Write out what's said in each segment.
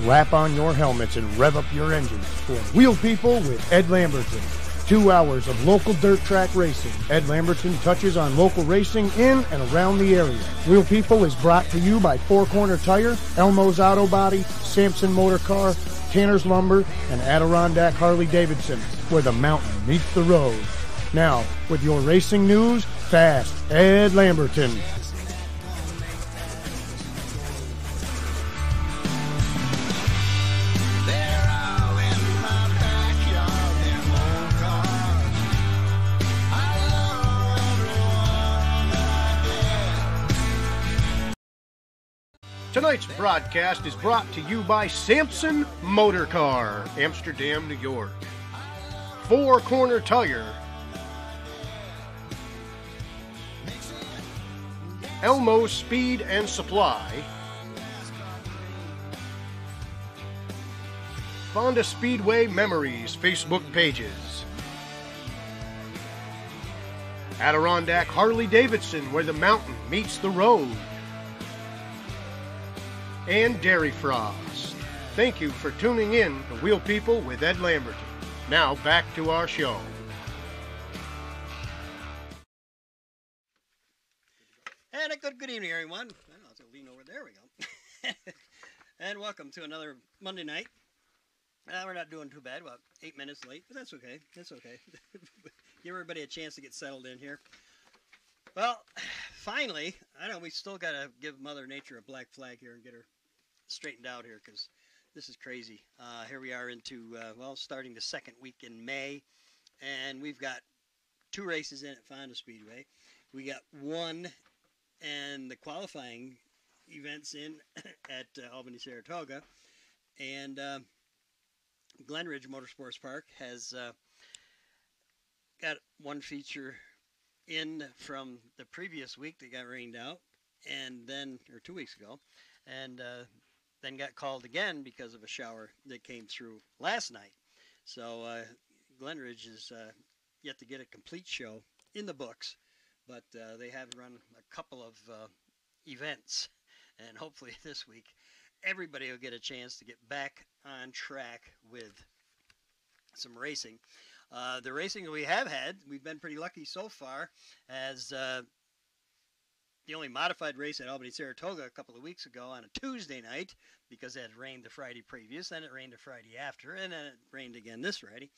Strap on your helmets and rev up your engines for Wheel People with Ed Lamberton. 2 hours of local dirt track racing. Ed Lamberton touches on local racing in and around the area. Wheel People is brought to you by Four Corner Tire, Elmo's Auto Body, Sampson Motor Car, Tanner's Lumber, and Adirondack Harley Davidson, where the mountain meets the road. Now, with your racing news, fast, Ed Lamberton. Tonight's broadcast is brought to you by Sampson Motor Car, Amsterdam, New York. Four Corner Tire, Elmo's Speed and Supply, Fonda Speedway Memories Facebook pages, Adirondack Harley Davidson, where the mountain meets the road, and Dairy Frost. Thank you for tuning in to Wheel People with Ed Lamberton. Now back to our show. And a good evening, everyone. I'll have to lean over. There we go. And welcome to another Monday night. We're not doing too bad. About 8 minutes late, but that's okay. That's okay. Give everybody a chance to get settled in here. Well, finally, I know we still got to give Mother Nature a black flag here and get her straightened out here, because this is crazy. Here we are into, starting the second week in May, and we've got 2 races in at Fonda Speedway. We got 1 and the qualifying events in at Albany Saratoga, and Glenridge Motorsports Park has got 1 feature in from the previous week that got rained out, and then, or 2 weeks ago, and then got called again because of a shower that came through last night. So Glenridge is yet to get a complete show in the books, but they have run a couple of events, and hopefully this week everybody will get a chance to get back on track with some racing. The racing we have had, we've been pretty lucky so far, as the only modified race at Albany Saratoga a couple of weeks ago on a Tuesday night, because it had rained the Friday previous, then it rained the Friday after, and then it rained again this Friday,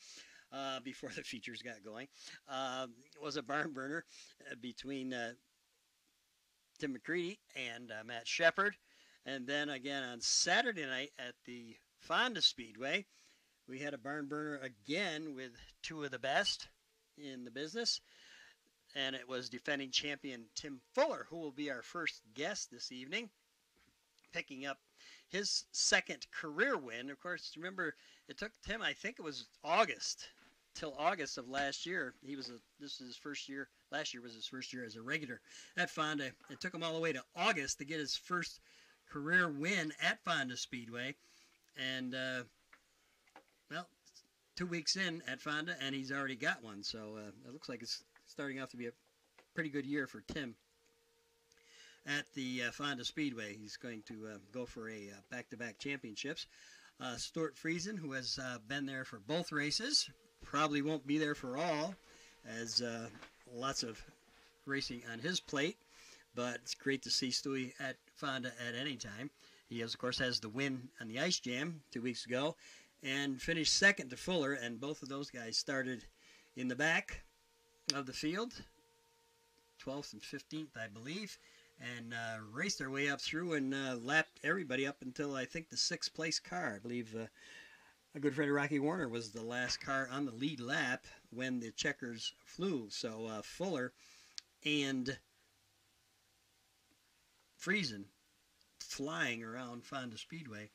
before the features got going. It was a barn burner between Tim McCready and Matt Shepard. And then again on Saturday night at the Fonda Speedway, we had a barn burner again with 2 of the best in the business. And it was defending champion Tim Fuller, who will be our first guest this evening, picking up his 2nd career win. Of course, remember, it took Tim, I think it was till August of last year. This is his first year. Last year was his first year as a regular at Fonda. It took him all the way to August to get his first career win at Fonda Speedway. And, 2 weeks in at Fonda, and he's already got one. So it looks like it's starting off to be a pretty good year for Tim at the Fonda Speedway. He's going to go for a back-to-back championships. Stuart Friesen, who has been there for both races, probably won't be there for all, as lots of racing on his plate, but it's great to see Stewie at Fonda at any time. He, of course, has the win on the Ice Jam 2 weeks ago and finished 2nd to Fuller, and both of those guys started in the back of the field, 12th and 15th, I believe, and raced their way up through and lapped everybody up until, I think, the 6th place car. I believe a good friend of Rocky Warner was the last car on the lead lap when the checkers flew. So Fuller and Friesen flying around Fonda Speedway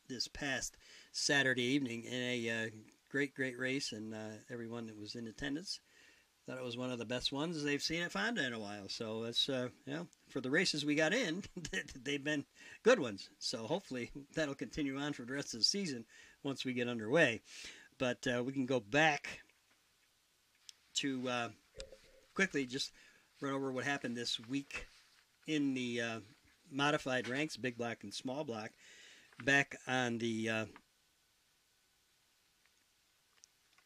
this past Saturday evening in a great race, and everyone that was in attendance thought it was one of the best ones they've seen at Fonda in a while. So it's, for the races we got in, they've been good ones. So hopefully that'll continue on for the rest of the season once we get underway. But we can go back to quickly just run over what happened this week in the modified ranks, big block and small block. back on the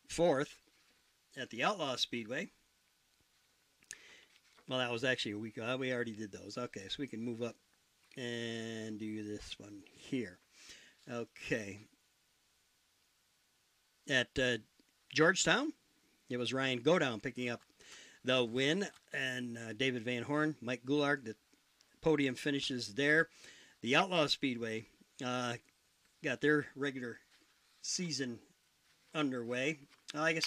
4th at the Outlaw Speedway. Well, that was actually a week. We already did those. Okay, so we can move up and do this one here. Okay. At Georgetown, it was Ryan Godown picking up the win, and David Van Horn, Mike Goulart, the podium finishes there. The Outlaw Speedway got their regular season underway. I guess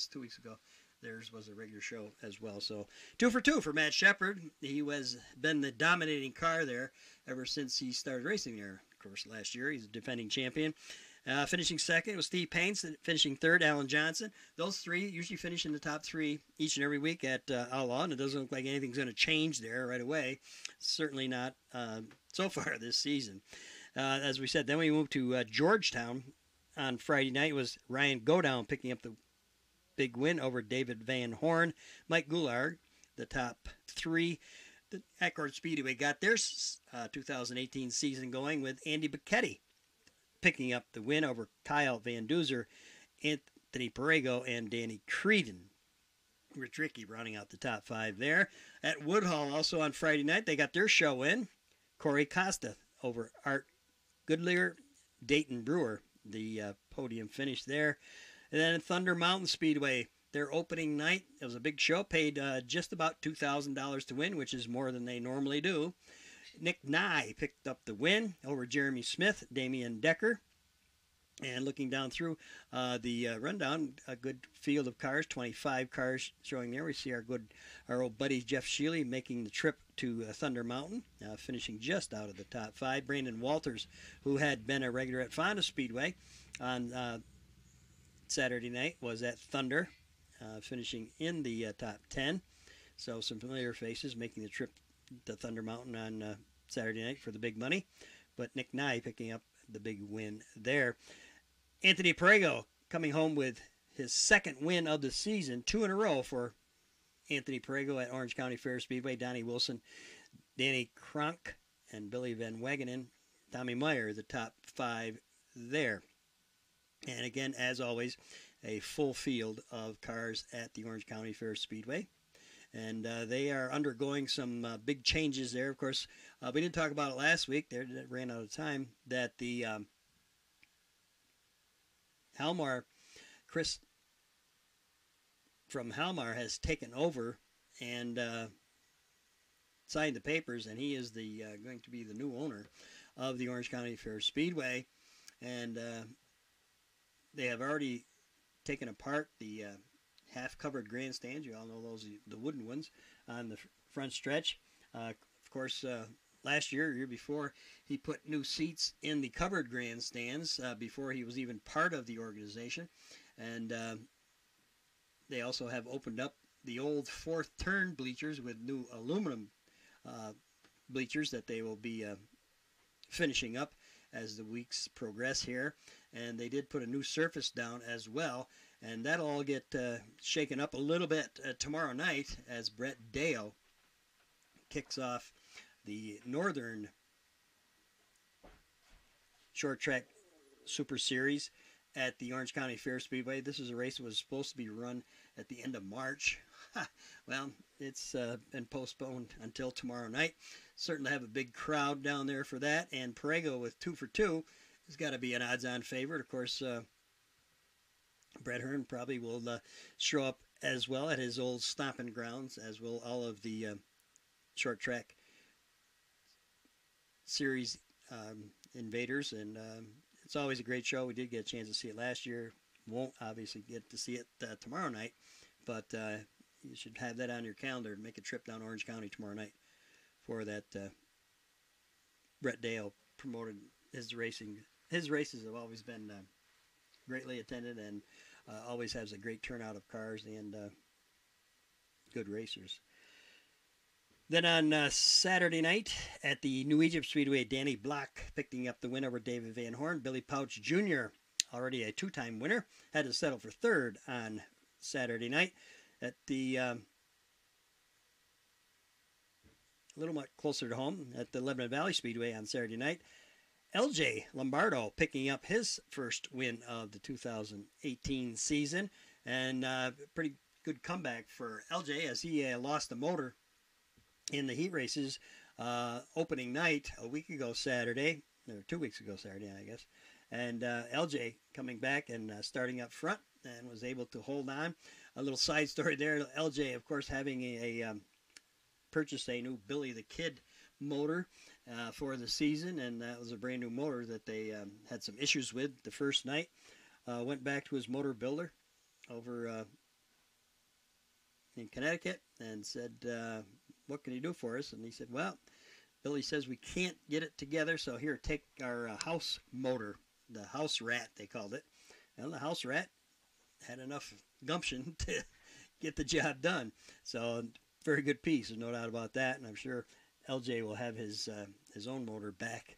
2 weeks ago theirs was a regular show as well. So 2 for 2 for Matt Shepard. He was been the dominating car there ever since he started racing there. Of course, last year he's a defending champion. Finishing second was Steve Paines. Finishing third, Alan Johnson. Those three usually finish in the top three each and every week at Outlaw, and it doesn't look like anything's going to change there right away. Certainly not so far this season. As we said, then we moved to Georgetown on Friday night. It was Ryan Godown picking up the big win over David Van Horn. Mike Goulart, the top three. The Accord Speedway got their 2018 season going with Andy Bacchetti picking up the win over Kyle Van Duzer, Anthony Perego, and Danny Creedon. Rich Ricky rounding out the top five there. At Woodhull, also on Friday night, they got their show in. Corey Costa over Art Goodlear, Dayton Brewer, the podium finish there. And then at Thunder Mountain Speedway, their opening night, it was a big show, paid just about $2,000 to win, which is more than they normally do. Nick Nye picked up the win over Jeremy Smith, Damian Decker. And looking down through the rundown, a good field of cars, 25 cars showing there. We see our old buddy Jeff Shealy making the trip to Thunder Mountain, finishing just out of the top five. Brandon Walters, who had been a regular at Fonda Speedway on Saturday night, was at Thunder, finishing in the top 10. So some familiar faces making the trip to Thunder Mountain on Saturday night for the big money. But Nick Nye picking up the big win there. Anthony Perego coming home with his second win of the season, 2 in a row for Anthony Perego at Orange County Fair Speedway. Donnie Wilson, Danny Kronk, and Billy Van Wagenen. Tommy Meyer, the top five there. And again, as always, a full field of cars at the Orange County Fair Speedway. And they are undergoing some big changes there. Of course, we didn't talk about it last week. There, that ran out of time. That the Halmar, Chris from Halmar has taken over and signed the papers, and he is the going to be the new owner of the Orange County Fair Speedway. And they have already taken apart the half-covered grandstands. You all know those, the wooden ones on the front stretch. Of course, last year, year before, he put new seats in the covered grandstands before he was even part of the organization. And they also have opened up the old fourth turn bleachers with new aluminum bleachers that they will be finishing up as the weeks progress here. And they did put a new surface down as well. And that'll all get shaken up a little bit tomorrow night as Brett Dale kicks off the Northern Short Track Super Series at the Orange County Fair Speedway. This is a race that was supposed to be run at the end of March. Well, it's been postponed until tomorrow night. Certain to have a big crowd down there for that. And Perego with 2 for 2 has got to be an odds-on favorite. Of course, Brett Hearn probably will show up as well at his old stomping grounds, as will all of the short track series invaders. And it's always a great show. We did get a chance to see it last year. Won't obviously get to see it tomorrow night, but you should have that on your calendar and make a trip down Orange County tomorrow night for that. Brett Dale promoted his racing. His races have always been greatly attended and always has a great turnout of cars and good racers. Then on Saturday night at the New Egypt Speedway, Danny Block picking up the win over David Van Horn. Billy Pouch Jr., already a two-time winner, had to settle for third on Saturday night. At the a little much closer to home at the Lebanon Valley Speedway on Saturday night, LJ Lombardo picking up his first win of the 2018 season, and pretty good comeback for LJ as he lost the motor in the heat races opening night a week ago Saturday, or 2 weeks ago Saturday, I guess. And LJ coming back and starting up front and was able to hold on. A little side story there. LJ, of course, having purchased a new Billy the Kid motor for the season, and that was a brand new motor that they had some issues with the first night. Went back to his motor builder over in Connecticut and said, what can you do for us? And he said, well, Billy says we can't get it together, so here, take our house motor, the House Rat, they called it. And the House Rat had enough gumption to get the job done. So very good piece, there's no doubt about that, and I'm sure LJ will have his own motor back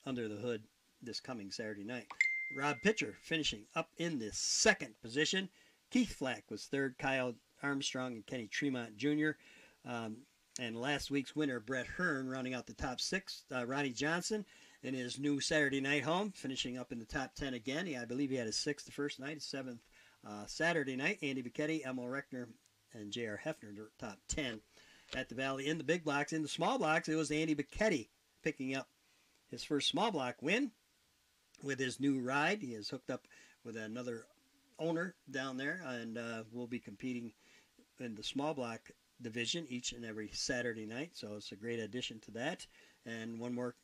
under the hood this coming Saturday night. Rob Pitcher finishing up in the second position. Keith Flack was third. Kyle Armstrong and Kenny Tremont Jr. And last week's winner, Brett Hearn, rounding out the top six. Ronnie Johnson in his new Saturday night home, finishing up in the top 10 again. I believe he had his sixth the first night, his seventh Saturday night. Andy Bicchetti, Emil Reckner, and J.R. Hefner, top 10 at the Valley. In the big blocks, in the small blocks, it was Andy Bicchetti picking up his first small block win with his new ride. He is hooked up with another owner down there and will be competing in the small block division each and every Saturday night. So it's a great addition to that. And one more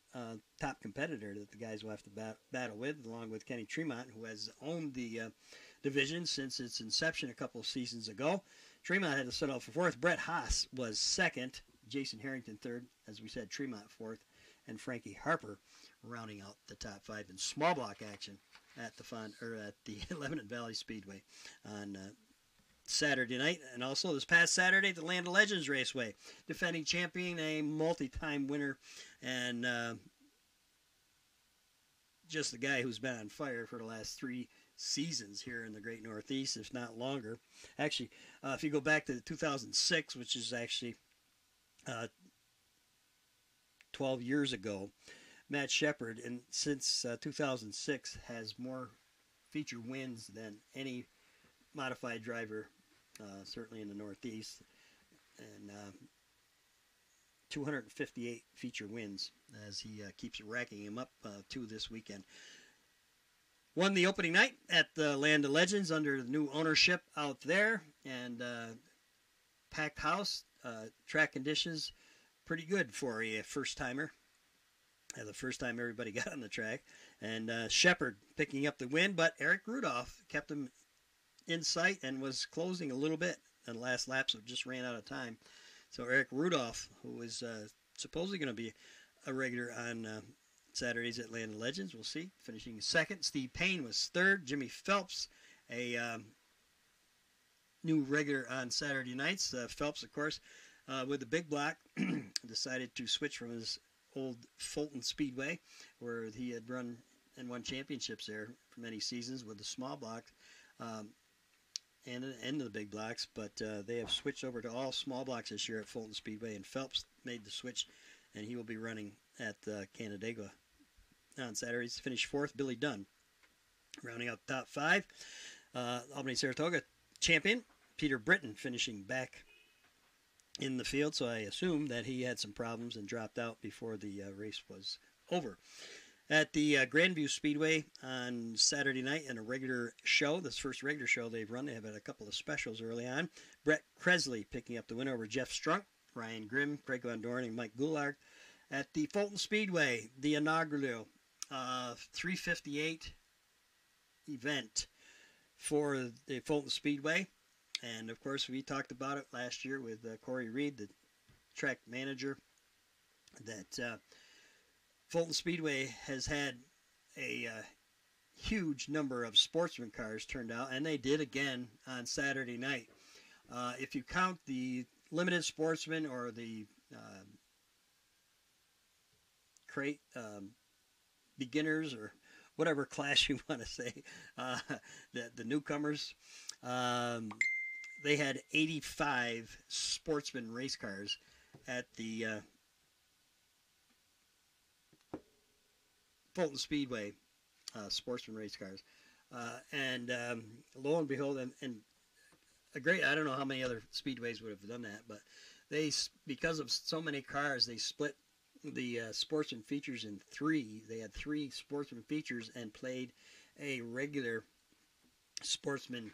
top competitor that the guys will have to battle with, along with Kenny Tremont, who has owned the division since its inception a couple of seasons ago. Tremont had to set out for fourth. Brett Haas was second. Jason Harrington third. As we said, Tremont fourth. And Frankie Harper rounding out the top five in small block action at the Lebanon Valley Speedway on Saturday night. And also this past Saturday, the Land of Legends Raceway. Defending champion, a multi-time winner, and just the guy who's been on fire for the last 3 seasons here in the Great Northeast, if not longer. Actually, if you go back to 2006, which is actually 12 years ago, Matt Shepard, and since 2006, has more feature wins than any modified driver, certainly in the Northeast, and 258 feature wins as he keeps racking him up to this weekend. Won the opening night at the Land of Legends under the new ownership out there, and packed house, track conditions pretty good for a first-timer. The first time everybody got on the track. And Shepard picking up the win, but Eric Rudolph kept him in sight and was closing a little bit in the last lap, so just ran out of time. So Eric Rudolph, who is supposedly going to be a regular on Saturdays at Land of Legends, we'll see, finishing second. Steve Payne was third. Jimmy Phelps, a new regular on Saturday nights. Phelps, of course, with the big block, decided to switch from his old Fulton Speedway, where he had run and won championships there for many seasons with the small block and the big blocks, but they have switched over to all small blocks this year at Fulton Speedway, and Phelps made the switch, and he will be running at Canandaigua on Saturdays. Finished fourth. Billy Dunn rounding out the top five. Albany-Saratoga champion Peter Britton finishing back in the field, so I assume that he had some problems and dropped out before the race was over. At the Grandview Speedway on Saturday night in a regular show, this first regular show they've run, they have had a couple of specials early on. Brett Kresley picking up the win over Jeff Strunk, Ryan Grimm, Craig Van Dorn, and Mike Goulart. At the Fulton Speedway, the inaugural 358 event for the Fulton Speedway. And, of course, we talked about it last year with Corey Reed, the track manager, that Fulton Speedway has had a huge number of sportsman cars turned out, and they did again on Saturday night. If you count the limited sportsman or the crate beginners or whatever class you want to say, the newcomers, they had 85 sportsman race cars at the Fulton Speedway sportsman race cars. And lo and behold, and a great, I don't know how many other speedways would have done that, but they, because of so many cars, they split the sportsman features in three. They had three sportsman features and played a regular sportsman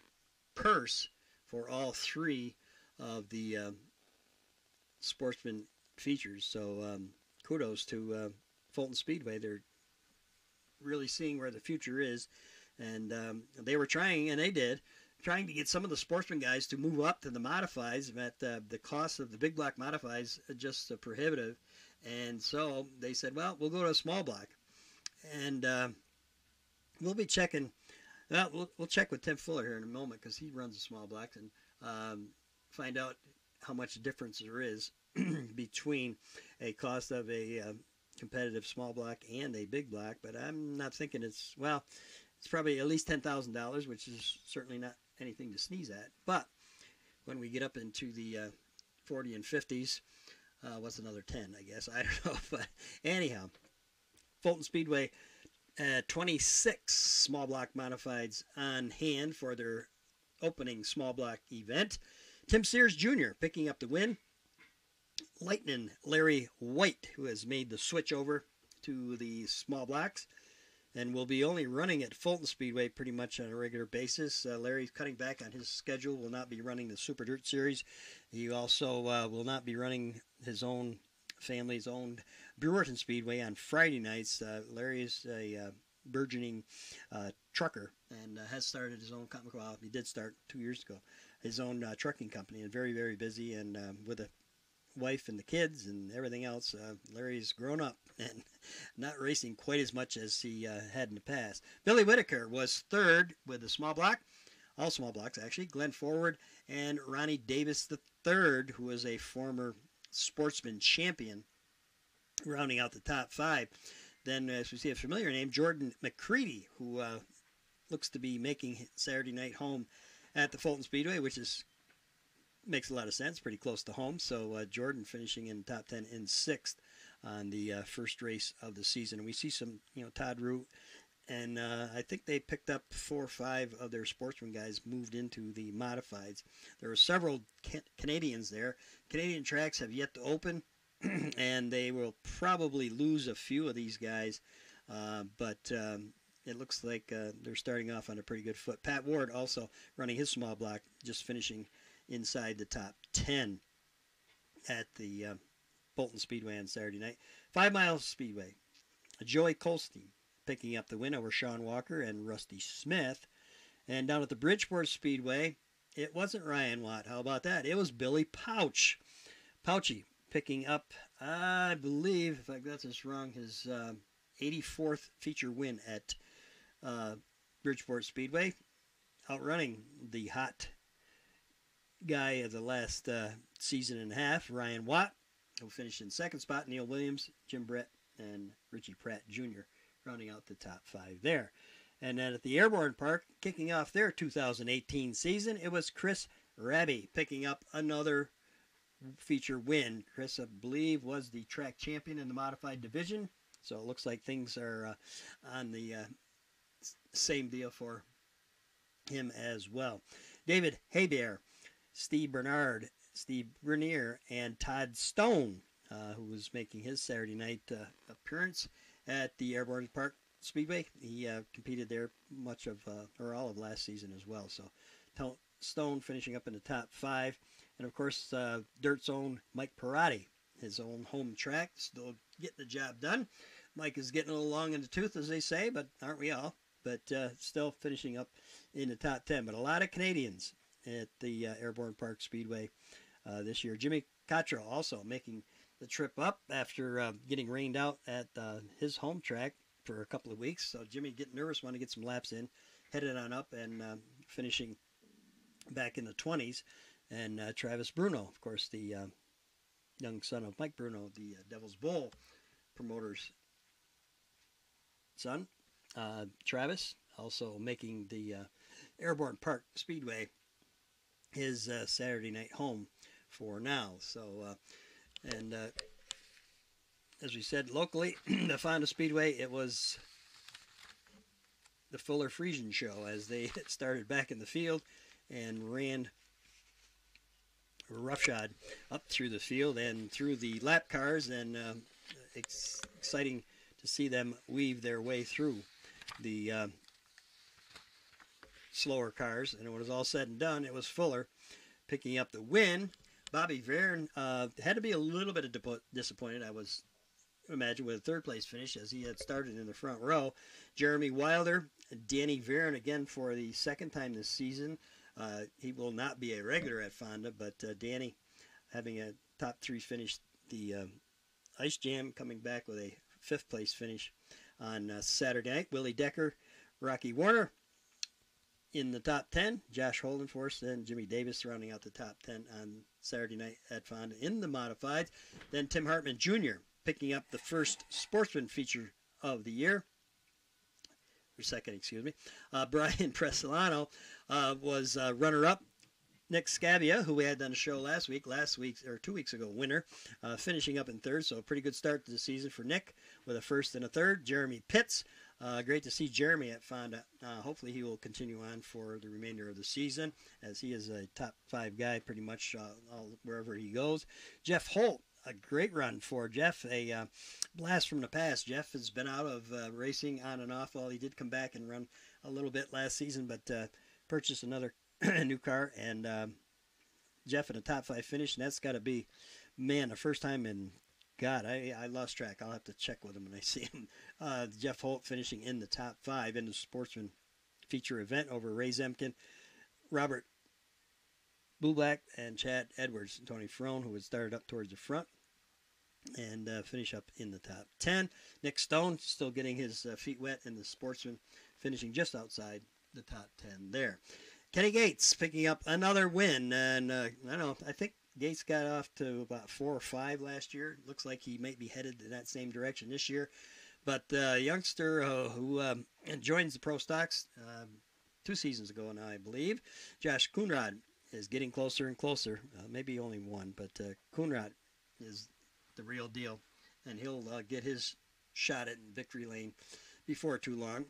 purse for all three of the sportsman features. So kudos to Fulton Speedway. They're really seeing where the future is, and they were trying, and they did, trying to get some of the sportsman guys to move up to the modifieds, but the cost of the big block modifieds are just prohibitive, and so they said, well, we'll go to a small block, and we'll be checking. We'll check with Tim Fuller here in a moment, because he runs a small block, and find out how much difference there is between a cost of a competitive small block and a big block. But I'm not thinking it's probably at least $10,000, which is certainly not anything to sneeze at. But when we get up into the 40 and 50s, what's another 10, I guess? I don't know. But anyhow, Fulton Speedway, 26 small block modifieds on hand for their opening small block event. Tim Sears Jr. picking up the win. Lightning Larry White, who has made the switch over to the small blocks and will be only running at Fulton Speedway pretty much on a regular basis. Larry's cutting back on his schedule, will not be running the Super Dirt Series. He also will not be running his own family's owned Brewerton Speedway on Friday nights. Larry is a burgeoning trucker and has started his own company. Well, he did start 2 years ago, his own trucking company, and very, very busy, and with a wife and the kids and everything else. Larry's grown up and not racing quite as much as he had in the past. Billy Whitaker was third with the small block, all small blocks actually. Glenn Forward and Ronnie Davis III, who was a former sportsman champion, rounding out the top five. Then, as we see a familiar name, Jordan McCready, who looks to be making Saturday night home at the Fulton Speedway, which makes a lot of sense, pretty close to home. So Jordan finishing in top 10 in sixth on the first race of the season. And we see some, Todd Root, and I think they picked up 4 or 5 of their sportsman guys moved into the modifieds. There were several Canadians there. Canadian tracks have yet to open, and they will probably lose a few of these guys, but it looks like they're starting off on a pretty good foot. Pat Ward also running his small block, just finishing inside the top 10 at the Fulton Speedway on Saturday night. 5 Mile Speedway, Joey Colstein picking up the win over Sean Walker and Rusty Smith. And down at the Bridgeport Speedway, it wasn't Ryan Watt. How about that? It was Billy Pouchy picking up, I believe, if I got this wrong, his 84th feature win at Bridgeport Speedway, outrunning the hot guy of the last season and a half, Ryan Watt, who finished in second spot. Neil Williams, Jim Brett, and Richie Pratt Jr. rounding out the top 5 there. And then at the Airborne Park, kicking off their 2018 season, it was Chris Raby picking up another feature win. Chris, I believe, was the track champion in the modified division, so it looks like things are on the same deal for him as well. David Hebert, Steve Bernard, Steve Bernier, and Todd Stone, who was making his Saturday night appearance at the Airborne Park Speedway. He competed there much of, or all of last season as well. So Stone finishing up in the top 5. And of course, Dirt's own Mike Perotti, his own home track, still getting the job done. Mike is getting a little long in the tooth, as they say, but aren't we all? But still finishing up in the top 10. But a lot of Canadians at the Airborne Park Speedway this year. Jimmy Cottrell also making the trip up after getting rained out at his home track for a couple of weeks. So Jimmy getting nervous, wanting to get some laps in, headed on up and finishing back in the 20s. And Travis Bruno, of course, the young son of Mike Bruno, the Devil's Bowl promoter's son. Travis also making the Airborne Park Speedway his Saturday night home for now. So, as we said, locally, the Fonda Speedway, it was the Fuller Friesian show as they started back in the field and ran roughshod up through the field and through the lap cars, and exciting to see them weave their way through the slower cars. And when it was all said and done, it was Fuller picking up the win. Bobby Verne had to be a little bit disappointed, I was imagine, with a third place finish, as he had started in the front row. Jeremy Wilder, Danny Verne again for the second time this season. He will not be a regular at Fonda, but Danny having a top 3 finish. The Ice Jam coming back with a 5th place finish on Saturday night. Willie Decker, Rocky Warner in the top 10. Josh Holdenforce and Jimmy Davis rounding out the top 10 on Saturday night at Fonda in the modifieds. Then Tim Hartman Jr. picking up the first sportsman feature of the year. Or second, excuse me. Brian Presolano was runner-up. Nick Scavia, who we had on the show last week or 2 weeks ago, winner, finishing up in third. So a pretty good start to the season for Nick with a first and a third. Jeremy Pitts, great to see Jeremy at Fonda. Hopefully he will continue on for the remainder of the season, as he is a top 5 guy pretty much wherever he goes. Jeff Holt, a great run for Jeff, a blast from the past. Jeff has been out of racing on and off. Well, he did come back and run a little bit last season, but purchased another new car, and Jeff in a top 5 finish, and that's got to be, man, the first time in, God, I lost track. I'll have to check with him when I see him. Jeff Holt finishing in the top 5 in the sportsman feature event over Ray Zemkin, Robert Bubak, and Chad Edwards, and Tony Ferrone, who had started up towards the front, and finish up in the top 10. Nick Stone still getting his feet wet in the sportsman, finishing just outside the top 10 there. Kenny Gates picking up another win, and I don't know, I think Gates got off to about 4 or 5 last year. Looks like he might be headed in that same direction this year. But the youngster who joins the Pro Stocks 2 seasons ago now, I believe, Josh Coonrod, is getting closer and closer. Maybe only one, but Coonrod is the real deal, and he'll get his shot at Victory Lane before too long.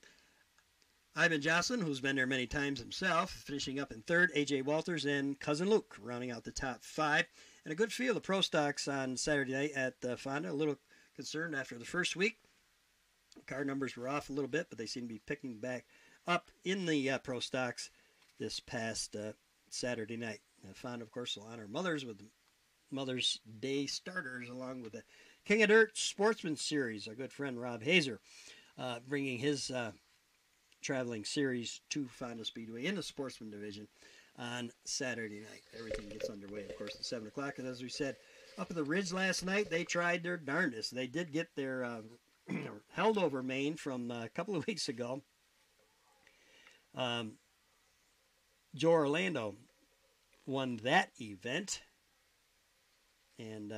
Ivan Jocelyn, who's been there many times himself, finishing up in third. A.J. Walters and Cousin Luke rounding out the top 5. And a good field of Pro Stocks on Saturday night at Fonda. A little concerned after the first week. Car numbers were off a little bit, but they seem to be picking back up in the Pro Stocks this past Saturday night. Fonda, of course, will honor mothers with Mother's Day starters, along with the King of Dirt Sportsman Series. Our good friend Rob Hazer bringing his traveling series to Fonda Speedway in the sportsman division on Saturday night. Everything gets underway, of course, at 7 o'clock. And as we said, up at the Ridge last night, they tried their darndest. They did get their held over main from a couple of weeks ago. Joe Orlando won that event and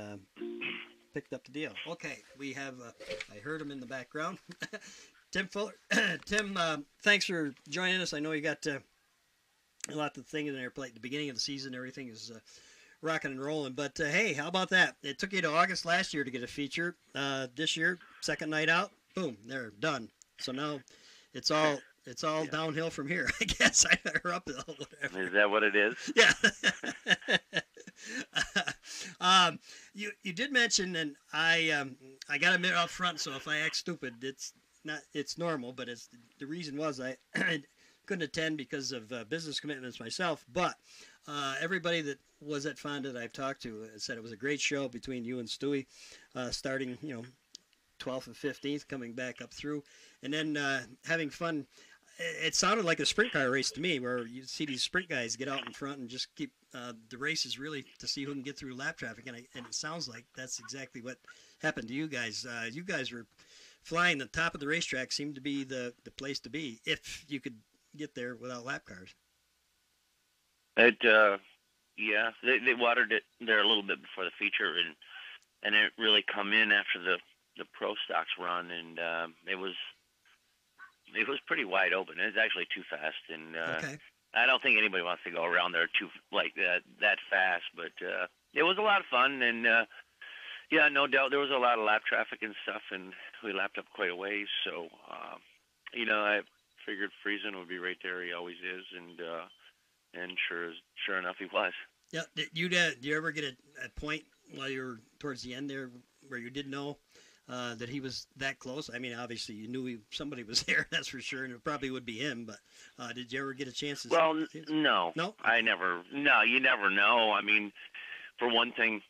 picked up the deal. Okay, we have, I heard him in the background. Tim Fuller. Tim, thanks for joining us. I know you got a lot of things in their plate. At the beginning of the season, everything is rocking and rolling. But, hey, how about that? It took you to August last year to get a feature. This year, second night out, boom, they're done. So now it's all downhill from here, I guess. Or uphill, whatever. Is that what it is? Yeah. You did mention, and I got to admit up front, so if I act stupid, it's normal, but the reason was I couldn't attend because of business commitments myself. But everybody that was at Fonda that I've talked to said it was a great show between you and Stewie, starting 12th and 15th, coming back up through, and then having fun. It sounded like a sprint car race to me, where you see these sprint guys get out in front and just keep the races really to see who can get through lap traffic, and it sounds like that's exactly what happened to you guys. You guys were flying. The top of the racetrack seemed to be the place to be if you could get there without lap cars. Yeah, they watered it there a little bit before the feature, and it really come in after the Pro Stocks run, and it was pretty wide open. It was actually too fast, and Okay. I don't think anybody wants to go around there that fast, but it was a lot of fun, and yeah, no doubt there was a lot of lap traffic and stuff, and we lapped up quite a ways. So, figured Friesen would be right there. He always is, and sure enough, he was. Yeah. Did you ever get a point while you were towards the end there where you didn't know that he was that close? I mean, obviously you knew somebody was there, that's for sure, and it probably would be him. But did you ever get a chance to? Well, no. No. I never. No, you never know. I mean, for one thing,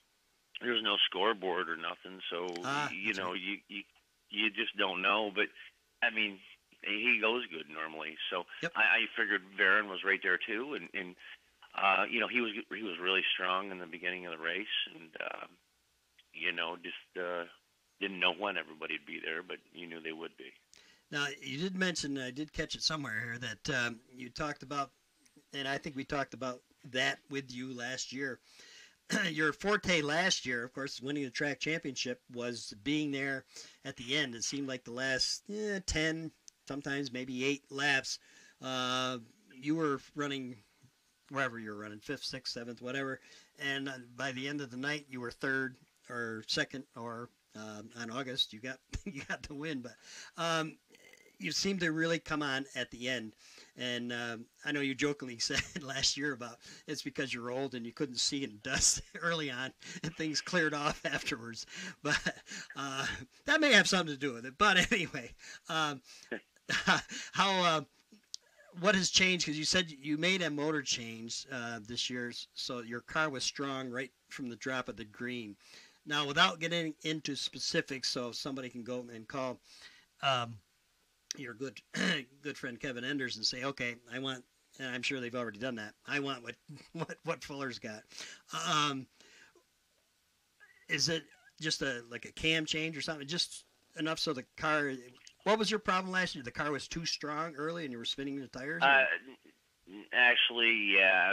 there's no scoreboard or nothing, so you know, right. you just don't know. But I mean, he goes good normally, so Yep. I figured Barron was right there too, and you know, he was really strong in the beginning of the race, and you know, just didn't know when everybody'd be there, but you knew they would be. Now, you did mention, I did catch it somewhere here, that you talked about, and I think we talked about that with you last year. Your forte last year, of course, winning the track championship, was being there at the end. It seemed like the last 10, sometimes maybe 8 laps, you were running wherever you were running, 5th, 6th, 7th, whatever, and by the end of the night, you were 3rd or 2nd, or on August, you got the win, but you seem to really come on at the end. And I know you jokingly said last year about it's because you're old and you couldn't see in dust early on, and things cleared off afterwards. But that may have something to do with it. But anyway, what has changed? Because you said you made a motor change this year, so your car was strong right from the drop of the green. Now, without getting into specifics, so somebody can go and call your good friend Kevin Enders and say, okay, I want, and I'm sure they've already done that, I want what Fuller's got. Is it just like a cam change or something? Just enough so the car, what was your problem last year? The car was too strong early and you were spinning the tires? Actually, yeah,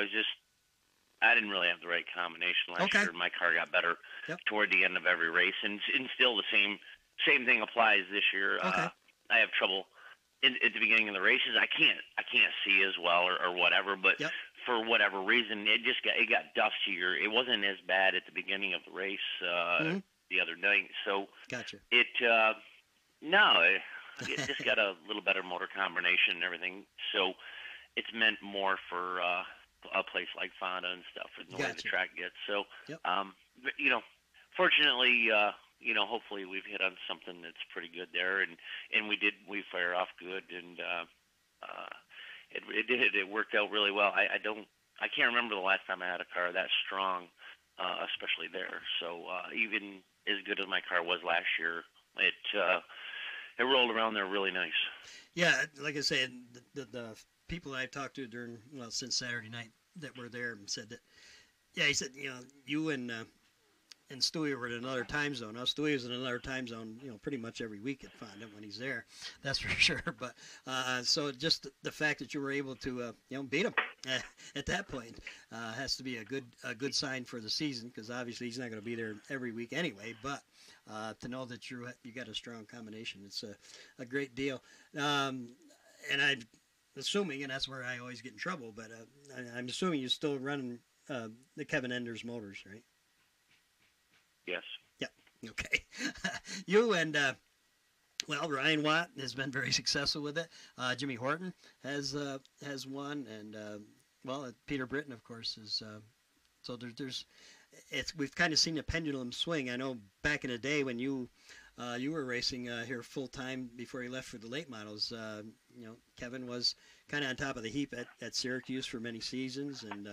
I didn't really have the right combination last year. My car got better toward the end of every race, and still the same thing applies this year. I have trouble at the beginning of the races. I can't see as well or whatever, but for whatever reason, it got dustier. It wasn't as bad at the beginning of the race the other night. So gotcha. It just got a little better motor combination and everything. So it's meant more for a place like Fonda and stuff, and the way the track gets. So, you know, fortunately, you know, hopefully we've hit on something that's pretty good there, and we fire off good, and it worked out really well. I can't remember the last time I had a car that strong, especially there. So even as good as my car was last year, it rolled around there really nice. Yeah, like I said, the people I talked to since Saturday night that were there said that, he said, you know, you and Stewie were in another time zone. Now, Stewie is in another time zone, you know, pretty much every week at Fonda when he's there. That's for sure. But so just the fact that you were able to, you know, beat him at that point has to be a good sign for the season, because obviously he's not going to be there every week anyway. But to know that you got a strong combination, it's a great deal. And I'm assuming, and that's where I always get in trouble, but I'm assuming you're still running the Kevin Enders motors, right? Yes. Yep. Okay. You and Ryan Watt has been very successful with it. Jimmy Horton has won, and Peter Britton, of course, is. So we've kind of seen the pendulum swing. I know back in the day when you were racing here full time before you left for the late models. You know, Kevin was kind of on top of the heap at Syracuse for many seasons, and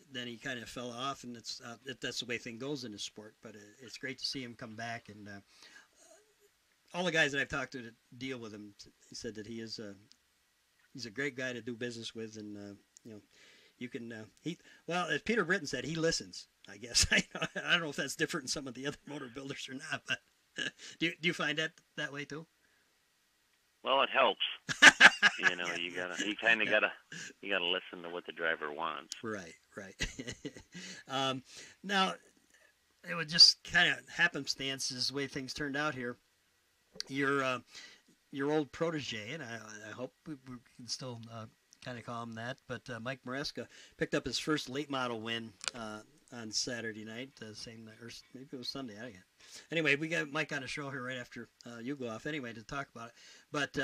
then he kind of fell off, and that's the way thing goes in the sport. But it's great to see him come back, and all the guys that I've talked to that deal with him, he said that he's a great guy to do business with, and you know, you can as Peter Britton said, he listens. I guess I don't know if that's different in some of the other motor builders or not, but do you find that way too? Well, it helps. You know, you gotta listen to what the driver wants. Right. Now, it was just kind of happenstances the way things turned out here. Your old protege, and I hope we can still kind of call him that, but Mike Maresca picked up his first late model win on Saturday night, same night, or maybe it was Sunday. I guess. Anyway, we got Mike on the show here right after you go off. Anyway, to talk about it, but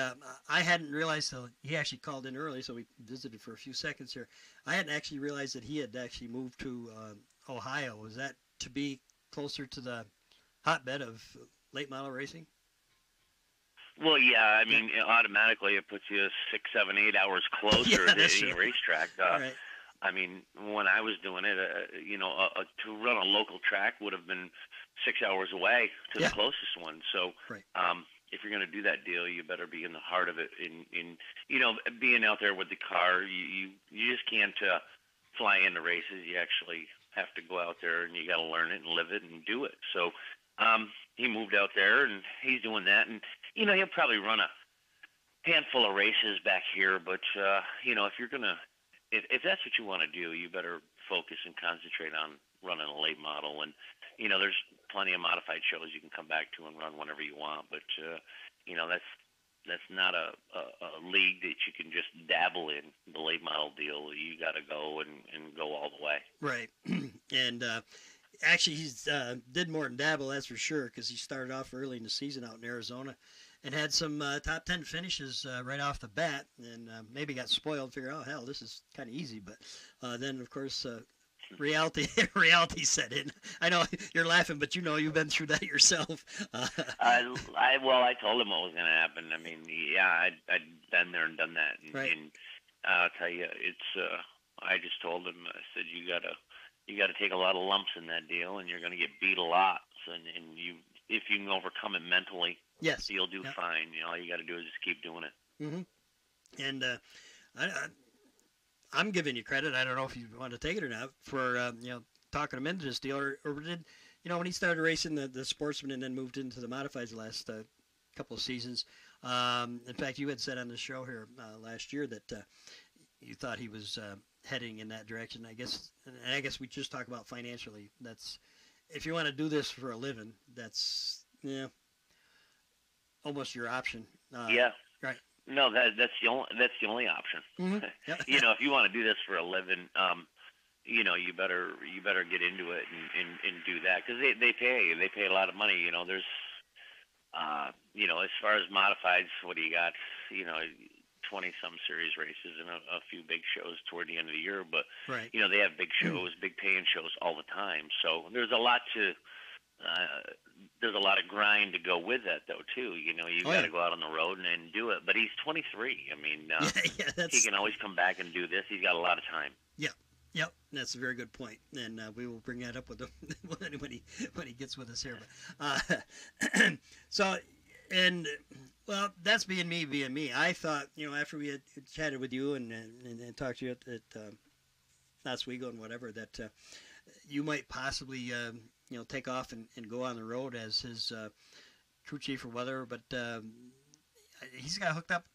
I hadn't realized till he actually called in early, so we visited for a few seconds here. I hadn't actually realized that he had actually moved to Ohio. Was that to be closer to the hotbed of late model racing? Well, yeah. I mean, automatically it puts you 6, 7, 8 hours closer to any racetrack. Right. I mean, when I was doing it, to run a local track would have been 6 hours away to the closest one. So, right. If you're going to do that deal, you better be in the heart of it. In being out there with the car, you just can't fly into races. You actually have to go out there and you got to learn it and live it and do it. So, he moved out there and he's doing that. And he'll probably run a handful of races back here. But if you're gonna if that's what you want to do, you better focus and concentrate on running a late model. And, there's plenty of modified shows you can come back to and run whenever you want. But, that's not a league that you can just dabble in, the late model deal. You got to go and go all the way. Right. And actually, he's did more than dabble, that's for sure, because he started off early in the season out in Arizona and had some top 10 finishes right off the bat, and maybe got spoiled, figure out, hell, this is kind of easy. But then, of course, reality set in. I know you're laughing, but you've been through that yourself. I told him what was going to happen. I mean, yeah, I'd been there and done that, and, right. And I'll tell you, it's. I just told him, I said, you gotta take a lot of lumps in that deal, and you're going to get beat a lot. And if you can overcome it mentally, yes, you'll do fine. All you got to do is just keep doing it. Mm-hmm. And I'm giving you credit. I don't know if you want to take it or not for talking him into this deal, or did when he started racing the Sportsman and then moved into the Modifieds the last couple of seasons. In fact, you had said on the show here last year that you thought he was heading in that direction. I guess we just talk about financially. That's if you want to do this for a living, that's almost your option. Yeah. Right. No, that's the only option. Mm-hmm. Yep. If you want to do this for a living, you better get into it and do that, because they pay a lot of money. There's as far as modifieds, what do you got? 20-some series races and a few big shows toward the end of the year, but right. They have big shows, big paying shows all the time. So there's a lot of grind to go with that, though, too. You got to go out on the road and do it. But he's 23. I mean, he can always come back and do this. He's got a lot of time. Yep, that's a very good point, and we will bring that up with him when he gets with us here. But so, and well, that's being me. I thought, after we had chatted with you and talked to you at Oswego and whatever, that you might possibly take off and go on the road as his crew chief or whatever. But he's got hooked up.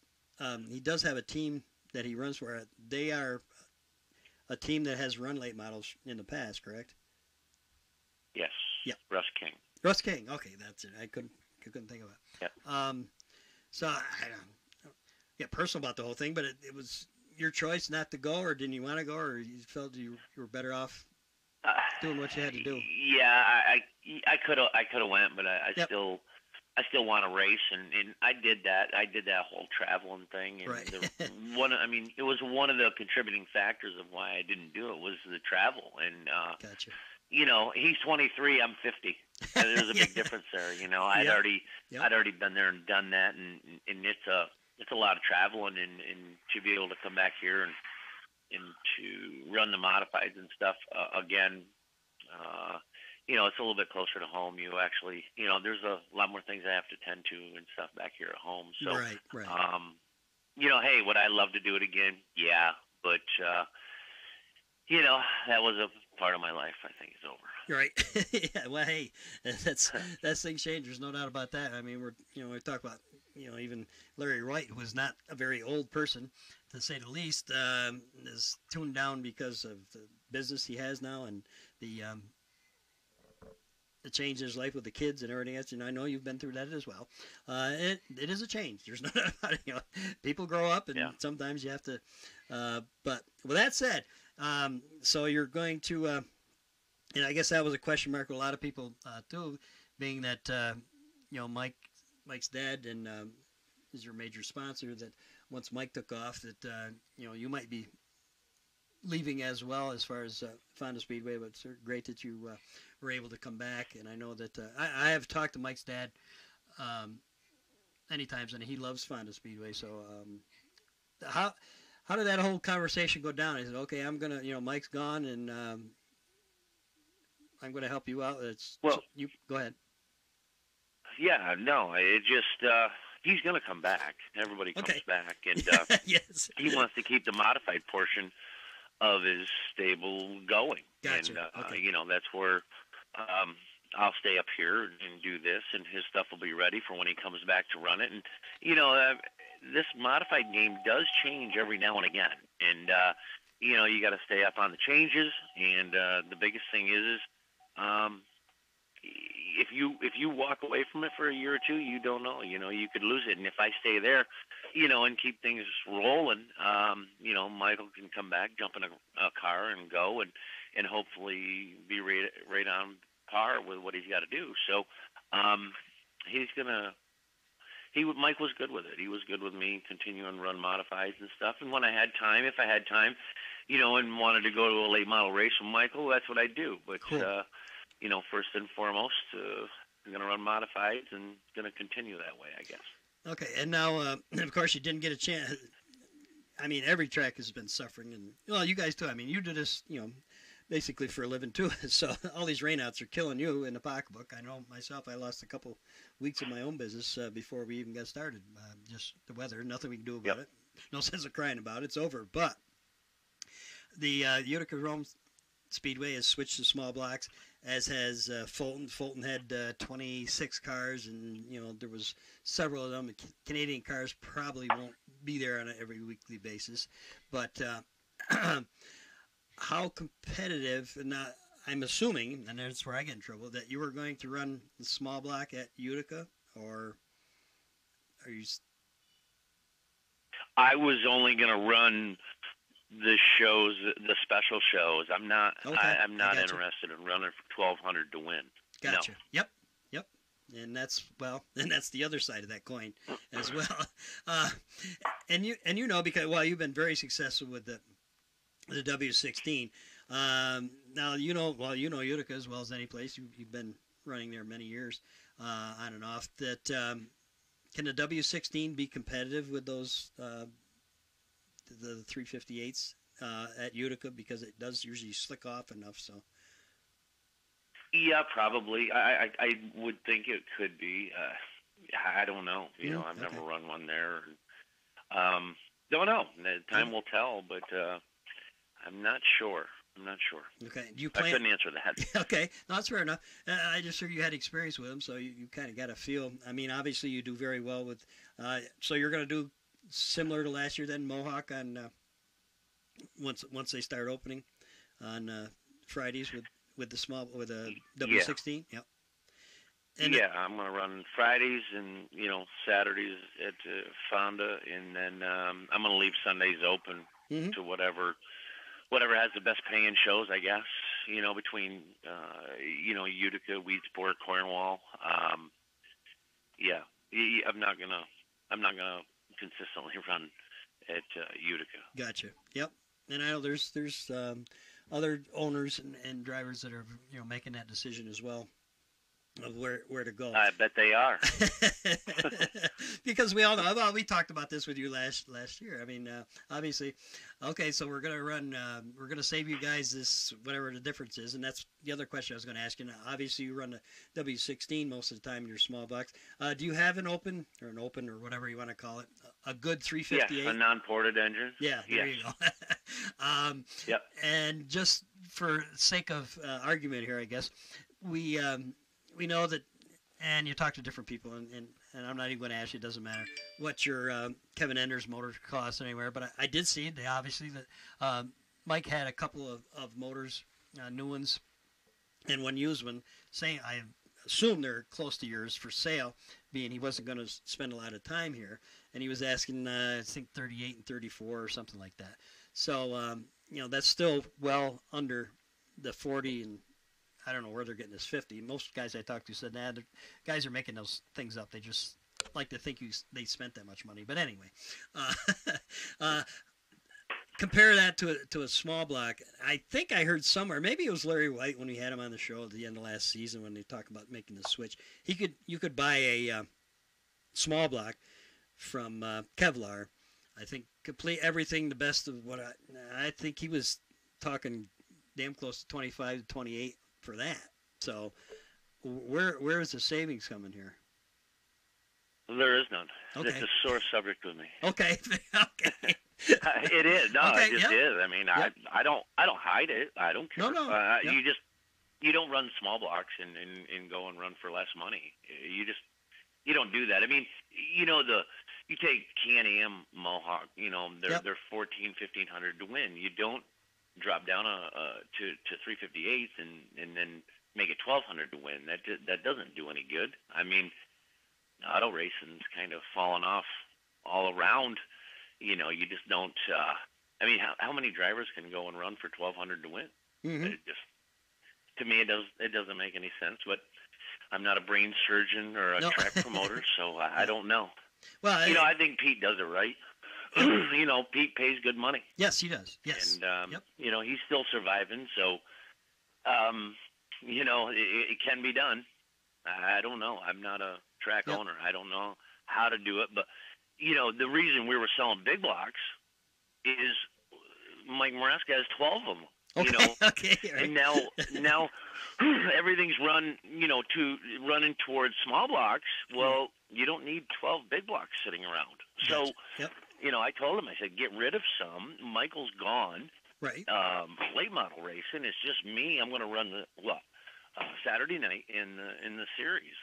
He does have a team that he runs for. They are a team that has run late models in the past, correct? Yes. Yeah. Russ King. Russ King. Okay, that's it. I couldn't think of it. Yeah. So I don't get personal about the whole thing, but it was your choice not to go, or didn't you want to go, or you felt you were better off doing what you had to do? Yeah, I could have went, but I still want to race, and I did that. I did that whole traveling thing, and right. It was one of the contributing factors of why I didn't do it was the travel, and gotcha. He's 23, I'm 50. There's a big difference there. I'd already been there and done that, and it's a lot of traveling, and to be able to come back here and to run the modifieds and stuff again. It's a little bit closer to home. You actually, there's a lot more things I have to tend to and stuff back here at home. So, right. Hey, would I love to do it again? Yeah, but that was a part of my life. I think is over. Right. Yeah. Well, hey, that's things change. There's no doubt about that. I mean, we talk about even Larry Wright, who was not a very old person, to say the least, is tuned down because of the business he has now and the change in his life with the kids and everything else. And I know you've been through that as well. It is a change. There's no doubt about it. People grow up, and sometimes you have to. But with that said, so you're going to And I guess that was a question mark with a lot of people too, being that Mike's dad and is your major sponsor. That once Mike took off, that you might be leaving as well as far as Fonda Speedway. But it's great that you were able to come back. And I know that I have talked to Mike's dad many times, and he loves Fonda Speedway. So how did that whole conversation go down? He said, "Okay, I'm gonna, Mike's gone, and I'm gonna help you out." You go ahead. Yeah, no, it just he's gonna come back. Everybody comes back, and yes, he wants to keep the modified portion of his stable going. Gotcha. And that's where I'll stay up here and do this, and his stuff will be ready for when he comes back to run it. And this modified game does change every now and again, and you got to stay up on the changes. And the biggest thing is if you walk away from it for a year or two, you don't know. You could lose it. And if I stay there, and keep things rolling, Michael can come back, jump in a car, and go, and hopefully be right on par with what he's got to do. So Mike was good with it. He was good with me continuing to run modifieds and stuff. And when I had time, if I had time, and wanted to go to a late model race with Michael, that's what I do. But cool. First and foremost, I'm going to run modifieds and going to continue that way, I guess. Okay, and now, of course, you didn't get a chance. I mean, every track has been suffering, and well, you guys too. I mean, you do this, basically for a living too. So all these rainouts are killing you in the pocketbook. I know myself. I lost a couple weeks of my own business before we even got started. Just the weather, nothing we can do about it. No sense of crying about it. It's over. But the Utica Rome Speedway has switched to small blocks, as has Fulton. Fulton had 26 cars, and there was several of them. Canadian cars probably won't be there on an every weekly basis, but how competitive? And I'm assuming, and that's where I get in trouble, that you were going to run the small block at Utica, or are you? I was only going to run the shows, the special shows. I'm not. Okay. I'm not interested in running for 1,200 to win. Gotcha. No. Yep. And that's the other side of that coin as well. And you because you've been very successful with the W16. Now Utica as well as any place. You've been running there many years, on and off. That can the W16 be competitive with those the 358s at Utica, because it does usually slick off enough? So. Yeah, probably. I would think it could be. I don't know. I've never run one there. Don't know. Time will tell, but I'm not sure. Okay. I couldn't answer that. Okay. No, that's fair enough. I just figured you had experience with them, so you kind of got a feel. I mean, obviously you do very well with. So you're going to do similar to last year then, Mohawk, on once they start opening on Fridays with a W16. Yeah. Yep. And I'm going to run Fridays and Saturdays at Fonda, and then I'm going to leave Sundays open to whatever has the best paying shows, I guess. Between Utica, Weedsport, Cornwall. I'm not gonna consistently run at Utica. Gotcha. Yep. And I know there's other owners and drivers that are making that decision as well of where to go. I bet they are. Because we all know. Well, we talked about this with you last year. I mean, obviously, okay. So we're gonna run. We're gonna save you guys this whatever the difference is, and that's the other question I was going to ask you. Now, obviously, you run the W16 most of the time in your small box. Do you have an open or whatever you want to call it, a good 358? Yeah, a non-ported engine. Yeah, there you go. Yep. And just for sake of argument here, I guess we know that, and you talk to different people, and I'm not even going to ask you, it doesn't matter what your Kevin Enders motor costs anywhere, but I did see obviously that Mike had a couple of motors, new ones, and one used one, saying I assume they're close to yours for sale, being he wasn't going to spend a lot of time here, and he was asking, I think 38 and 34 or something like that. So, that's still well under the 40 and I don't know where they're getting this 50. Most guys I talked to said, nah, the guys are making those things up. They just like to think they spent that much money. But anyway, uh, compare that to a small block. I think I heard somewhere, maybe it was Larry White when we had him on the show at the end of last season when they talked about making the switch. You could buy a small block from Kevlar. I think complete everything the best of what I think he was talking damn close to 25 to 28 for that. So where is the savings coming here? There is none. Okay. It's a sore subject with me. Okay. Okay. It is. No, Okay, it just is. I mean, I don't hide it. I don't care. No. Yep. You don't run small blocks and go and run for less money. You don't do that. I mean, you take Can-Am Mohawk, they're 1,400-1,500 to win. You don't drop down to 358 and then make it 1,200 to win. That doesn't do any good. I mean, auto racing's kind of fallen off all around. You just don't. I mean, how many drivers can go and run for 1,200 to win? Mm-hmm. To me, it doesn't make any sense. But I'm not a brain surgeon or a track promoter, so I don't know. Well, I think Pete does it right. Pete pays good money. Yes, he does. Yes. And he's still surviving, so it can be done. I don't know. I'm not a track owner. I don't know how to do it, but the reason we were selling big blocks is Mike Maraska has 12 of them. Okay. Okay. Right. And now everything's running towards small blocks. Well, you don't need 12 big blocks sitting around. So, I told him, I said, get rid of some. Michael's gone. Right. Late model racing. It's just me. I'm going to run Saturday night in the series.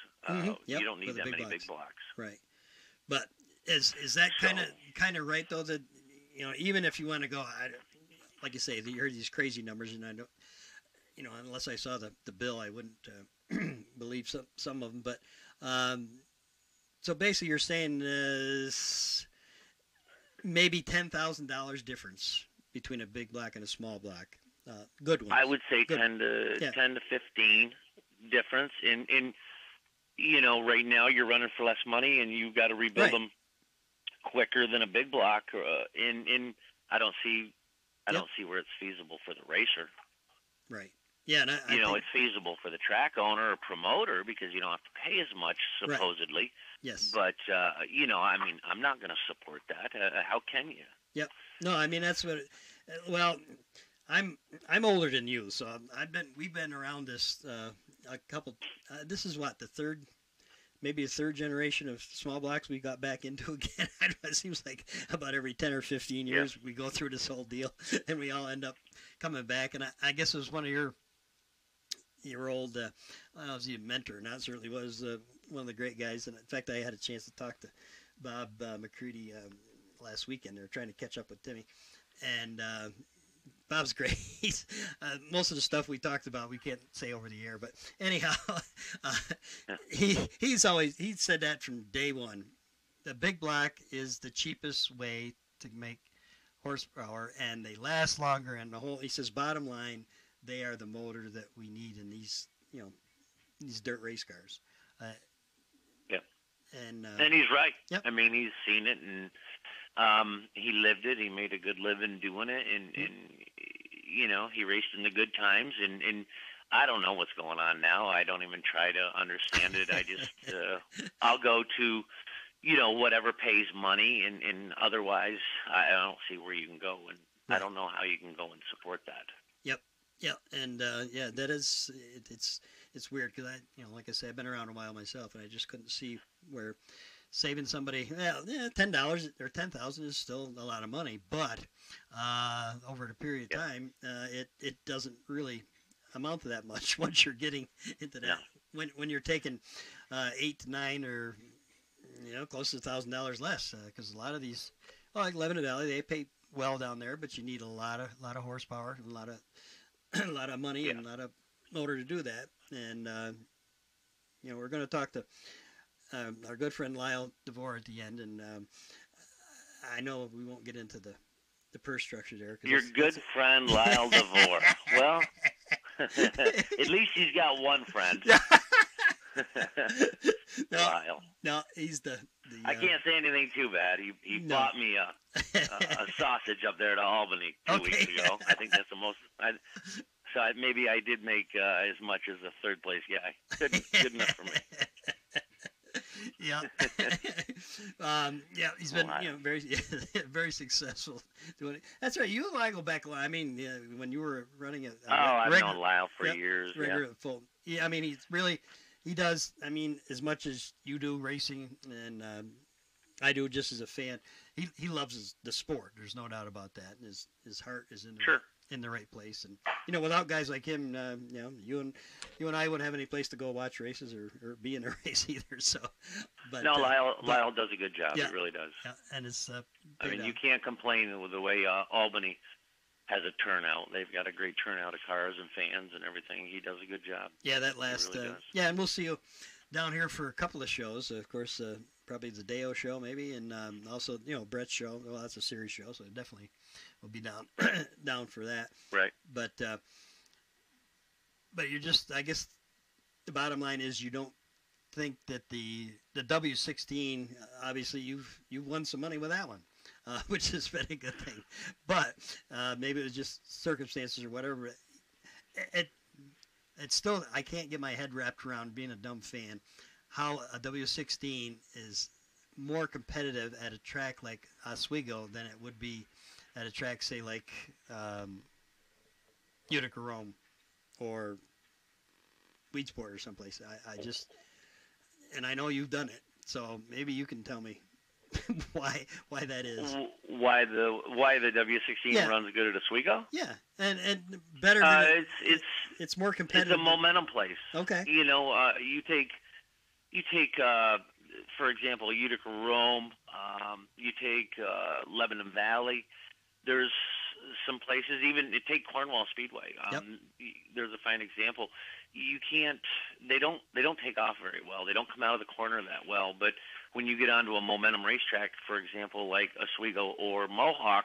You don't need that many big blocks. Right. But is that kind of right though? That even if you want to go, like you say, you heard these crazy numbers, and I don't, unless I saw the bill, I wouldn't believe some of them. But so basically, you're saying maybe $10,000 difference between a big block and a small block. Good one. I would say 10 to 15 difference. In right now you're running for less money, and you've got to rebuild them quicker than a big block. I don't see where it's feasible for the racer. Right. Yeah. And I think it's feasible for the track owner or promoter because you don't have to pay as much supposedly. Right. Yes. But I mean, I'm not going to support that. How can you? Yep. No, I mean that's what. Well, I'm older than you, so we've been around this a couple. This is what maybe a third generation of small blocks we got back into again. It seems like about every 10 or 15 years we go through this whole deal, and we all end up coming back. And I guess it was one of your old, I was a mentor, and that certainly was one of the great guys. And in fact, I had a chance to talk to Bob McCready last weekend. They were trying to catch up with Timmy, and Bob's great. Most of the stuff we talked about we can't say over the air, but anyhow, he said that from day one. The big block is the cheapest way to make horsepower, and they last longer. And he says, bottom line, they are the motor that we need in these dirt race cars. And he's right. Yep. I mean, he's seen it, and he lived it. He made a good living doing it, and he raced in the good times. And I don't know what's going on now. I don't even try to understand it. I just I'll go to whatever pays money, and otherwise I don't see where you can go, and I don't know how you can go and support that. Yep. Yeah, and that is it's weird because like I said, I've been around a while myself, and I just couldn't see where saving somebody $10 or $10,000 is still a lot of money, but over a period of time, it doesn't really amount to that much once you're getting into that. When you're taking 8 to 9 or close to $1,000 less, because a lot of these, like Lebanon Valley, they pay well down there, but you need a lot of horsepower, a lot of money, and a lot of motor to do that. And we're going to talk to our good friend Lyle DeVore at the end, and I know we won't get into the purse structure there. Your good friend Lyle DeVore. Well, At least he's got one friend. no, Lyle. no, he's the I can't say anything too bad. He No. bought me a sausage up there to Albany 2 weeks ago. I think that's the most. Maybe I did make as much as a third place guy. Good enough for me. Yeah. Yeah, he's been very very successful doing it. That's right. You and I go back a lot. I mean, when you were running it. I've known Lyle for years. Regular full. Yeah, I mean, he does. I mean, as much as you do racing, and I do just as a fan. He loves the sport. There's no doubt about that. And his heart is in the right place. And without guys like him, you and I wouldn't have any place to go watch races or be in a race either. So, but no, Lyle does a good job. Yeah, it really does. Yeah, and it's. I mean, you can't complain with the way Albany has a turnout. They've got a great turnout of cars and fans and everything. He does a good job. Yeah, that last. Really does. Yeah, and we'll see you down here for a couple of shows. Of course, probably the Deo show maybe, and also Brett's show. Well, that's a series show, so definitely we'll be down for that. Right. But you're just, I guess, the bottom line is you don't think that the W16. Obviously, you've won some money with that one. Which has been a good thing, but maybe it was just circumstances or whatever. It's still, I can't get my head wrapped around, being a dumb fan, how a W16 is more competitive at a track like Oswego than it would be at a track, say, like Utica Rome or Weedsport or someplace. I just, and I know you've done it, so maybe you can tell me why that is. Why the W16 runs good at Oswego? Yeah, and better. Than it's more competitive. It's a momentum place. Okay. You take for example Utica Rome. You take Lebanon Valley. There's some places, even take Cornwall Speedway. There's a fine example. You can't. They don't take off very well. They don't come out of the corner that well. But when you get onto a momentum racetrack, for example, like Oswego or Mohawk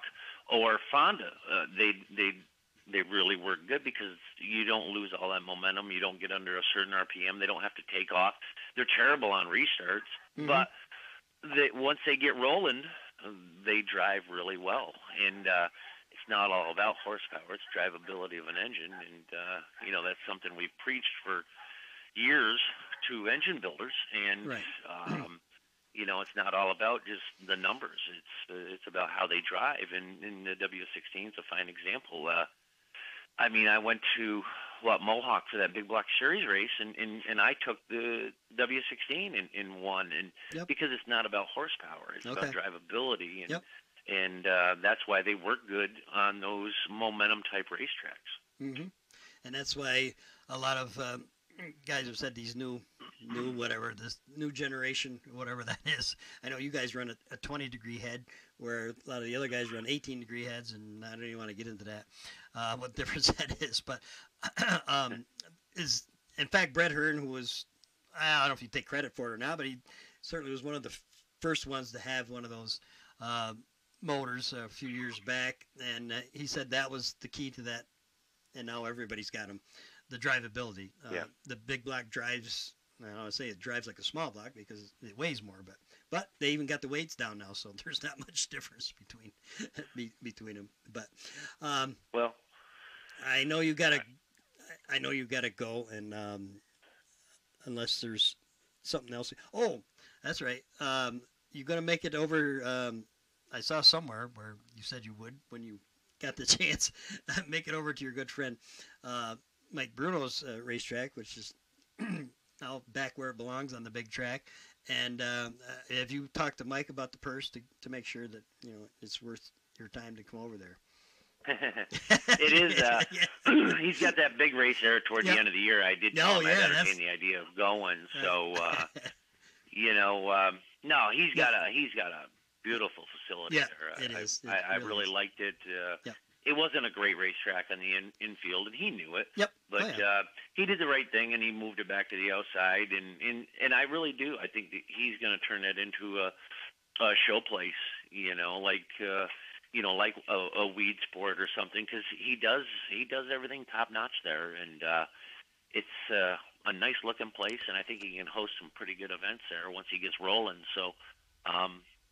or Fonda, they really work good because you don't lose all that momentum. You don't get under a certain RPM. They don't have to take off. They're terrible on restarts, but once they get rolling, they drive really well. And it's not all about horsepower. It's drivability of an engine. And, that's something we've preached for years to engine builders. And, it's not all about just the numbers. It's about how they drive. And the W16 is a fine example. I went to Mohawk for that big block series race, and I took the W16 and won. And because it's not about horsepower, it's about drivability. And that's why they work good on those momentum type racetracks. Mm-hmm. And that's why a lot of guys have said these new whatever, this new generation, whatever that is. I know you guys run a 20-degree head, where a lot of the other guys run 18-degree heads, and I don't even want to get into that, what difference that is. But is, in fact, Brett Hearn, who was, I don't know if you take credit for it or not, but he certainly was one of the first ones to have one of those motors a few years back, and he said that was the key to that, and now everybody's got them. The drivability. The big block drives, I don't want to say it drives like a small block because it weighs more, but they even got the weights down now, so there's not much difference between them. But well, I know you gotta go, and unless there's something else. Oh, that's right. You're gonna make it over. I saw somewhere where you said you would when you got the chance. Make it over to your good friend Mike Bruno's racetrack, which is now back where it belongs on the big track. And have you talked to Mike about the purse to make sure that it's worth your time to come over there? It is. He's got that big race there towards the end of the year. I did tell him I'd entertain the idea of going. So no, he's got a beautiful facility there. It is. I really liked it. It wasn't a great racetrack on the infield, and he knew it. But he did the right thing, and he moved it back to the outside. And I really do. I think that he's going to turn that into a show place. like a weed sport or something, because he does everything top notch there, and it's a nice looking place, and I think he can host some pretty good events there once he gets rolling. So,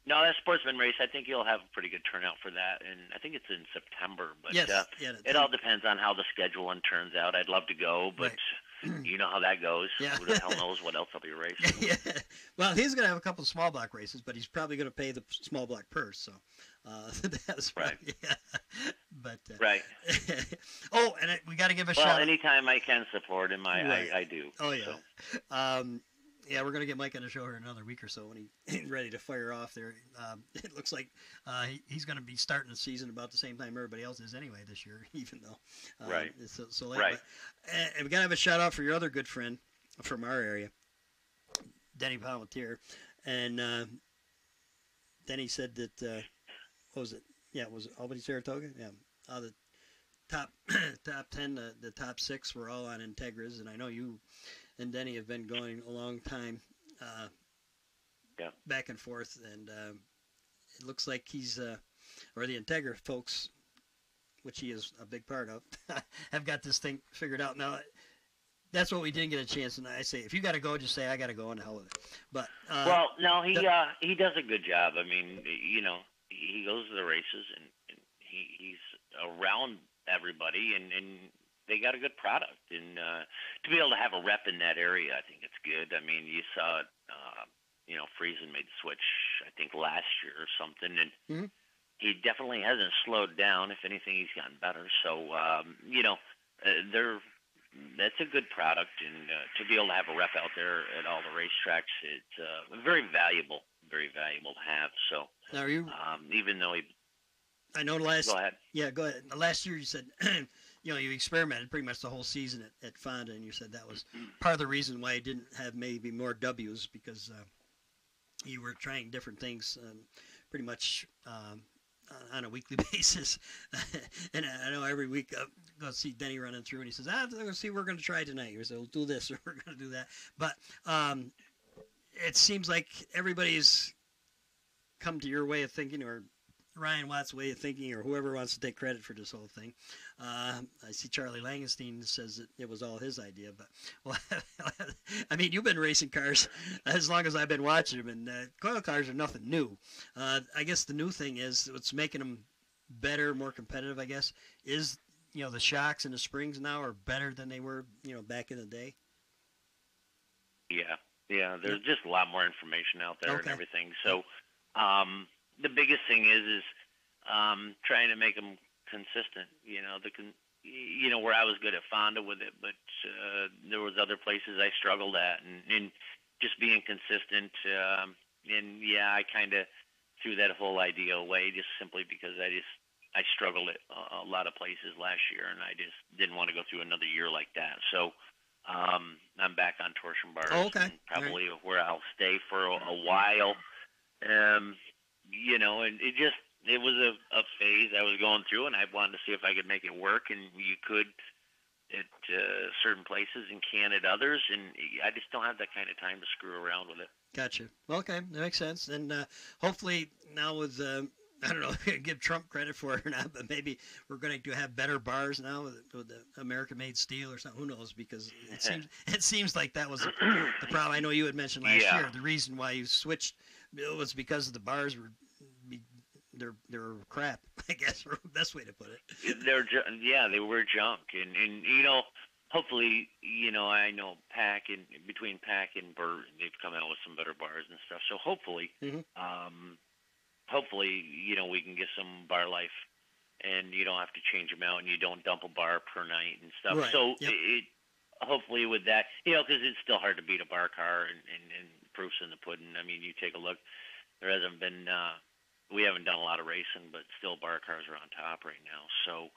no, that Sportsman race, I think you'll have a pretty good turnout for that, and I think it's in September. But Yes, it all depends on how the scheduling turns out. I'd love to go, but you know how that goes. Yeah. Who the hell knows what else I'll be racing? Yeah. Well, he's going to have a couple of small block races, but he's probably going to pay the small block purse. So that's Right. Yeah. But Right. oh, and we got to give a Well, shout. anytime I can support him, Right. I do. Oh yeah. So. Yeah, we're going to get Mike on the show here in another week or so when he's ready to fire off there. It looks like he's going to be starting the season about the same time everybody else is anyway this year, even though. Right. It's so late. Right. But, and we got to have a shout out for your other good friend from our area, Denny Palmetier. And Denny said that, what was it? Yeah, was it Albany, Saratoga? Yeah. The top 10, the top 6 were all on Integras, and I know you and Denny have been going a long time, back and forth, and it looks like he's, or the Integra folks, which he is a big part of, have got this thing figured out. Now, that's what we didn't get a chance, and I say, if you got to go, just say, I got to go, and the hell with it. But, well, no, he does a good job. I mean, he goes to the races, and he's around everybody, and they got a good product, and to be able to have a rep in that area, I think it's good. I mean, you saw it, Friesen made the switch, I think, last year or something, and he definitely hasn't slowed down. If anything, he's gotten better. So, that's a good product, and to be able to have a rep out there at all the racetracks, it's very valuable to have. So, now are you, even though I know go ahead. Yeah, go ahead. Last year you said, you experimented pretty much the whole season at Fonda, and you said that was part of the reason why you didn't have maybe more W's, because you were trying different things pretty much on a weekly basis. And I know every week I go see Denny running through, and he says, let's see what we're going to try tonight. We say, we'll do this, or we're going to do that. But it seems like everybody's come to your way of thinking, or Ryan Watt's way of thinking, or whoever wants to take credit for this whole thing. I see Charlie Langenstein says that it was all his idea, but I mean, you've been racing cars as long as I've been watching them, and coil cars are nothing new. I guess the new thing is what's making them better, more competitive, I guess, is, the shocks and the springs now are better than they were, back in the day. Yeah, there's just a lot more information out there and Okay. everything. So, the biggest thing is trying to make them consistent. Where I was good at Fonda with it, but there was other places I struggled at, and just being consistent. I kind of threw that whole idea away just simply because I struggled at a lot of places last year, and I just didn't want to go through another year like that. So I'm back on torsion bars. Oh, okay. And probably where I'll stay for a while. And it was a phase I was going through, and I wanted to see if I could make it work, and you could at certain places and can at others, and I just don't have that kind of time to screw around with it. Gotcha. Okay, that makes sense. And hopefully now with, I don't know, give Trump credit for it or not, but maybe we're going to have better bars now with the American-made steel or something. Who knows? Because it seems like that was the problem. I know you had mentioned last year the reason why you switched was because the bars were they're crap, I guess, or the best way to put it. They were junk, and hopefully, I know between Pack and Burt, they've come out with some better bars and stuff. So hopefully, we can get some bar life, and you don't have to change them out, and you don't dump a bar per night and stuff. Right. So Yep. Hopefully with that, because it's still hard to beat a bar car, and proof's in the pudding. I mean, you take a look, there hasn't been. We haven't done a lot of racing, but still bar cars are on top right now. So,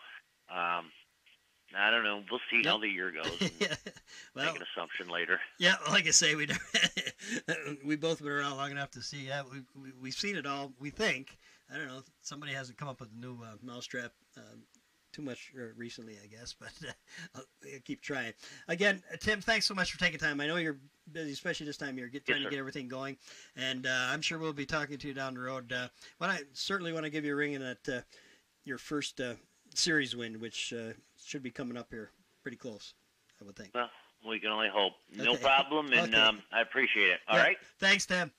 I don't know. We'll see how the year goes. Well, make an assumption later. Yeah, like I say, we both been around long enough to see. Yeah, we've seen it all. We think. I don't know. Somebody hasn't come up with a new mousetrap too much recently, I guess, but I'll keep trying. Again, Tim, thanks so much for taking time. I know you're busy, especially this time of year, trying to get everything going, and I'm sure we'll be talking to you down the road. But I certainly want to give you a ring in at your first series win, which should be coming up here pretty close, I would think. Well, we can only hope. No problem, and I appreciate it. All right? Thanks, Tim.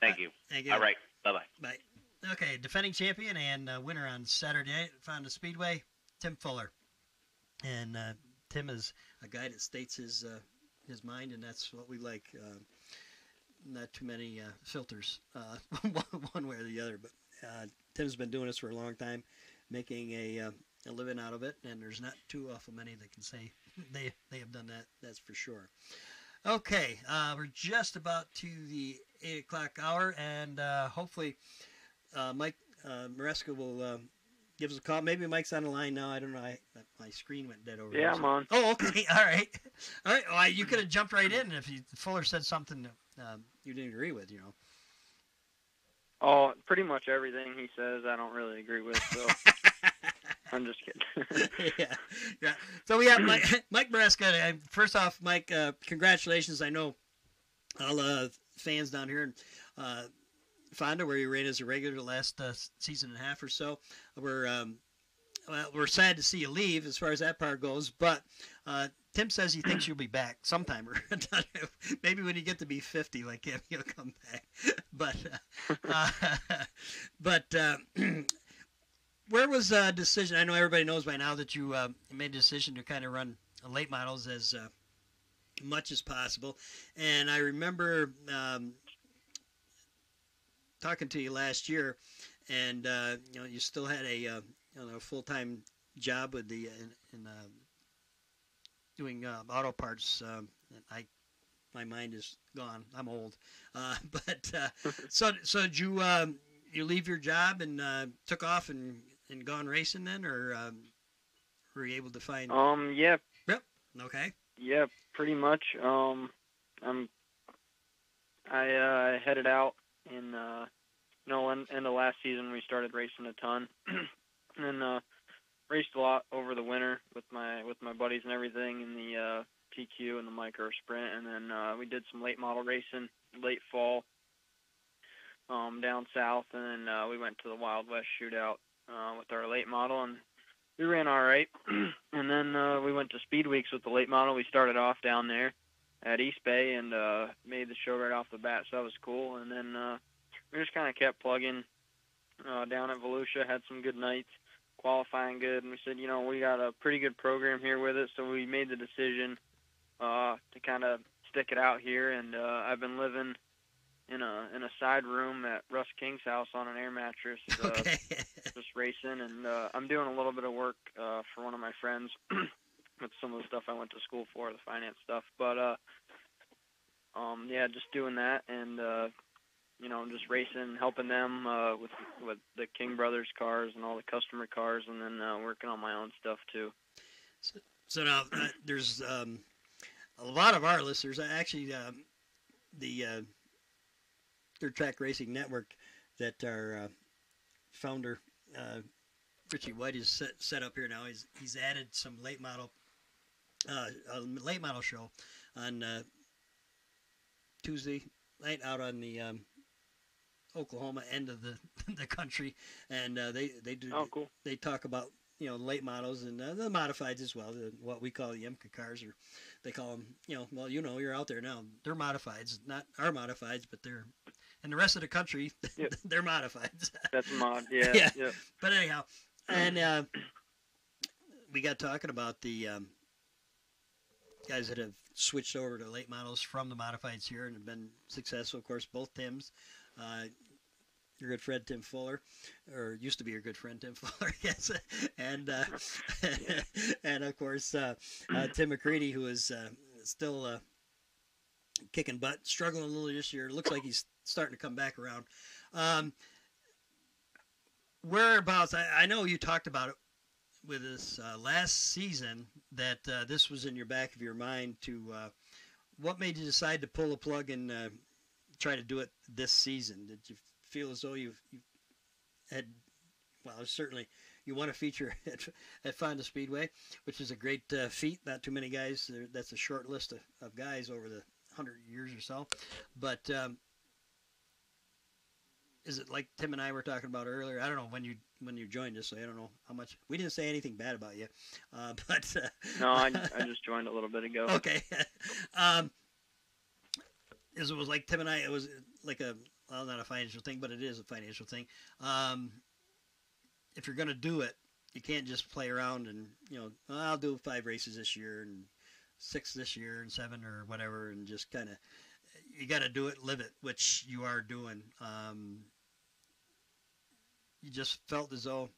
Thank you. Thank you. All right. Bye-bye. Bye. Okay, defending champion and winner on Saturday night at Fonda Speedway, Tim Fuller. And Tim is a guy that states his mind, and that's what we like. Not too many filters, one way or the other. But Tim's been doing this for a long time, making a living out of it, and there's not too awful many that can say they have done that. That's for sure. Okay, we're just about to the 8 o'clock hour, and hopefully Mike Maresca will give us a call. Maybe Mike's on the line now. I don't know. My screen went dead over. Yeah, I'm on. Oh, okay. All right. All right. Well, you could have jumped right in if Fuller said something you didn't agree with, Oh, pretty much everything he says I don't really agree with, so I'm just kidding. yeah. So we have Mike Maresca. First off, Mike, congratulations. I know all fans down here in Fonda, where you ran as a regular the last season and a half or so, we're sad to see you leave as far as that part goes, but Tim says he thinks you'll be back sometime or maybe when you get to be 50 like him, you'll come back. But where was the decision? I know everybody knows by now that you made a decision to kind of run late models as much as possible, and I remember talking to you last year, and you still had a full-time job with the doing auto parts. My mind is gone. I'm old, but so did you leave your job and took off and gone racing then, or were you able to find? Yeah. Yep. Okay. Yeah, pretty much. I headed out in in the last season. We started racing a ton, and raced a lot over the winter with my buddies and everything in the TQ and the micro sprint, and then we did some late model racing late fall down south, and then we went to the Wild West shootout with our late model, and we ran all right. And then we went to Speed Weeks with the late model. We started off down there at East Bay and made the show right off the bat, so that was cool. And then we just kind of kept plugging down at Volusia, had some good nights, qualifying good, and we said, we got a pretty good program here with it, so we made the decision to kind of stick it out here. And I've been living in a side room at Russ King's house on an air mattress, Okay. just racing, and I'm doing a little bit of work for one of my friends with some of the stuff I went to school for, the finance stuff. But yeah, just doing that, and just racing, helping them with the King Brothers cars and all the customer cars, and then working on my own stuff too. So now there's a lot of our listeners. Actually, the Dirt Track Racing Network that our founder Richie White is set up here now. He's added some late model show on Tuesday night out on the Oklahoma end of the country, and they do. Oh, cool. They talk about late models and the modifieds as well, what we call the IMCA cars, or they call them you're out there now. They're modifieds, not our modifieds, but they're in the rest of the country. Yep. They're modifieds. That's mod, yeah. Yeah. Yep. But anyhow, and we got talking about the guys that have switched over to late models from the modifieds here and have been successful. Of course, both Tims. Your good friend Tim Fuller, or used to be your good friend Tim Fuller, yes, and and of course Tim McCready, who is still kicking butt, struggling a little this year. Looks like he's starting to come back around. Whereabouts? I know you talked about it with us last season, that this was in your back of your mind. To what made you decide to pull a plug and try to do it this season? Did you feel as though you've had, well, certainly you won a feature at Fonda Speedway, which is a great feat. Not too many guys. That's a short list of guys over the 100 years or so. But is it like Tim and I were talking about earlier? I don't know when you joined us, so I don't know how much. We didn't say anything bad about you, but no, I just joined a little bit ago. Okay. It was like Tim and I. It was like not a financial thing, but it is a financial thing. If you're gonna do it, you can't just play around and I'll do 5 races this year and 6 this year and 7 or whatever, and just kind of you got to do it, live it, which you are doing. You just felt as though,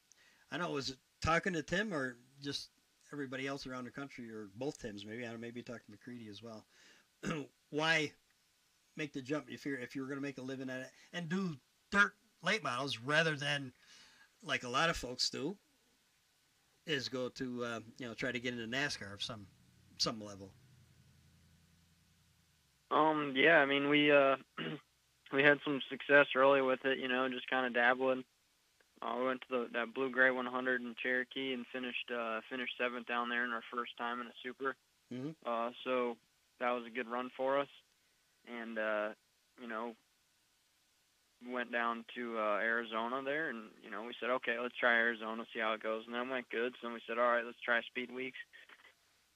I don't know, was it talking to Tim or just everybody else around the country, or both Tims maybe? I don't know, maybe talking to McCready as well. Why make the jump if you were going to make a living at it and do dirt late models rather than, like a lot of folks do, is go to try to get into NASCAR of some level? Yeah, I mean, we we had some success early with it, just kind of dabbling. We went to that Blue Gray 100 in Cherokee and finished 7th down there in our first time in a Super. Mm-hmm. So that was a good run for us. And, went down to Arizona there, and, we said, okay, let's try Arizona, see how it goes. And that went good. So then we said, all right, let's try Speed Weeks.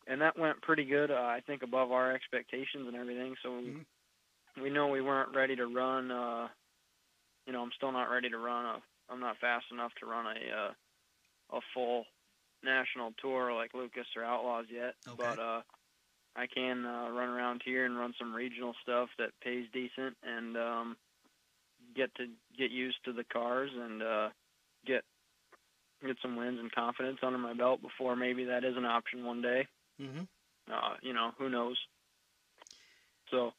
And that went pretty good, I think above our expectations and everything. So Mm-hmm. we know we weren't ready to run. I'm still not ready to run. I'm not fast enough to run a full national tour like Lucas or Outlaws yet. Okay. But I can run around here and run some regional stuff that pays decent, and get used to the cars and get some wins and confidence under my belt before maybe that is an option one day. Mm-hmm. Who knows? So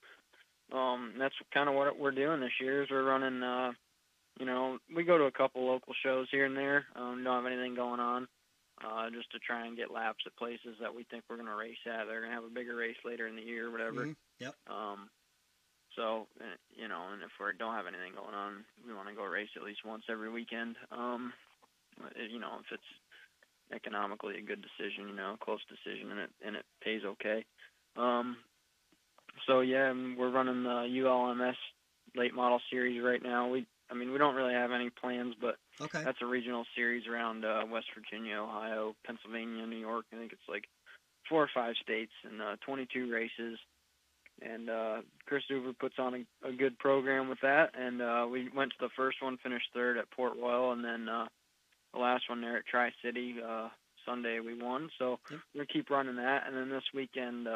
that's kind of what we're doing this year. Is we're running. We go to a couple local shows here and there. Don't have anything going on, just to try and get laps at places that we think we're going to race at. They're going to have a bigger race later in the year, or whatever. Mm-hmm. Yep. So and if we don't have anything going on, we want to go race at least once every weekend. If it's economically a good decision, close decision, and it pays okay. So yeah, we're running the ULMS late model series right now. We don't really have any plans, but Okay. that's a regional series around West Virginia, Ohio, Pennsylvania, New York. I think it's like 4 or 5 states and 22 races. And Chris Hoover puts on a good program with that. And we went to the first one, finished 3rd at Port Royal, and then the last one there at Tri-City Sunday we won. So Yep. we're going to keep running that. And then this weekend,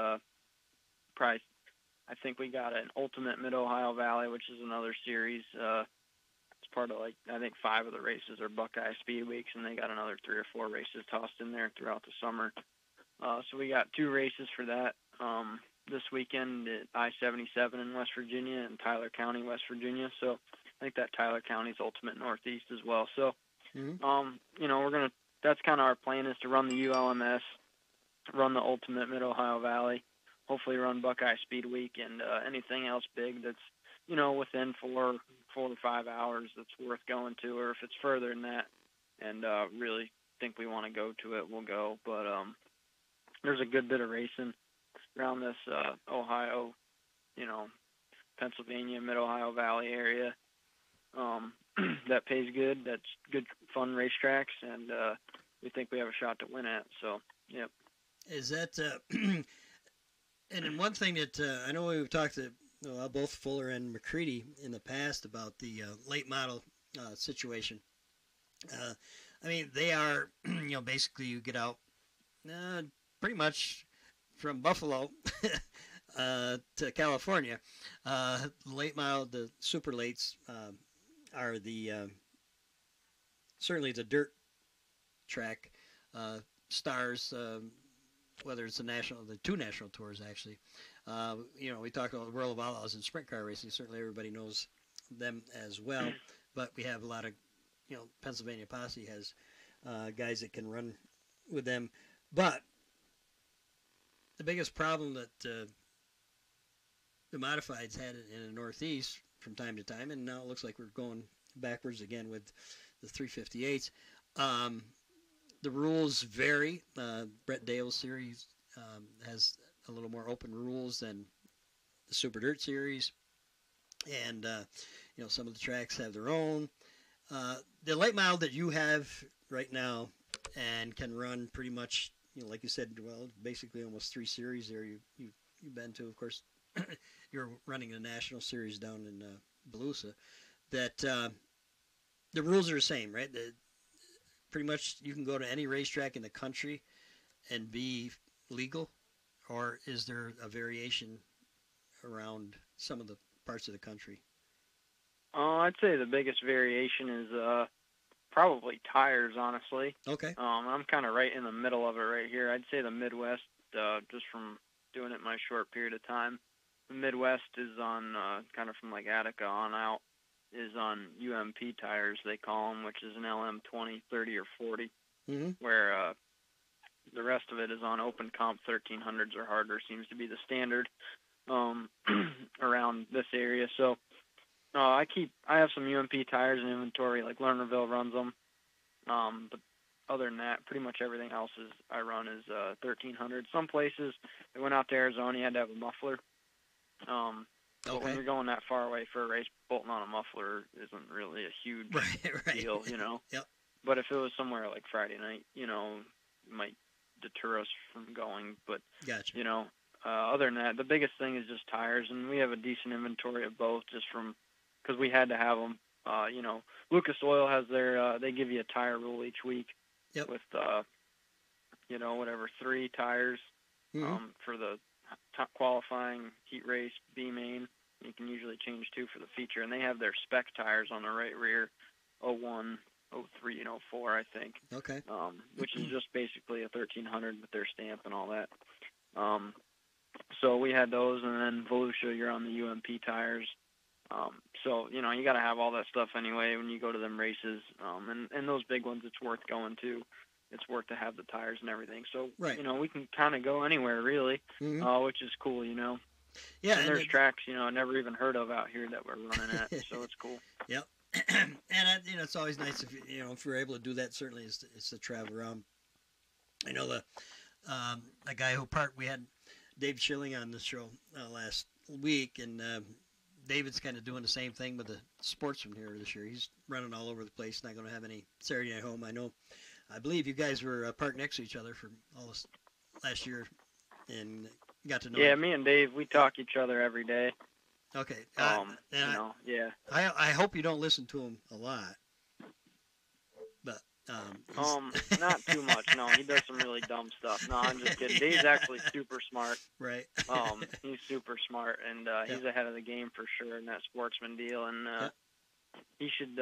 I think we got an Ultimate Mid-Ohio Valley, which is another series. It's part of, I think 5 of the races are Buckeye Speed Weeks, and they got another 3 or 4 races tossed in there throughout the summer. So we got 2 races for that this weekend at I-77 in West Virginia and Tyler County, West Virginia. So I think that Tyler County's Ultimate Northeast as well. So, Mm-hmm. that's kind of our plan, is to run the ULMS, run the Ultimate Mid-Ohio Valley, hopefully run Buckeye Speed Week, and anything else big that's, within 4 to 5 hours that's worth going to, or if it's further than that and really think we want to go to it, we'll go. But there's a good bit of racing around this Ohio, Pennsylvania, Mid-Ohio Valley area that pays good. That's good, fun racetracks, and we think we have a shot to win at. So, yep. Is that and then one thing that I know we've talked to both Fuller and McCready in the past about the late model situation. They are, basically you get out pretty much from Buffalo to California. Late model, the super lates are the certainly the dirt track stars. Whether it's the 2 national tours actually. We talk about the World of Outlaws and sprint car racing. Certainly everybody knows them as well. But we have a lot of, Pennsylvania Posse has guys that can run with them. But the biggest problem that the modifieds had in the Northeast from time to time, and now it looks like we're going backwards again with the 358s, The rules vary. Brett Dale's series has a little more open rules than the Super Dirt series, and some of the tracks have their own. The late model that you have right now and can run pretty much, like you said, well, basically almost 3 series there you've been to. Of course, you're running a national series down in Volusia. That the rules are the same, right? Pretty much you can go to any racetrack in the country and be legal, or is there a variation around some of the parts of the country? I'd say the biggest variation is probably tires, honestly. Okay. I'm kind of right in the middle of it right here. I'd say the Midwest, just from doing it my short period of time, the Midwest is on kind of from like Attica on out, is on UMP tires, they call them, which is an LM 20, 30, or 40, where the rest of it is on open comp 1300s or harder, seems to be the standard around this area. So I have some UMP tires in inventory, like Lernerville runs them, but other than that, pretty much everything else I run is 1300. Some places, I went out to Arizona, you had to have a muffler. But when you're going that far away for a race, bolting on a muffler isn't really a huge deal, Yep. But if it was somewhere like Friday night, it might deter us from going. But, gotcha. Other than that, the biggest thing is just tires, and we have a decent inventory of both just because we had to have them. Lucas Oil has they give you a tire rule each week with, 3 tires for the qualifying, heat race, B main. You can usually change 2 for the feature, and they have their spec tires on the right rear, 01, 03, and 04, I think. Okay. Which is just basically a 1300 with their stamp and all that. So we had those, and then Volusia, you're on the UMP tires. So, you got to have all that stuff anyway when you go to them races. And those big ones, it's worth going to. It's worth to have the tires and everything. So, we can kind of go anywhere, really, which is cool, Yeah, and there's tracks, I never even heard of out here that we're running at, so it's cool. Yep. And, it's always nice if you're able to do that, certainly it's to travel around. I know the guy we had Dave Schilling on the show last week, and David's kind of doing the same thing with the sportsman here this year. He's running all over the place, not going to have any Saturday night home. I believe you guys were parked next to each other for all this last year and got to know. Yeah, me and Dave, we talk each other every day. Okay. Yeah. I hope you don't listen to him a lot. But not too much. No, he does some really dumb stuff. No, I'm just kidding. Dave's actually super smart. Right. He's super smart, and he's ahead of the game for sure in that sportsman deal. And he should,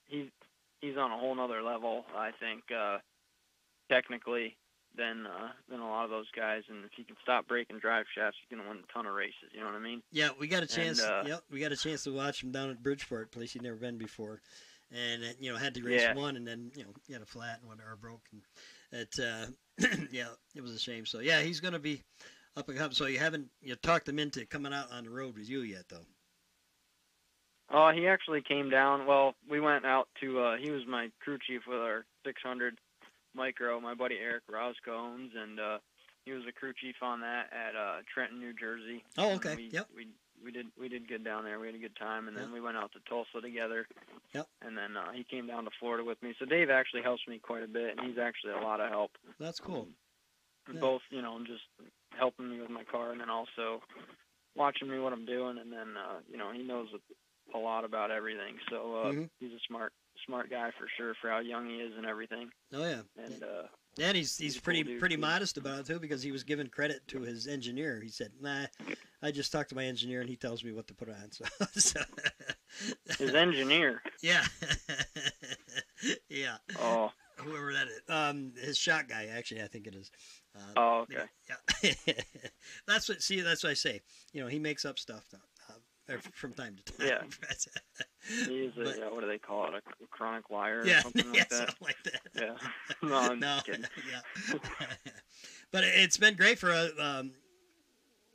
he's on a whole nother level, I think, technically, than a lot of those guys. And if he can stop breaking drive shafts, he's going to win a ton of races. You know what I mean? Yeah, we got a chance. We got a chance to watch him down at Bridgeport, a place he'd never been before. And had to race one, and then he had a flat and whatever broke, and it it was a shame. So he's going to be up and coming. So you haven't talked him into coming out on the road with you yet, though. He actually came down. Well, we went out to. He was my crew chief with our 600 micro. My buddy Eric Roscoe owns, and he was a crew chief on that at Trenton, New Jersey. Oh, okay. We did good down there. We had a good time, and then we went out to Tulsa together. Yep. And then he came down to Florida with me. So Dave actually helps me quite a bit, and he's actually a lot of help. That's cool. Both, just helping me with my car, and then also watching me what I'm doing, and then he knows a lot about everything. So he's a smart guy for sure for how young he is and everything. Oh yeah. And he's pretty modest about it too, because he was giving credit to his engineer. He said, "Nah, I just talked to my engineer and he tells me what to put on." So his engineer. Yeah. Yeah. Oh. Whoever that is, his shot guy. Actually, I think it is. Okay. Yeah. That's what I say. He makes up stuff from time to time. Yeah. He's what do they call it? A chronic liar or something like that? Something like that. Yeah. No, I'm just kidding. Yeah. But it's been great for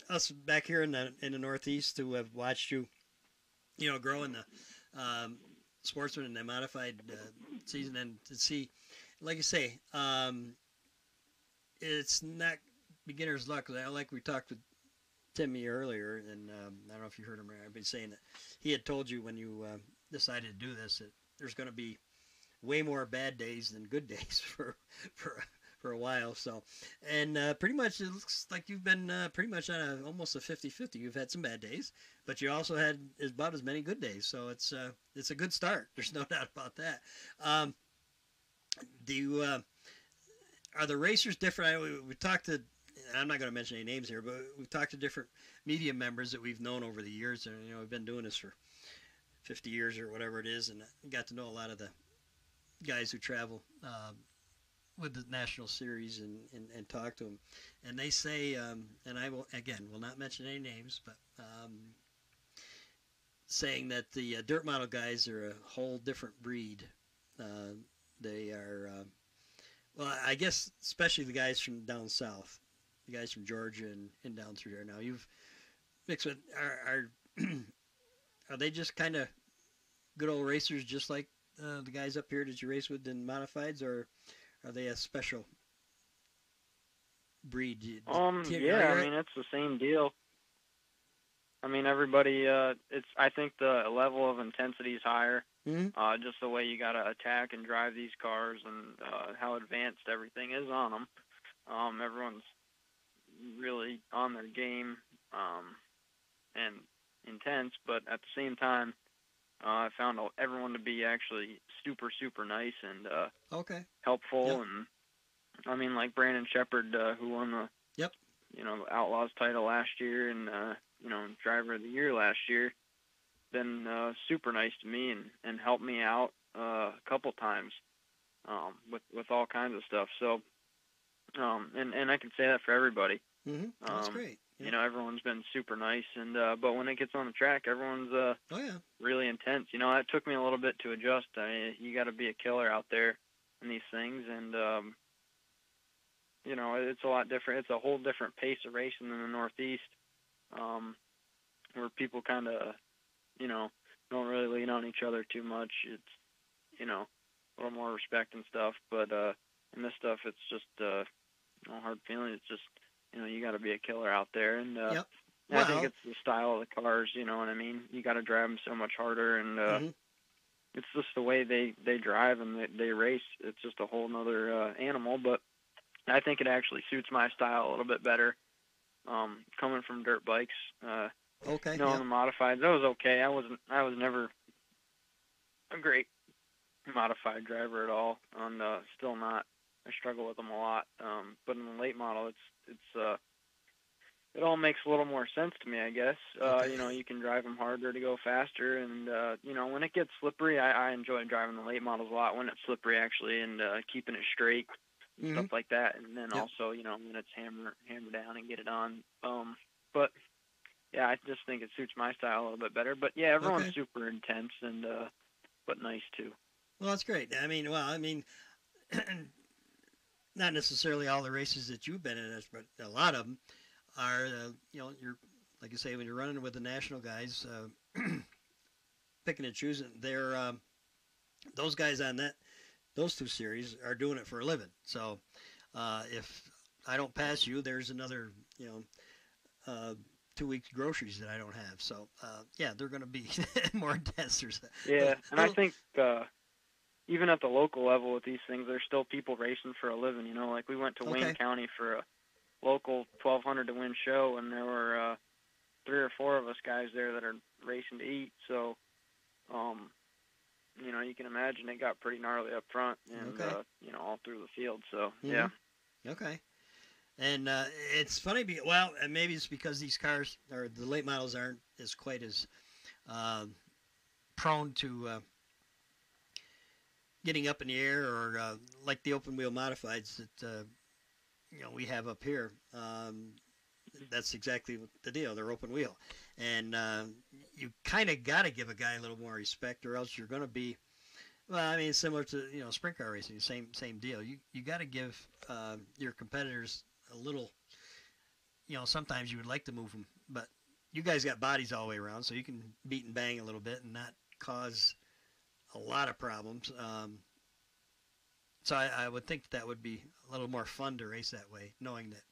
us back here in the Northeast to have watched you, grow in the sportsman in the modified season, and to see, like you say, it's not beginner's luck. Like we talked with Timmy earlier, and I don't know if you heard him. I've been saying that he had told you when you decided to do this that there's going to be way more bad days than good days for a while. So, and pretty much it looks like you've been pretty much on almost a 50-50. You've had some bad days, but you also had about as many good days. So it's a good start. There's no doubt about that. Do you are the racers different? We talked to. I'm not going to mention any names here, but we've talked to different media members that we've known over the years, and we've been doing this for 50 years or whatever it is, and got to know a lot of the guys who travel with the national series and talk to them, and they say, and I will not mention any names, but saying that the dirt model guys are a whole different breed. They are, well, I guess especially the guys from down south. The guys from Georgia and down through there. Now you've mixed with are they just kind of good old racers, just like the guys up here that you race with in modifieds, or are they a special breed? Yeah, I mean it's the same deal. I mean everybody. I think the level of intensity is higher. Mm-hmm. Just the way you got to attack and drive these cars, and how advanced everything is on them. Everyone's really on their game and intense, but at the same time, I found everyone to be actually super, super nice and helpful. Yep. And I mean, like Brandon Shepard, who won the the Outlaws title last year, and Driver of the Year last year, been super nice to me and helped me out a couple times with all kinds of stuff. So. And I can say that for everybody. Mm-hmm. That's great. Yeah. Everyone's been super nice, and but when it gets on the track, everyone's really intense. It took me a little bit to adjust. You got to be a killer out there in these things, and it's a lot different. It's a whole different pace of racing than the Northeast, where people kind of, don't really lean on each other too much. It's, a little more respect and stuff, but in this stuff, it's just no hard feeling. It's just, you got to be a killer out there. And I think it's the style of the cars, you know what I mean? You got to drive them so much harder, and it's just the way they drive and they race. It's just a whole nother animal, but I think it actually suits my style a little bit better. Coming from dirt bikes, on the modifieds, that was okay. I was never a great modified driver at all, and still not. I struggle with them a lot, but in the late model, it all makes a little more sense to me, I guess. You can drive them harder to go faster, and when it gets slippery, I enjoy driving the late models a lot when it's slippery, actually, and keeping it straight, and stuff like that. And then also, when it's hammer down and get it on. But yeah, I just think it suits my style a little bit better. But yeah, everyone's super intense and but nice too. Well, that's great. I mean, not necessarily all the races that you've been in, but a lot of them are, you're, like you say, when you're running with the national guys, picking and choosing, they're, those guys on those two series are doing it for a living. So if I don't pass you, there's another, 2 weeks groceries that I don't have. So, they're going to be more intense. And I think even at the local level with these things, there's still people racing for a living. Like we went to Wayne County for a local 1,200 to win show, and there were 3 or 4 of us guys there that are racing to eat. So, you can imagine it got pretty gnarly up front and, all through the field. So, yeah. Okay. And it's funny, and maybe it's because these cars, or the late models, aren't as quite as prone to getting up in the air, or like the open wheel modifieds that we have up here. That's exactly the deal. They're open wheel, and you kind of got to give a guy a little more respect, or else you're going to be. Well, I mean, similar to sprint car racing, same deal. You got to give your competitors a little. Sometimes you would like to move them, but you guys got bodies all the way around, so you can beat and bang a little bit and not cause a lot of problems. So I would think that would be a little more fun to race that way, knowing that,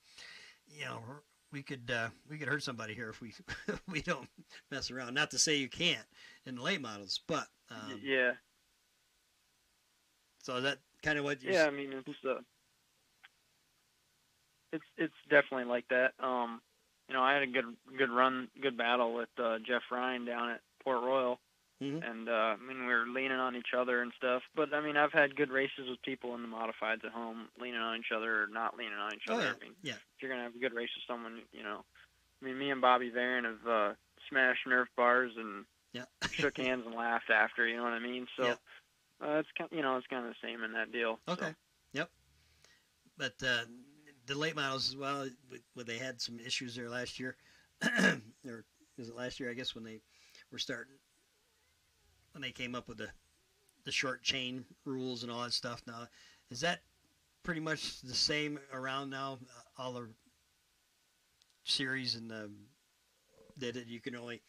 you know, we could hurt somebody here if we we don't mess around. Not to say you can't in the late models, but yeah. So that kind of what you Yeah, I mean it's definitely like that. You know, I had a good run, good battle with Jeff Ryan down at Port Royal. Mhm. And I mean, we were leaning on each other and stuff. But I mean, I've had good races with people in the modifieds at home, leaning on each other or not leaning on each Oh, other. yeah. I mean, Yeah. if you're gonna have a good race with someone, you know, I mean, me and Bobby Varon have smashed Nerf bars and Yeah. shook hands and laughed after. You know what I mean? So Yeah. it's kind, it's kind of the same in that deal. Okay. So. Yep. But the late models as well, where they had some issues there last year, or was it last year? I guess when they were starting, when they came up with the short chain rules and all that stuff. Now, is that pretty much the same around now? All the series and that you can only,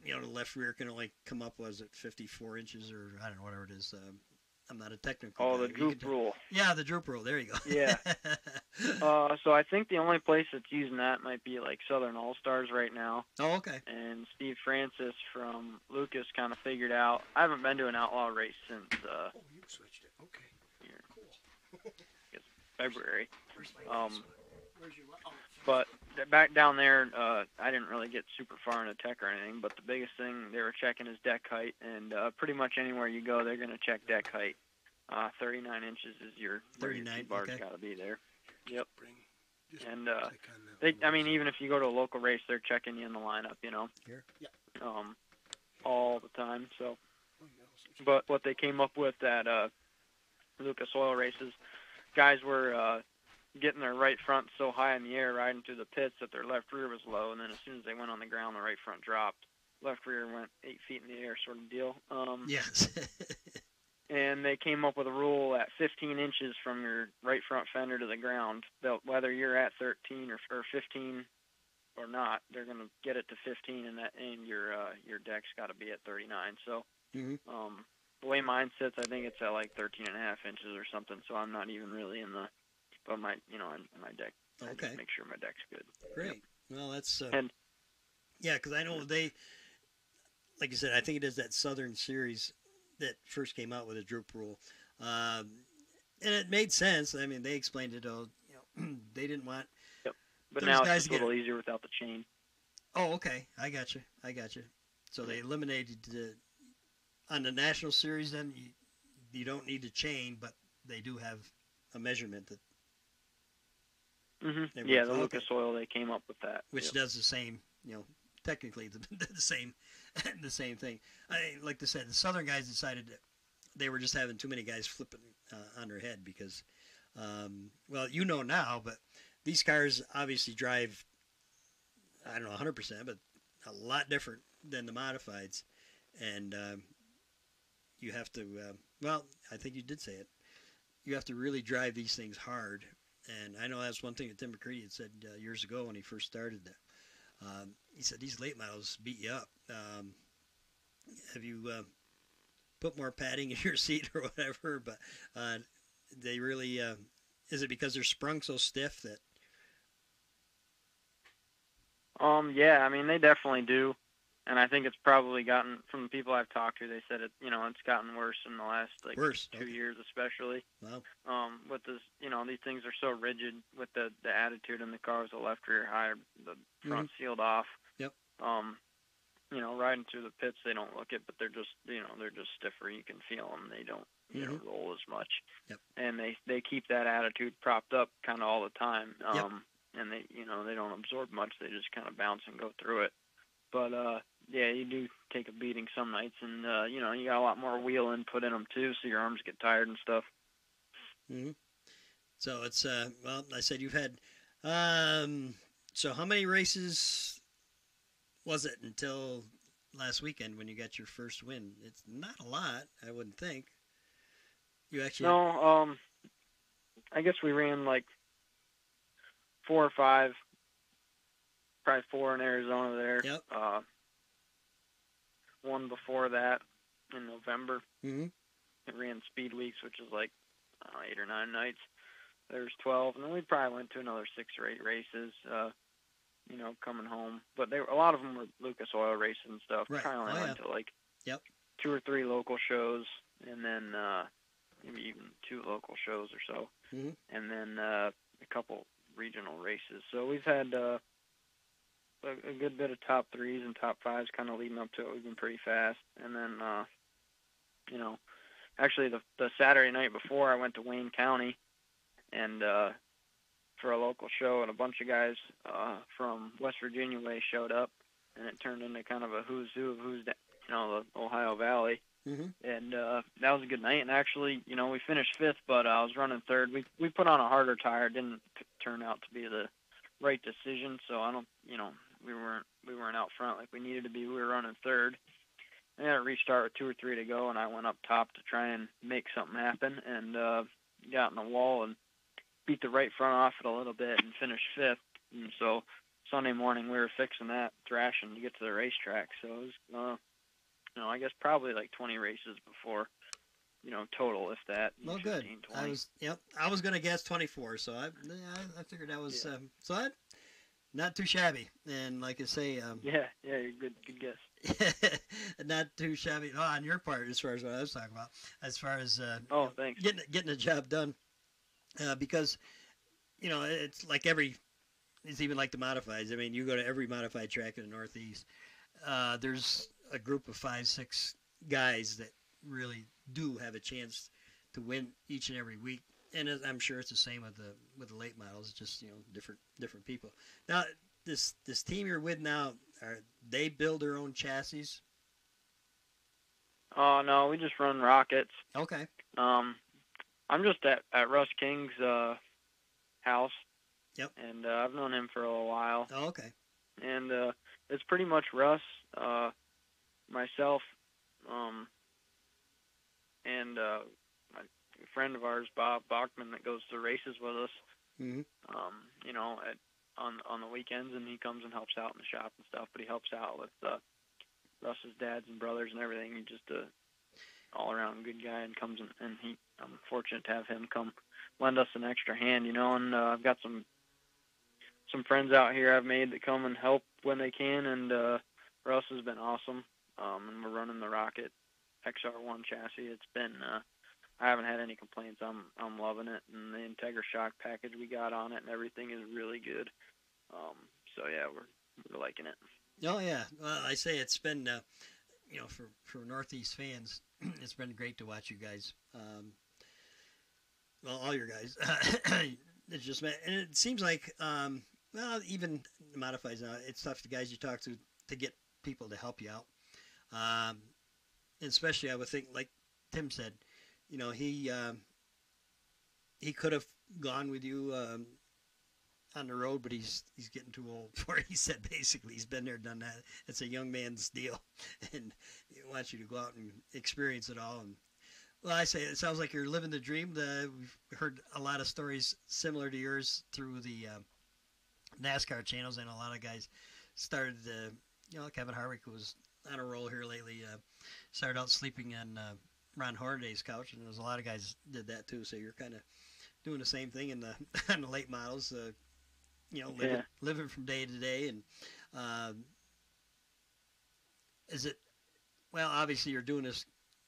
the left rear can only come up, was it 54 inches or I don't know, whatever it is. I'm not a technical Oh, guy. the droop rule. Yeah, the droop rule. There you go. Yeah. So I think the only place that's using that might be like Southern All Stars right now. Oh, okay. And Steve Francis from Lucas kind of figured out. I haven't been to an outlaw race since Oh, you switched it. Okay. Cool. February. Where's my Where's your But back down there, I didn't really get super far into tech or anything. But the biggest thing they were checking is deck height, and pretty much anywhere you go, they're going to check deck height. 39 inches is your 39. bar's Okay. got to be there. Yep. Just And click on that I one. mean, even if you go to a local race, they're checking you in the lineup, Here. Yeah. all the time. So, Oh, yeah, but what they came up with at Lucas Oil races, guys were getting their right front so high in the air riding through the pits that their left rear was low, and then as soon as they went on the ground, the right front dropped. Left rear went 8 feet in the air, sort of deal. Yes. And they came up with a rule at 15 inches from your right front fender to the ground, that whether you're at 13 or 15 or not, they're going to get it to 15, and your deck's got to be at 39. So Mhm. the way mine sits, I think it's at like 13 and a half inches or something. So I'm not even really in the, but my deck. I Okay. just make sure my deck's good. Great. Well, that's And yeah, because I know they, like you said, I think it is that Southern Series that first came out with a droop rule, and it made sense. I mean, they explained it all. They didn't want. But Those now it's guys just a get little easier without the chain. Oh, okay. I got you. So they eliminated on the National Series. Then you don't need to chain, but they do have a measurement that Mm-hmm. They Yeah, were- the okay. Lucas Oil, they came up with that. which Yep. does the same. Technically the same, the same thing. Like I said, the Southern guys decided that they were just having too many guys flipping on their head because, well, now, but these cars obviously drive, I don't know, 100%, but a lot different than the modifieds, and you have to. Well, I think you did say it. You have to really drive these things hard, and I know that's one thing that Tim McCready had said years ago when he first started that. He said these late models beat you up. Have you put more padding in your seat or whatever? But they really, is it because they're sprung so stiff that? Yeah, I mean, they definitely do. And I think it's probably gotten, from the people I've talked to, they said it's gotten worse in the last, Worse, 2 okay. years especially. Wow. With this, these things are so rigid with the attitude in the car with the left rear high, the front sealed off. Yep. Riding through the pits, they don't look it, but they're just stiffer. You can feel them. They don't, roll as much. Yep. And they keep that attitude propped up kind of all the time. Yep. And they don't absorb much. They just kind of bounce and go through it. But, yeah, you do take a beating some nights, and, you got a lot more wheel input in them, too, so your arms get tired and stuff. Mm-hmm. So it's, well, I said you've had, so how many races was it until last weekend when you got your first win? It's not a lot, I wouldn't think. You actually... No, I guess we ran, 4 or 5, probably 4 in Arizona there. Yep. One before that, in November. Mm-hmm. It ran Speed Weeks, which is like 8 or 9 nights. There's 12, and then we probably went to another 6 or 8 races, coming home. But a lot of them were Lucas Oil races and stuff. Right. Probably only went to like Yep. 2 or 3 local shows, and then maybe even 2 local shows or so, Mm-hmm. and then a couple regional races. So we've had a good bit of top 3s and top 5s kind of leading up to it. We've been pretty fast. And then, actually the Saturday night before, I went to Wayne County and for a local show, and a bunch of guys from West Virginia way showed up, and it turned into kind of a who's who of the Ohio Valley. Mm-hmm. And that was a good night. And actually, we finished 5th, but I was running 3rd. We put on a harder tire. It didn't turn out to be the right decision. So I don't, we weren't out front like we needed to be. We were running 3rd. I had a restart with 2 or 3 to go, and I went up top to try and make something happen, and got in the wall and beat the right front off it a little bit and finished 5th. And so Sunday morning we were fixing that, thrashing to get to the racetrack. So it was, I guess probably like 20 races before, total, if that. Well, 15, good. 20. I was going to guess 24, so I figured that was not too shabby. And like I say, yeah, you're good guess. not too shabby on your part as far as what I was talking about, as far as thanks. getting the job done, because it's like it's even like the modifieds. I mean, you go to every modified track in the Northeast, there's a group of 5, 6 guys that really do have a chance to win each and every week. And I'm sure it's the same with the late models, just different people. Now, this team you're with now, they build their own chassis? Oh no, we just run rockets. Okay. I'm just at Russ King's house. Yep. And I've known him for a little while. Oh, okay. And it's pretty much Russ, myself, and a friend of ours, Bob Bachman, that goes to races with us. Mm-hmm. On the weekends, and he comes and helps out in the shop and stuff. But he helps out with Russ's dads and brothers and everything. He's just a all-around good guy, and comes and I'm fortunate to have him come lend us an extra hand, And I've got some friends out here I've made that come and help when they can, and Russ has been awesome. And we're running the Rocket XR1 chassis. It's been I haven't had any complaints. I'm loving it, and the Integra shock package we got on it and everything is really good. So yeah, we're liking it. Oh yeah, well, I say it's been for Northeast fans, it's been great to watch you guys. Well, all your guys. It's just, and it seems like even the modifieds now, it's tough the guys you talk to get people to help you out. And especially I would think, like Tim said, he could have gone with you on the road, but he's getting too old for it. He said basically he's been there, done that. It's a young man's deal, and he wants you to go out and experience it all. And well, I say it sounds like you're living the dream. We've heard a lot of stories similar to yours through the NASCAR channels, and a lot of guys started. Kevin Harvick was on a roll here lately. Started out sleeping on Ron Hornaday's couch, and there's a lot of guys did that too. So you're kind of doing the same thing on the late models. Living from day to day, and is it? Well, obviously you're doing this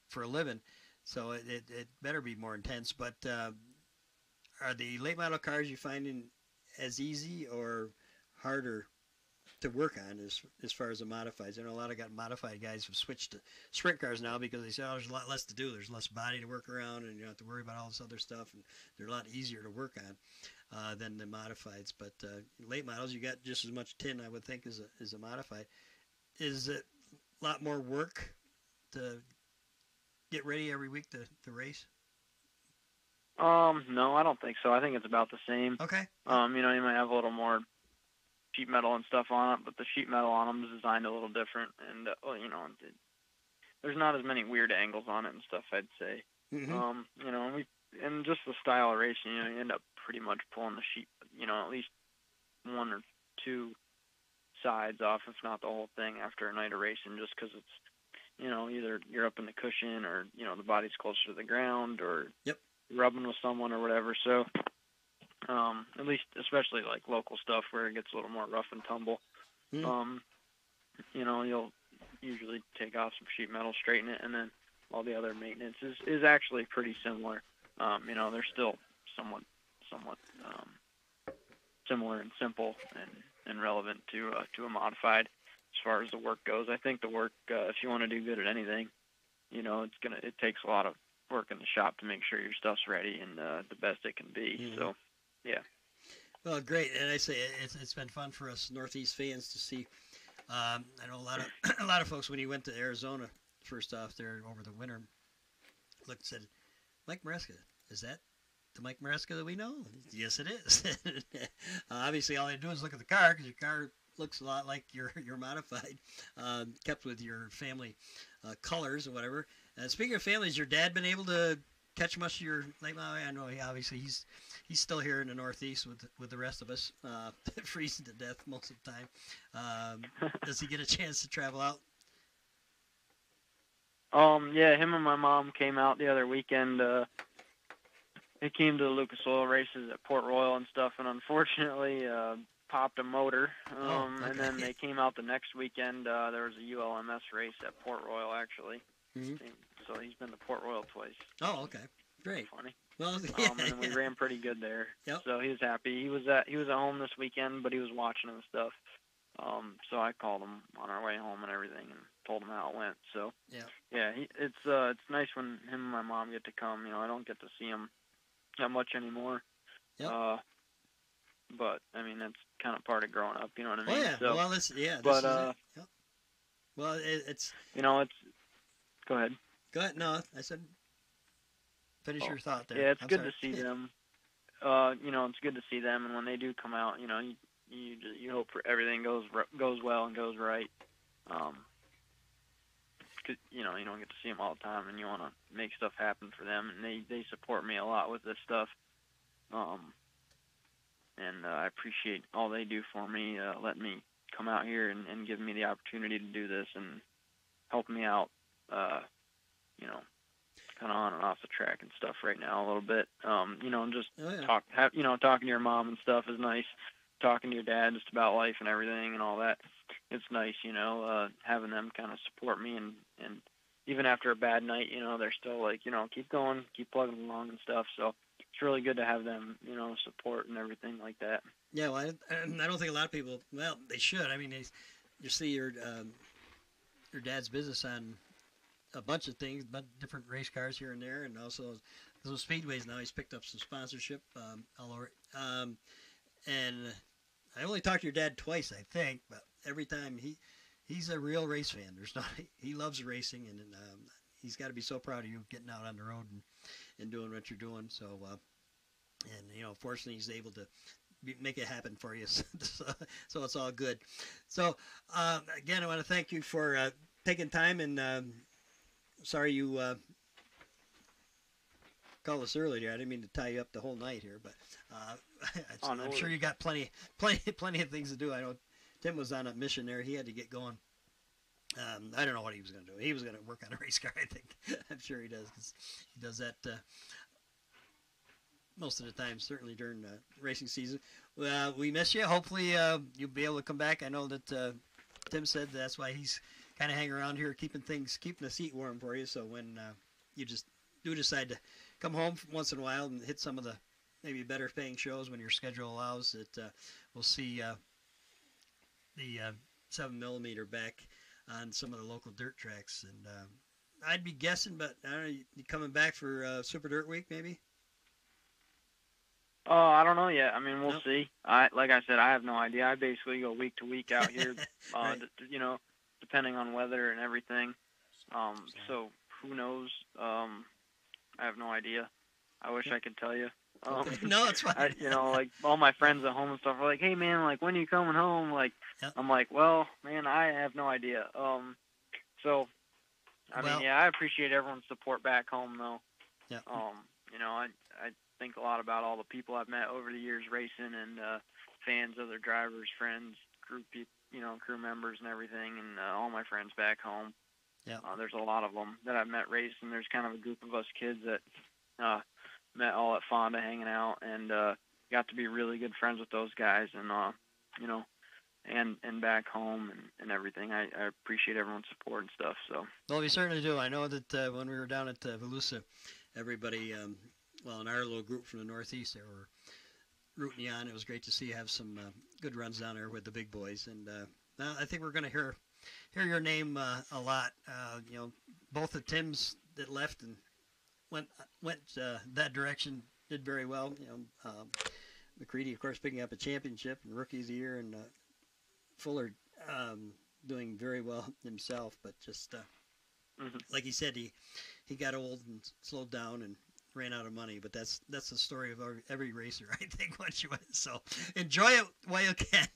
for a living, so it better be more intense. But are the late model cars you finding as easy or harder to work on as far as the modifieds? I know a lot of modified guys have switched to sprint cars now because they say, there's a lot less to do. There's less body to work around, and you don't have to worry about all this other stuff, and they're a lot easier to work on than the modifieds. But late models, you got just as much tin, I would think, as a modified. Is it a lot more work to get ready every week to race? No, I don't think so. I think it's about the same. Okay. You might have a little more sheet metal and stuff on it, but the sheet metal on them is designed a little different, and there's not as many weird angles on it and stuff, I'd say. Mm-hmm. And just the style of racing, you end up pretty much pulling the sheet, at least 1 or 2 sides off, if not the whole thing, after a night of racing, just because either you're up in the cushion or, the body's closer to the ground or Yep. rubbing with someone or whatever. So, at least, especially like local stuff where it gets a little more rough and tumble, Mm. you'll usually take off some sheet metal, straighten it, and then all the other maintenance is actually pretty similar. They're still somewhat similar and simple and relevant to a modified as far as the work goes. I think the work, if you want to do good at anything, it takes a lot of work in the shop to make sure your stuff's ready and the best it can be. Mhm. So, yeah. Well, great, and I say it's been fun for us Northeast fans to see. I know a lot of a lot of folks when you went to Arizona first off there over the winter looked and said, Mike Maresca, is that the Mike Maresca that we know? Yes, it is. Obviously, all they do is look at the car because your car looks a lot like your modified, kept with your family colors or whatever. Speaking of families, your dad been able to catch much of your late model? I know he's still here in the Northeast with the rest of us, freezing to death most of the time. Does he get a chance to travel out? Yeah, him and my mom came out the other weekend. They came to the Lucas Oil races at Port Royal and stuff, and unfortunately popped a motor. Okay. And then they came out the next weekend. There was a ULMS race at Port Royal, actually. Mm-hmm. So he's been to Port Royal twice. Oh, okay, great. Funny. Well, yeah, And we ran pretty good there. Yep. So he was happy. He was at home this weekend, but he was watching and stuff. So I called him on our way home and everything, and told him how it went. So yeah, it's nice when him and my mom get to come. I don't get to see him that much anymore. Yep. But I mean that's kind of part of growing up. You know what I mean? Oh yeah. So, Well, this is it. Yep. Well, it's. it's. Go ahead. Go ahead. No, I said. Finish your thought there. Yeah, it's I'm good sorry. to see them. It's good to see them, and when they do come out, you hope for everything goes well and goes right. 'Cause, you don't get to see them all the time, and you want to make stuff happen for them, and they support me a lot with this stuff. And I appreciate all they do for me, letting me come out here and giving me the opportunity to do this and help me out, kind of on and off the track and stuff right now a little bit. And just talking to your mom and stuff is nice. Talking to your dad just about life and everything and all that. It's nice, having them kind of support me and even after a bad night, they're still like, keep going, keep plugging along and stuff. So it's really good to have them, support and everything like that. Yeah, well, I don't think a lot of people. Well, they should. I mean, you see your dad's business on a bunch of things, but different race cars here and there, and also those speedways. Now he's picked up some sponsorship all over. And I only talked to your dad twice, I think, but every time he's a real race fan. He loves racing, and he's got to be so proud of you getting out on the road and doing what you're doing. So, fortunately, he's able to make it happen for you. So it's all good. So again, I want to thank you for taking time, and sorry you called us earlier. I didn't mean to tie you up the whole night here, but I'm sure you got plenty of things to do. I know Tim was on a mission there. He had to get going. I don't know what he was going to do. He was going to work on a race car, I think. I'm sure he does, because he does that most of the time, certainly during racing season. We miss you. Hopefully you'll be able to come back. I know that Tim said that's why he's kind of hanging around here, keeping the seat warm for you. So when you just do decide to come home once in a while and hit some of the maybe better paying shows when your schedule allows, that we'll see the 7mm back on some of the local dirt tracks. And I'd be guessing, but I don't know, you coming back for Super Dirt Week maybe? I don't know yet. I mean, we'll see. Like I said, I have no idea. I basically go week to week out here, right. Depending on weather and everything. So who knows? I have no idea. I wish I could tell you. Okay. No, it's fine. Like all my friends at home and stuff are like, "Hey, man, like when are you coming home?" Like, yep. I'm like, "Well, man, I have no idea." So, I mean, yeah, I appreciate everyone's support back home, though. Yeah. I think a lot about all the people I've met over the years racing and fans, other drivers, friends, crew members, and everything, and all my friends back home. Yeah. There's a lot of them that I've met racing. There's kind of a group of us kids that met all at Fonda hanging out, and got to be really good friends with those guys, and and back home and everything. I appreciate everyone's support and stuff. So. Well, we certainly do. I know that when we were down at Volusia, everybody, in our little group from the Northeast, they were rooting you on. It was great to see you have some good runs down there with the big boys, and I think we're going to hear your name a lot. Both the Tims that left and went that direction did very well. McCready, of course, picking up a championship and Rookie of the Year, and Fuller doing very well himself. But just like he said, he got old and slowed down and ran out of money. But that's the story of every racer, I think. Once you win, so enjoy it while you can,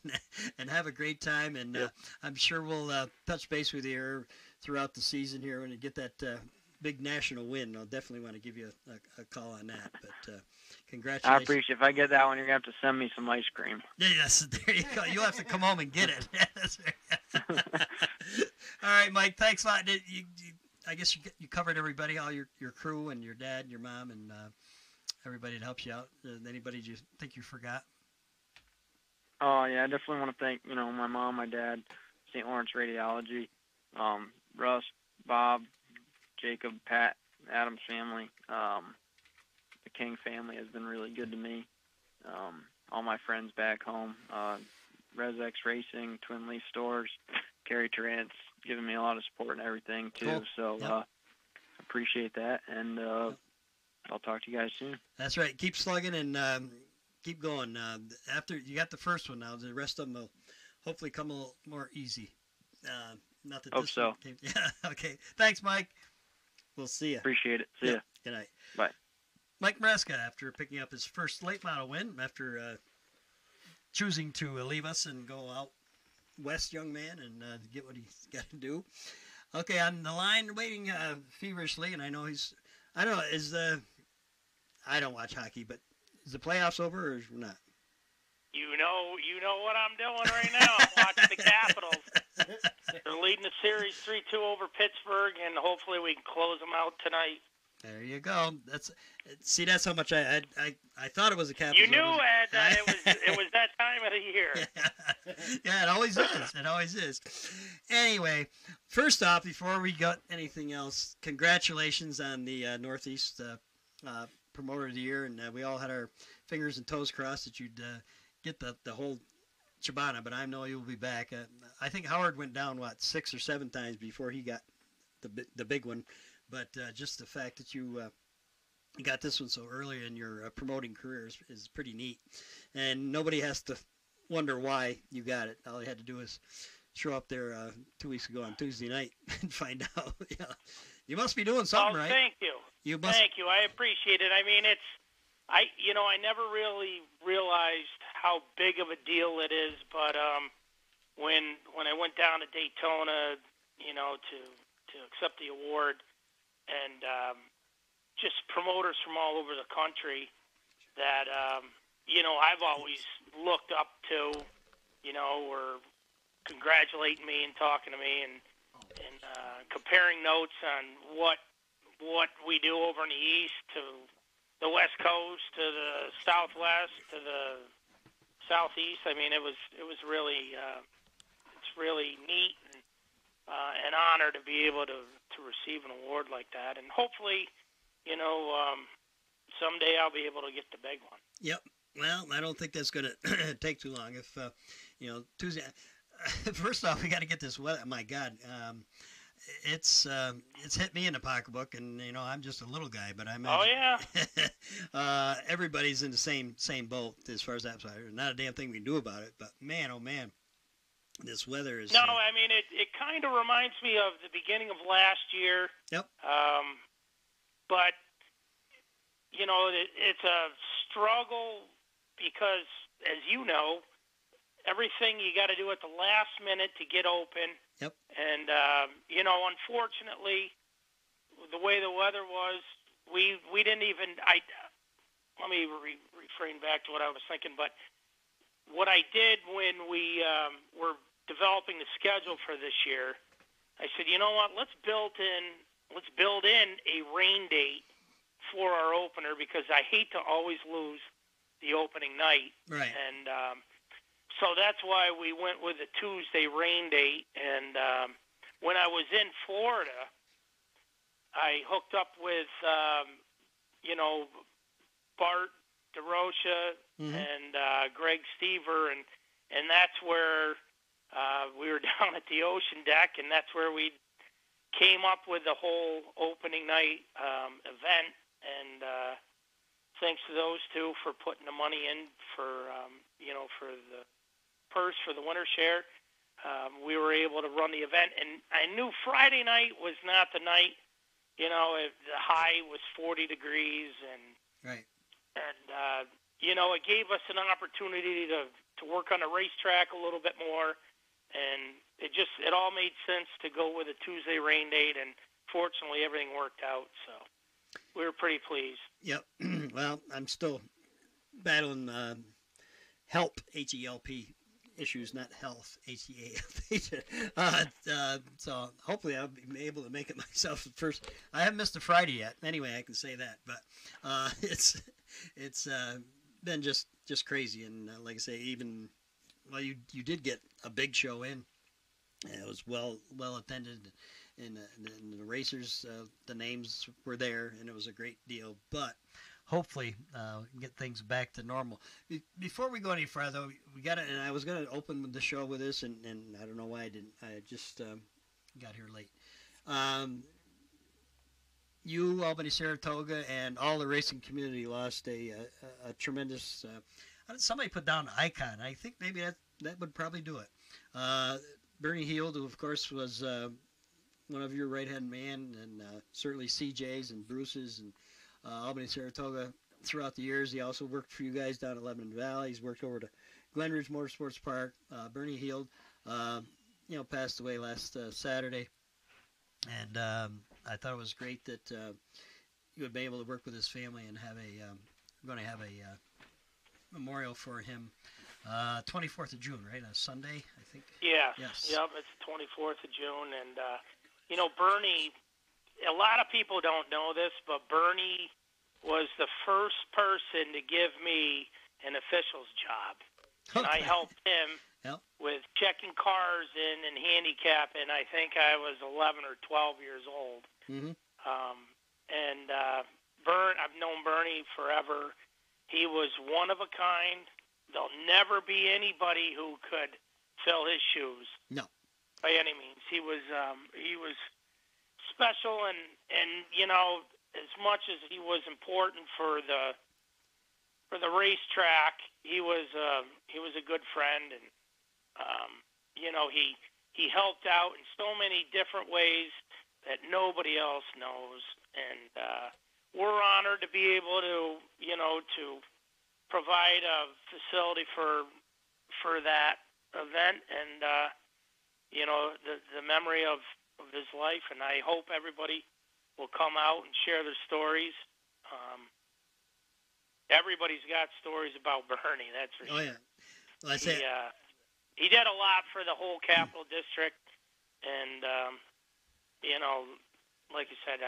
and have a great time. And I'm sure we'll touch base with you throughout the season here when you get that big national win. I'll definitely want to give you a call on that. But congratulations. I appreciate it. If I get that one, you're going to have to send me some ice cream. Yes, there you go. You'll have to come home and get it. All right, Mike, thanks a lot. I guess you covered everybody, all your crew and your dad and your mom and everybody that helps you out. Anybody you think you forgot? Oh, yeah, I definitely want to thank, my mom, my dad, St. Lawrence Radiology, Russ, Bob, Jacob, Pat, Adam's family. The King family has been really good to me. All my friends back home, ResX Racing, Twin Leaf Stores, Kerry Terrence, giving me a lot of support and everything too. Cool. So appreciate that, and I'll talk to you guys soon. That's right. Keep slugging and keep going. After you got the first one, now the rest of them will hopefully come a little more easy. Not that Hope this so. one came. Yeah. Okay. Thanks, Mike. We'll see you. Appreciate it. See ya. Good night. Bye. Mike Maresca, after picking up his first late model win, after choosing to leave us and go out west, young man, and get what he's got to do. Okay, on the line, waiting feverishly, and I don't watch hockey, but is the playoffs over or not? You know what I'm doing right now. I'm watching the Capitals. They're leading the series 3-2 over Pittsburgh, and hopefully we can close them out tonight. There you go. That's how much I thought it was a Capitals. You knew, Ed, that it was that time of the year. Yeah, it always is. It always is. Anyway, first off, before we got anything else, congratulations on the Northeast Promoter of the Year, and we all had our fingers and toes crossed that you'd get the whole Chibana, but I know you'll be back. I think Howard went down 6 or 7 times before he got the big one, but just the fact that you got this one so early in your promoting career is pretty neat, and nobody has to wonder why you got it. All you had to do is show up there 2 weeks ago on Tuesday night and find out. Yeah. You must be doing something right. Thank you. Thank you. I appreciate it. I mean, I never really realized how big of a deal it is, but when I went down to Daytona, to accept the award, and just promoters from all over the country that I've always looked up to, were congratulating me and talking to me and comparing notes on what we do over in the East to the West Coast, to the Southwest, to the Southeast. I mean, it was really it's really neat and an honor to be able to receive an award like that, and hopefully, someday I'll be able to get the big one. Yep. Well, I don't think that's going to take too long. If Tuesday. First off, we got to get this weather. My God, it's hit me in the pocketbook, and I'm just a little guy, but I'm. Oh yeah. Everybody's in the same boat as far as that's concerned. Not a damn thing we can do about it. But man, oh man, this weather is. No, I mean it kind of reminds me of the beginning of last year. Yep. But it's a struggle because, as you know, everything you got to do at the last minute to get open. Yep. And, unfortunately, the way the weather was, we didn't even, let me refrain back to what I was thinking, but what I did when we were developing the schedule for this year, I said, you know what? Let's build in a rain date for our opener because I hate to always lose the opening night. Right. And so that's why we went with a Tuesday rain date. And when I was in Florida, I hooked up with, Bart DeRocha and Greg Stever, and that's where we were down at the ocean deck, and that's where we came up with the whole opening night event. And thanks to those two for putting the money in for the purse for the winter share. We were able to run the event, and I knew Friday night was not the night. The high was 40 degrees, and Right. It gave us an opportunity to work on the racetrack a little bit more, and it all made sense to go with a Tuesday rain date, and fortunately everything worked out, so we were pretty pleased. Yep. Well, I'm still battling HELP, H-E-L-P issues, not health, H-E-A-L-P. So hopefully I'll be able to make it myself first. I haven't missed a Friday yet. Anyway, I can say that, but it's been just crazy. And like I say, you did get a big show in. It was well attended, and the racers, the names were there, and it was a great deal. But hopefully get things back to normal. Before we go any further, we got it. And I was going to open the show with this, and I don't know why I didn't. I just got here late. You, Albany, Saratoga, and all the racing community lost a tremendous. Somebody put down an icon. I think maybe that would probably do it. Bernie Heald, who of course was one of your right-hand man, and certainly CJ's and Bruce's and Albany, Saratoga throughout the years. He also worked for you guys down at Lebanon Valley. He's worked over to Glenridge Motorsports Park. Bernie Heald, passed away last Saturday, and I thought it was great that you would be able to work with his family and have we're going to have a memorial for him. 24th of June, right? A Sunday, I think. Yeah. Yes. Yep. It's the 24th of June, and Bernie. A lot of people don't know this, but Bernie was the first person to give me an official's job. And I helped him with checking cars in and handicapping. I think I was 11 or 12 years old. Mm-hmm. I've known Bernie forever. He was one of a kind. There'll never be anybody who could fill his shoes. No. By any means. He was special, and as much as he was important for the racetrack, he was a good friend, and he helped out in so many different ways that nobody else knows, and we're honored to be able to provide a facility for that event, and the memory of his life, and I hope everybody will come out and share their stories. Everybody's got stories about Bernie, that's for sure. Oh, yeah. Well, he did a lot for the whole Capital District, and, like you said,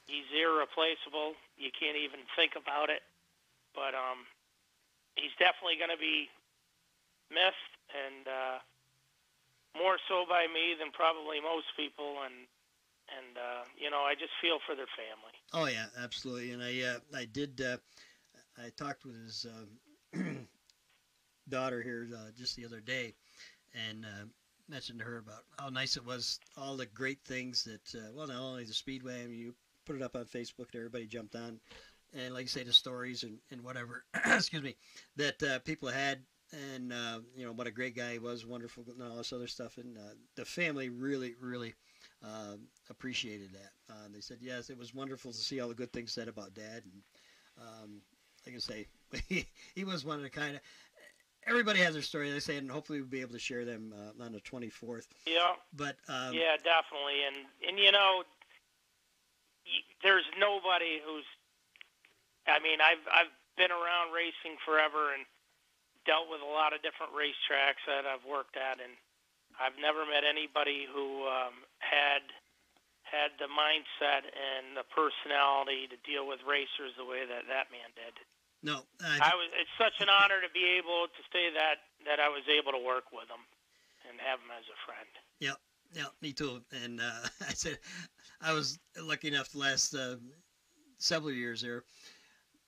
he's irreplaceable. You can't even think about it, but he's definitely going to be missed, and more so by me than probably most people, and I just feel for their family. Oh yeah, absolutely. And I did. I talked with his daughter here just the other day, and mentioned to her about how nice it was, all the great things that. Not only the Speedway. I mean, you put it up on Facebook, and everybody jumped on, and like you say, the stories and whatever. excuse me, that people had. And, what a great guy he was, wonderful, and all this other stuff. And the family really, really appreciated that. They said, yes, it was wonderful to see all the good things said about Dad. And like I say, he was one of the kind of, everybody has their story, they say, and hopefully we'll be able to share them on the 24th. Yeah. But yeah, definitely. And there's nobody who's, I've been around racing forever and dealt with a lot of different racetracks that I've worked at, and I've never met anybody who had the mindset and the personality to deal with racers the way that man did. No, it's such an honor to be able to say that I was able to work with him and have him as a friend. Yep. Yeah, me too. And I said I was lucky enough the last several years there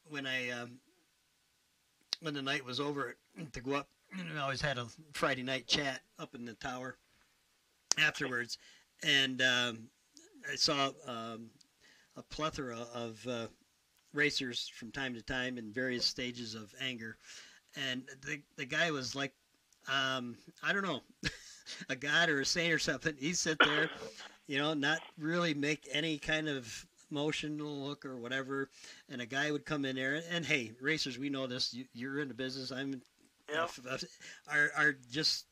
when when the night was over to go up. I always had a Friday night chat up in the tower afterwards, and I saw a plethora of racers from time to time in various stages of anger, and the guy was like, I don't know. A god or a saint or something. He'd sit there, not really make any kind of emotional look or whatever. And a guy would come in there, and hey, racers, we know this. You're in the business. Are just,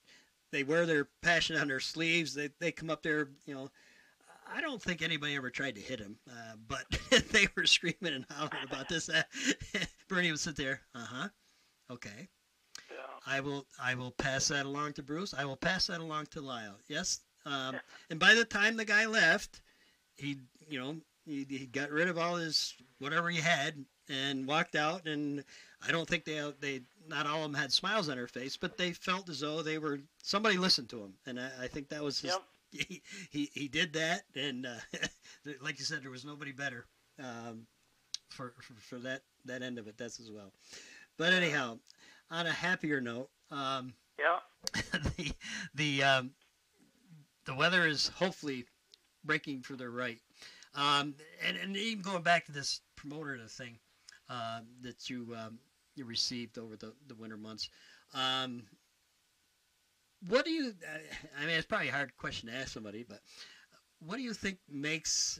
they wear their passion on their sleeves. They come up there. I don't think anybody ever tried to hit him, but they were screaming and hollering about this. Bernie would sit there. Okay. I will pass that along to Bruce. I will pass that along to Lyle. Yes. And by the time the guy left, he got rid of all his whatever he had and walked out. And I don't think they not all of them had smiles on their face, but they felt as though somebody listened to him. And I think that was his. Yep. He did that, and like you said, there was nobody better for that end of it. That's as well. But anyhow. On a happier note, the weather is hopefully breaking for the right, and even going back to this promoter thing that you received over the winter months. What do you? I mean, it's probably a hard question to ask somebody, but what do you think makes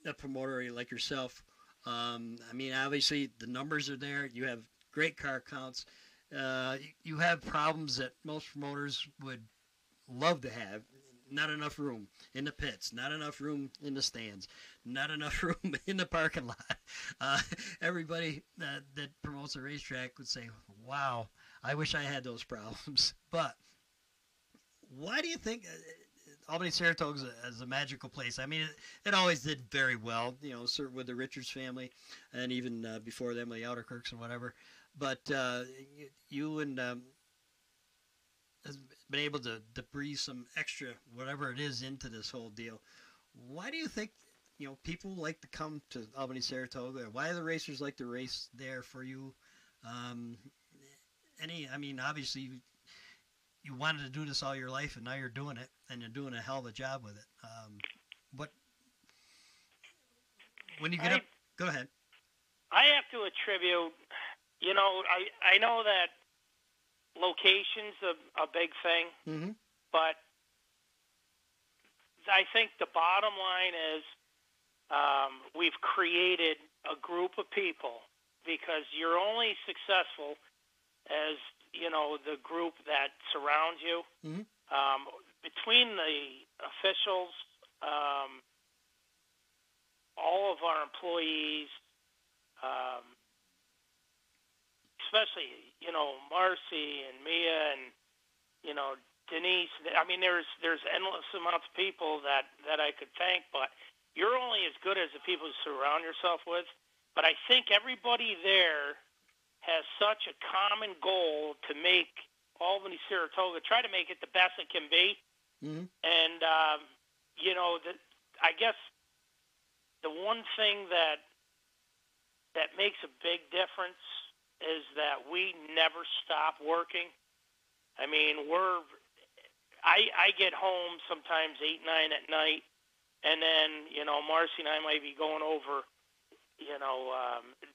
a promoter like yourself? I mean, obviously the numbers are there. You have great car counts. You have problems that most promoters would love to have. Not enough room in the pits, not enough room in the stands, not enough room in the parking lot. Everybody that promotes a racetrack would say, wow, I wish I had those problems. But why do you think Albany-Saratoga is a magical place? I mean, it always did very well, certainly with the Richards family and even before them, the Outerkirks and whatever. But you and has been able to breathe some extra whatever it is into this whole deal. Why do you think people like to come to Albany-Saratoga? Why do the racers like to race there for you? I mean, obviously you wanted to do this all your life, and now you're doing it, and you're doing a hell of a job with it. When you get up, go ahead. I have to attribute. I know that location's a big thing, but I think the bottom line is we've created a group of people, because you're only successful as, the group that surrounds you. Between the officials, all of our employees, especially, Marcy and Mia and, Denise. I mean, there's endless amounts of people that I could thank, but you're only as good as the people you surround yourself with. But I think everybody there has such a common goal to make Albany-Saratoga, try to make it the best it can be. And, I guess the one thing that makes a big difference is that we never stop working. I mean, I get home sometimes 8, 9 at night, and then, Marcy and I might be going over,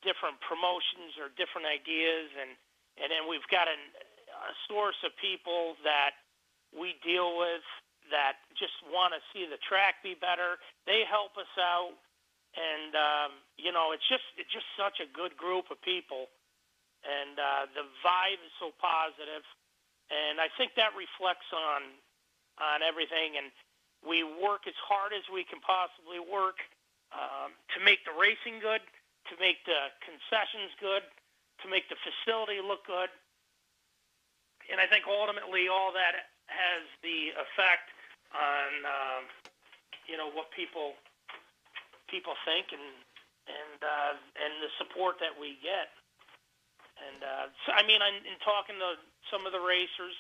different promotions or different ideas, and then we've got a source of people that we deal with that just want to see the track be better. They help us out, and, it's just such a good group of people. And the vibe is so positive, and I think that reflects on everything. And we work as hard as we can possibly work to make the racing good, to make the concessions good, to make the facility look good. And I think ultimately all that has the effect on what people think and the support that we get. And so, I mean, in talking to some of the racers,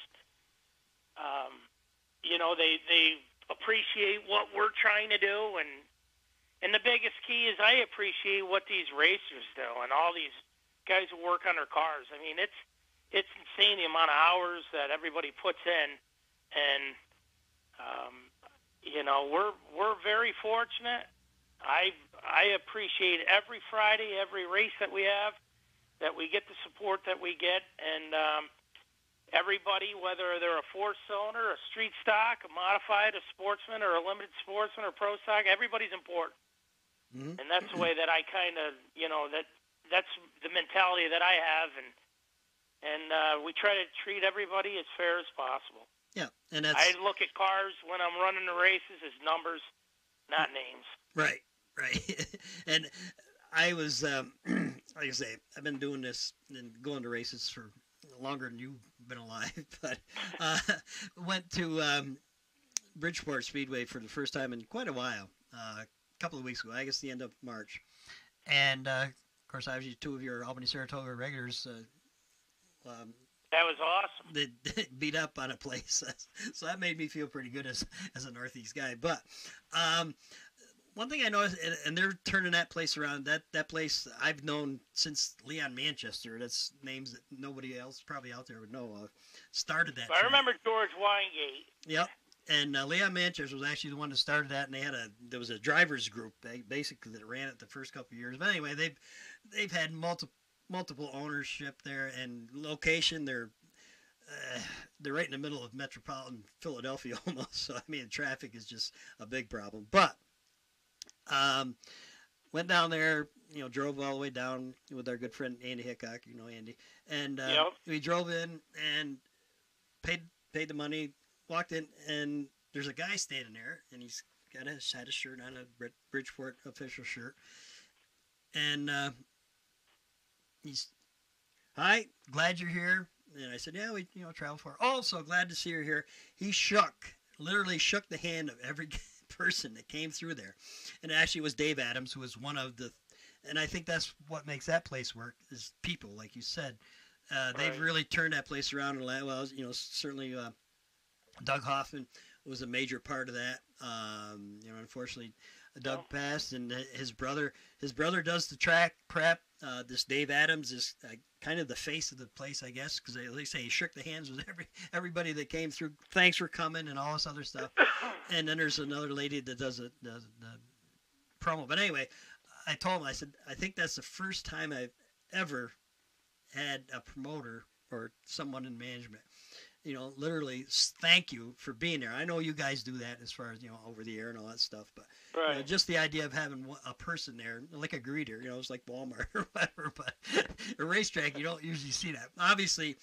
they appreciate what we're trying to do, and the biggest key is I appreciate what these racers do and all these guys who work on their cars. I mean, it's insane the amount of hours that everybody puts in, and we're very fortunate. I appreciate every Friday, every race that we have, that we get the support that we get, and everybody, whether they're a four-cylinder, a street stock, a modified, a sportsman, or a limited sportsman, or pro stock, everybody's important. Mm-hmm. And that's the way that I kind of, that's the mentality that I have, and we try to treat everybody as fair as possible. Yeah, and that's... I look at cars when I'm running the races as numbers, not names. Right. And I was, like I say, I've been doing this and going to races for longer than you've been alive, but went to Bridgeport Speedway for the first time in quite a while, a couple of weeks ago, I guess the end of March. And, of course, obviously two of your Albany-Saratoga regulars that was awesome. They beat up on a place, so that made me feel pretty good as a Northeast guy. But one thing I noticed, and they're turning that place around. That place I've known since Leon Manchester. That's names that nobody else probably out there would know of. Started that. I remember George Weingate. Yep. And Leon Manchester was actually the one that started that, and there was a drivers group basically that ran it the first couple of years. But anyway, they've had multiple ownership there and location. They're right in the middle of metropolitan Philadelphia almost. So I mean, traffic is just a big problem. But went down there, drove all the way down with our good friend Andy Hickok. You know Andy, and we drove in and paid the money. Walked in, and there's a guy standing there, and he's had a shirt on, a Bridgeport official shirt, and he's, "Hi, glad you're here." And I said, "Yeah, we travel far." "Oh, so glad to see you here." He literally shook the hand of every person that came through there, and it actually was Dave Adams, who was one of the, and I think that's what makes that place work is people, like you said. They've really turned that place around, and well, certainly. Doug Hoffman was a major part of that. Unfortunately, Doug passed, and his brother does the track prep. This Dave Adams is kind of the face of the place, I guess, because they say he shook the hands with everybody that came through. Thanks for coming and all this other stuff. And then there's another lady that does the promo. But anyway, I told him, I said, I think that's the first time I've ever had a promoter or someone in management literally thank you for being there. I know you guys do that as far as, over the air and all that stuff, but just the idea of having a person there, like a greeter, it's like Walmart or whatever, but a racetrack, you don't usually see that. Obviously,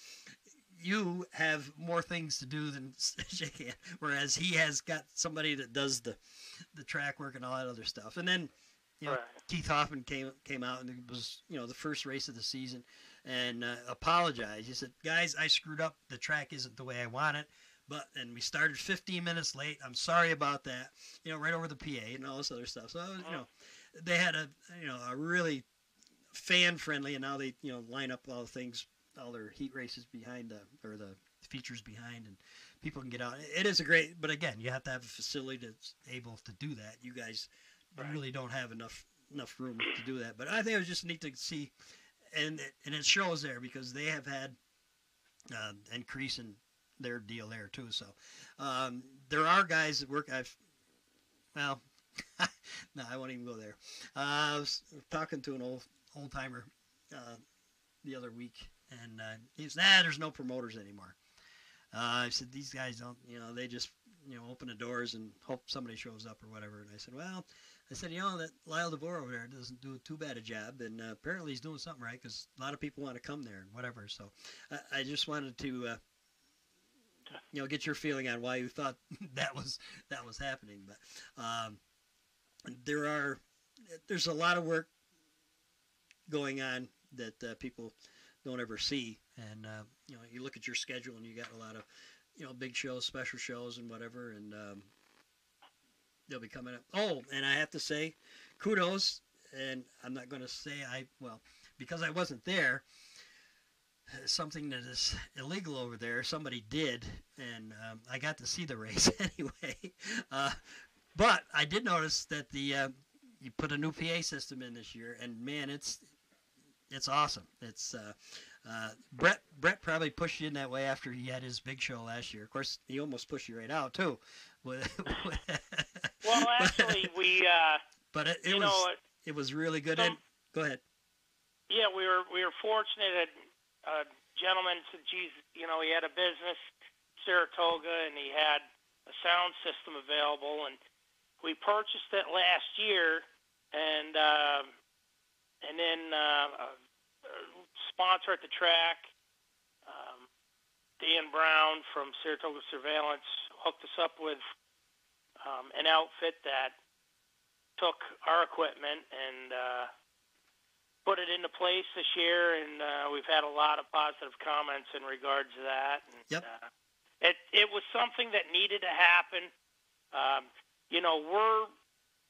you have more things to do than shake hand, whereas he has got somebody that does the track work and all that other stuff. And then, Keith Hoffman came out, and it was, the first race of the season, and apologized. He said, "Guys, I screwed up. The track isn't the way I want it." And we started 15 minutes late. I'm sorry about that. Right over the PA and all this other stuff. So, they had a really fan-friendly, and now they, line up all the things, all their heat races behind, or the features behind, and people can get out. It is a great, but again, you have to have a facility that's able to do that. You guys really don't have enough room to do that. But I think it was just neat to see. And it shows there because they have had increase in their deal there too. So there are guys that work. No, I won't even go there. I was talking to an old timer the other week, and he said, "There's no promoters anymore." I said, "These guys don't. They just open the doors and hope somebody shows up or whatever." And I said, "Well." I said, that Lyle DeVore over there doesn't do too bad a job, and apparently he's doing something right because a lot of people want to come there and whatever. So I just wanted to, get your feeling on why you thought that was happening. But there's a lot of work going on that people don't ever see, and you look at your schedule and you got a lot of big shows, special shows, and whatever, and they'll be coming up. Oh, and I have to say, kudos, and I'm not going to say because I wasn't there, something that is illegal over there, somebody did, and I got to see the race anyway. But I did notice that you put a new PA system in this year, and man, it's awesome. It's Brett probably pushed you in that way after he had his big show last year. Of course, he almost pushed you right out too. Well, actually, we. But it was really good. Go ahead. Yeah, we were fortunate. A gentleman said, "Geez, he had a business, Saratoga, and he had a sound system available, and we purchased it last year, and then a sponsor at the track, Dan Brown from Saratoga Surveillance, hooked us up with an outfit that took our equipment and put it into place this year, and we've had a lot of positive comments in regards to that. And, yep. It was something that needed to happen.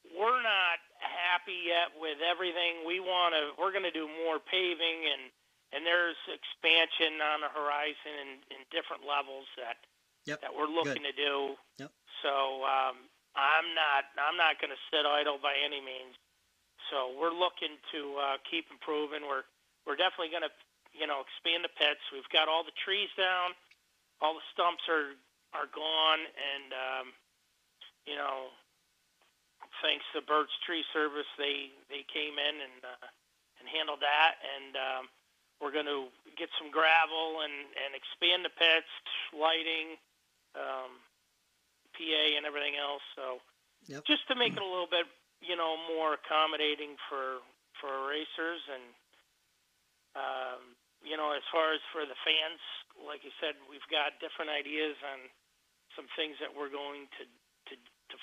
We're not happy yet with everything. We're going to do more paving, and there's expansion on the horizon in different levels that we're looking to do. Yep. So I'm not going to sit idle by any means. So we're looking to keep improving. We're definitely going to expand the pits. We've got all the trees down, all the stumps are gone, and thanks to Birch Tree Service, they came in and handled that, and we're going to get some gravel and expand the pits, lighting, PA, and everything else. So just to make it a little bit more accommodating for racers, and as far as for the fans, like you said, we've got different ideas on some things that we're going to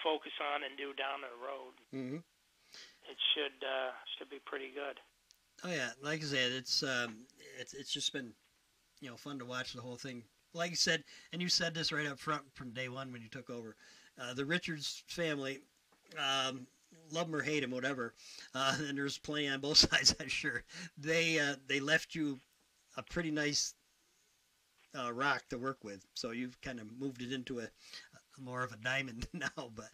focus on and do down the road. Mm-hmm. It should be pretty good. Oh yeah, like I said, it's just been fun to watch the whole thing. Like you said, and you said this right up front from day one when you took over, the Richards family, love them or hate them, whatever, and there's plenty on both sides, I'm sure. They left you a pretty nice rock to work with, so you've kind of moved it into a more of a diamond now. But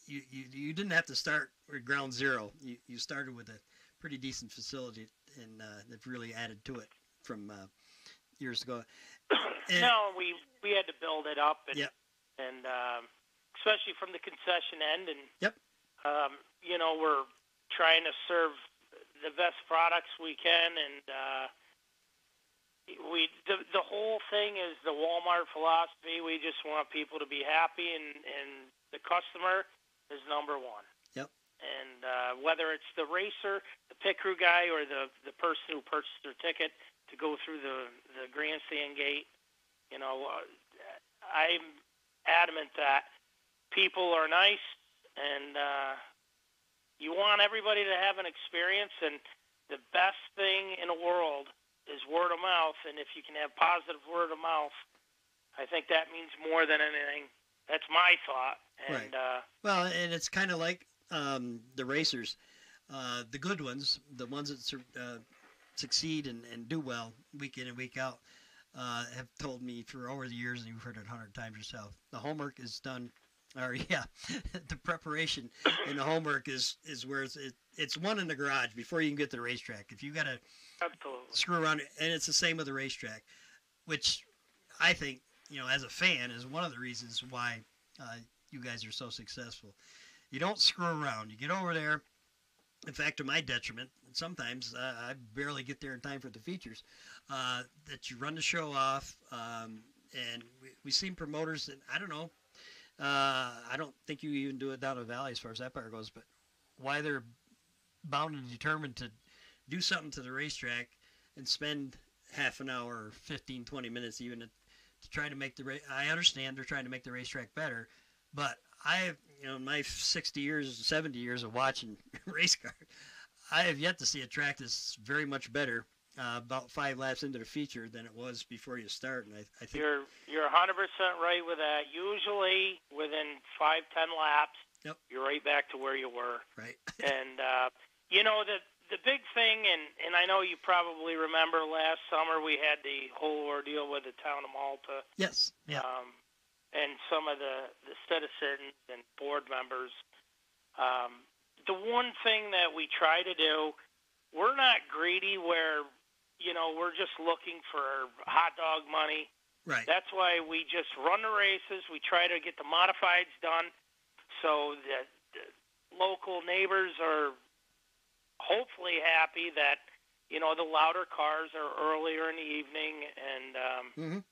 you didn't have to start at ground zero. You started with a pretty decent facility, and they've really added to it from years ago. And, no, we had to build it up, and yep. And especially from the concession end, and yep. We're trying to serve the best products we can, and the whole thing is the Walmart philosophy. We just want people to be happy, and the customer is number one. Yep. And whether it's the racer, the pit crew guy, or the person who purchased their ticket to go through the grandstand gate, I'm adamant that people are nice, and you want everybody to have an experience, and the best thing in the world is word of mouth, and if you can have positive word of mouth, I think that means more than anything. That's my thought. And, right. Well, and it's kind of like the racers, the good ones, the ones that succeed and do well week in and week out, have told me for over the years, and you've heard it 100 times yourself, the homework is done. Or the preparation and the homework is where it's won in the garage before you can get to the racetrack. If you got to screw around, and it's the same with the racetrack, which I think, as a fan, is one of the reasons why you guys are so successful. You don't screw around. You get over there. In fact, to my detriment, sometimes I barely get there in time for the features. That you run the show off, and we've seen promoters that, I don't know, I don't think you even do it down the valley as far as that part goes, but why they're bound and determined to do something to the racetrack and spend half an hour or 15, 20 minutes even to try to make I understand they're trying to make the racetrack better, but in my 60 years, 70 years of watching race cars, I have yet to see a track that's very much better about 5 laps into the feature than it was before you start. And I think You're 100% right with that. Usually within 5-10 laps, Yep. you're right back to where you were. right. And the big thing, and I know you probably remember last summer we had the whole ordeal with the town of Malta. Yes. Yeah. And some of the citizens and board members. The one thing that we try to do, we're not greedy where, we're just looking for hot dog money. Right. That's why we just run the races. We try to get the modifieds done so that the local neighbors are hopefully happy that, the louder cars are earlier in the evening. And,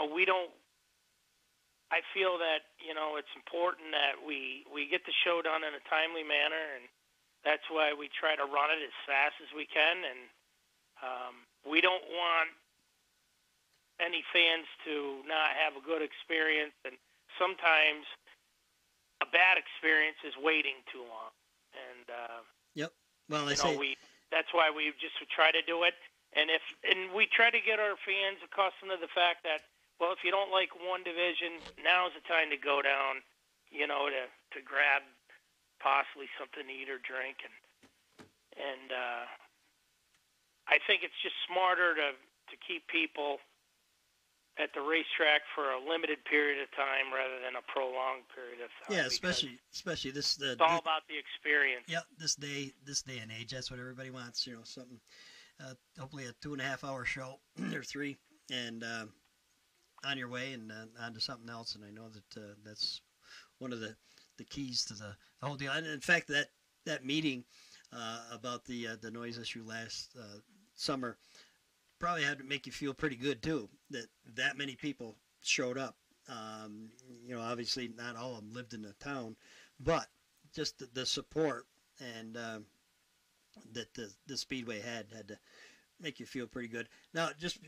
we don't, I feel that, it's important that we get the show done in a timely manner, and that's why we try to run it as fast as we can. And we don't want any fans to not have a good experience, and sometimes a bad experience is waiting too long. And Yep. Well, that's why we just try to do it. And we try to get our fans accustomed to the fact that, well, if you don't like one division, now's the time to go down, to grab possibly something to eat or drink. And I think it's just smarter to keep people at the racetrack for a limited period of time rather than a prolonged period of time. Yeah, especially this. It's all about the experience. Yeah, this day and age, that's what everybody wants. Something. Hopefully a 2.5-hour show or 3, and on your way and on to something else. And I know that that's one of the keys to the whole deal. And in fact, that meeting about the noise issue last summer probably had to make you feel pretty good too. That many people showed up. Obviously not all of them lived in the town, but just the support and that the Speedway had to make you feel pretty good. Now, just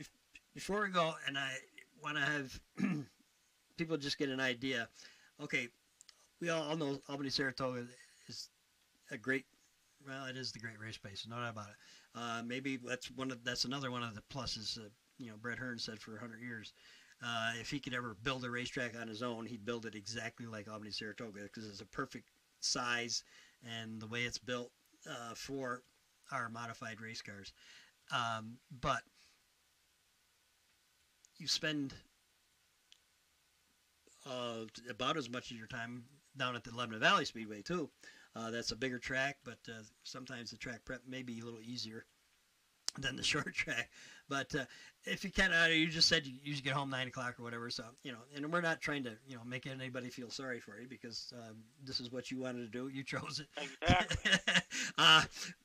before we go, and I want to have people just get an idea. Okay, we all know Albany-Saratoga is a great. Well, it is the great race place, no doubt about it. Maybe that's another one of the pluses. Brett Hearn said for 100 years, if he could ever build a racetrack on his own, he'd build it exactly like Albany-Saratoga because it's a perfect size and the way it's built for our modified race cars. But you spend about as much of your time down at the Lebanon Valley Speedway too. That's a bigger track, but sometimes the track prep may be a little easier than the short track. But if you can, you just said you usually get home 9 o'clock or whatever. So, and we're not trying to, make anybody feel sorry for you because this is what you wanted to do. You chose it. Exactly.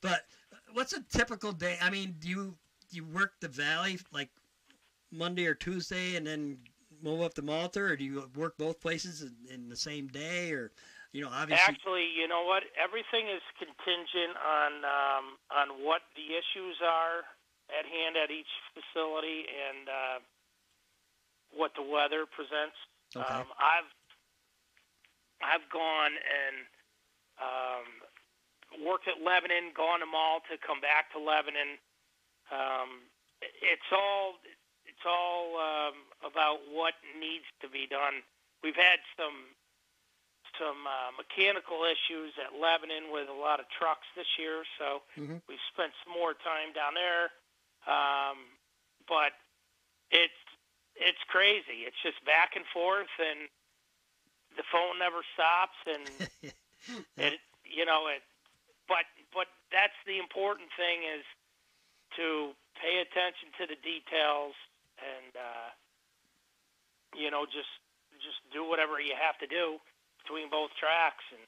But what's a typical day? I mean, do you work the Valley like Monday or Tuesday and then move up to Malta, or do you work both places in the same day, or obviously? Actually, you know what? Everything is contingent on what the issues are at hand at each facility and what the weather presents. Okay. I've gone and worked at Lebanon, gone to Malta, come back to Lebanon. It's all about what needs to be done. We've had some mechanical issues at Lebanon with a lot of trucks this year, so we've spent some more time down there. But it's crazy. It's just back and forth, and the phone never stops, and But that's the important thing, is to pay attention to the details and just do whatever you have to do between both tracks. And